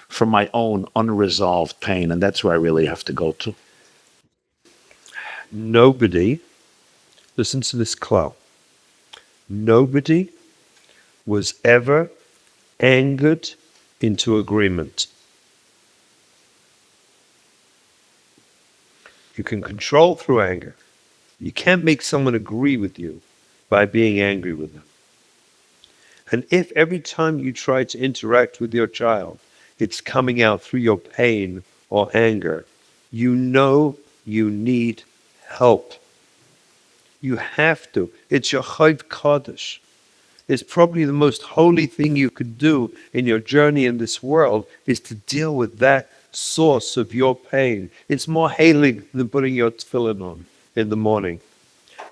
for my own unresolved pain. And that's where I really have to go to. Nobody, listen to this, Clow. Nobody was ever angered into agreement. You can control through anger. You can't make someone agree with you by being angry with them. And if every time you try to interact with your child, it's coming out through your pain or anger, you know you need help. You have to. It's your chayv kaddish. It's probably the most holy thing you could do in your journey in this world is to deal with that source of your pain. It's more heilig than putting your tefillin on in the morning.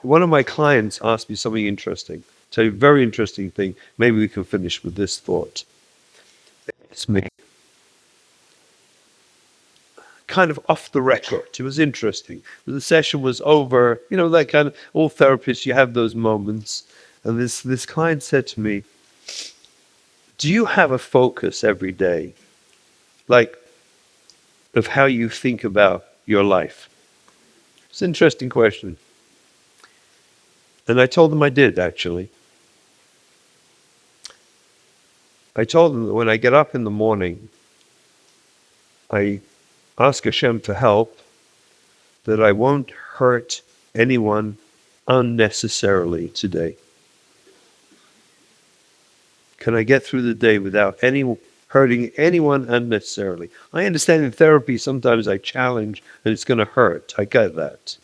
One of my clients asked me something interesting. Tell you a very interesting thing. Maybe we can finish with this thought. It's me. Kind of off the record. It was interesting. The session was over. You know, that kind of, all therapists, you have those moments. And this client said to me, do you have a focus every day? Like, of how you think about your life? It's an interesting question. And I told them I did, actually. I told them that when I get up in the morning, I ask Hashem for help, that I won't hurt anyone unnecessarily today. Can I get through the day without hurting anyone unnecessarily? I understand in therapy sometimes I challenge and it's going to hurt. I get that.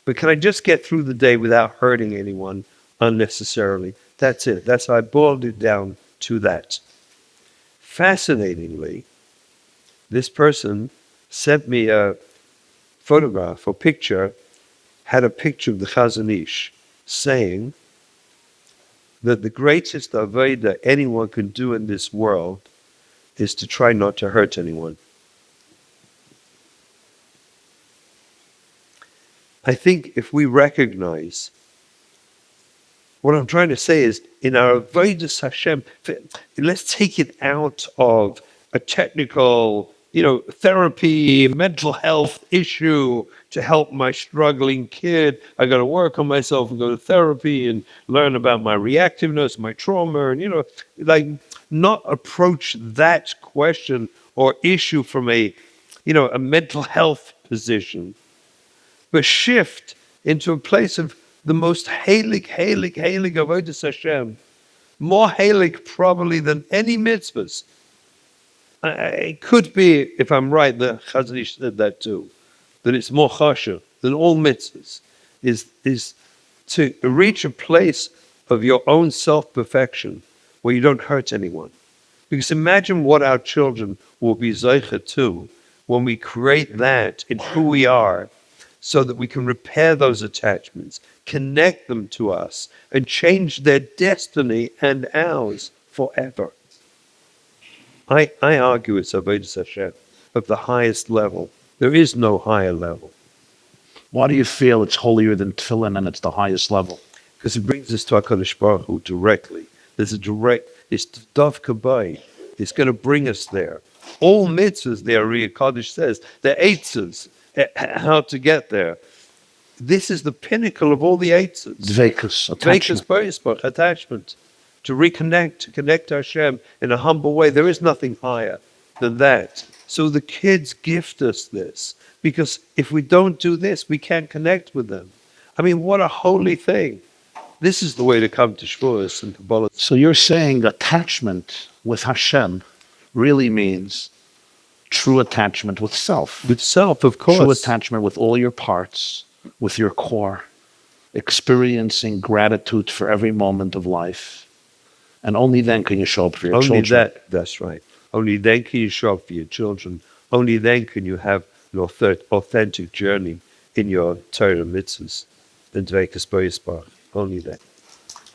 But can I just get through the day without hurting anyone unnecessarily? That's it. That's how I boiled it down to that. Fascinatingly, this person sent me a photograph or picture, had a picture of the Chazon Ish saying that the greatest avodah anyone can do in this world is to try not to hurt anyone. I think if we recognize, what I'm trying to say is, in our avodas Hashem, let's take it out of a technical, therapy, mental health issue to help my struggling kid. I got to work on myself and go to therapy and learn about my reactiveness, my trauma, and, not approach that question or issue from a mental health position, but shift into a place of the most heilig avodas Hashem, more heilig probably than any mitzvahs. It could be, if I'm right, the Chazon Ish said that too, that it's more chashuv than all mitzvahs, is to reach a place of your own self-perfection where you don't hurt anyone. Because imagine what our children will be zeicha to when we create that in who we are, so that we can repair those attachments, connect them to us, and change their destiny and ours forever. I argue it's avodas Hashem of the highest level. There is no higher level. Why do you feel it's holier than tefillin and it's the highest level? Because it brings us to HaKadosh Baruch Hu directly. It's Dov Kabbai. It's going to bring us there. All mitzvahs, the Ari Kaddish says, they're eitzahs, how to get there. This is the pinnacle of all the eitzahs. Dveikus, Attachment. To reconnect, to connect to Hashem in a humble way. There is nothing higher than that. So the kids gift us this, because if we don't do this, we can't connect with them. I mean, what a holy thing. This is the way to come to Shavuos and Kabbalah. So you're saying attachment with Hashem really means true attachment with self. With self, of course. True attachment with all your parts, with your core, experiencing gratitude for every moment of life. And only then can you show up for your children. That's right. Only then can you show up for your children. Only then can you have an authentic journey in your Torah mitzvahs and Dveikus B'Yisparach. Only then.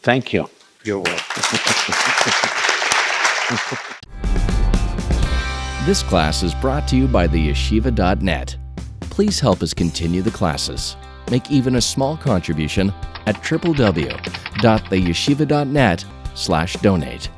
Thank you. You're welcome. This class is brought to you by theyeshiva.net. Please help us continue the classes. Make even a small contribution at www.theyeshiva.net/donate.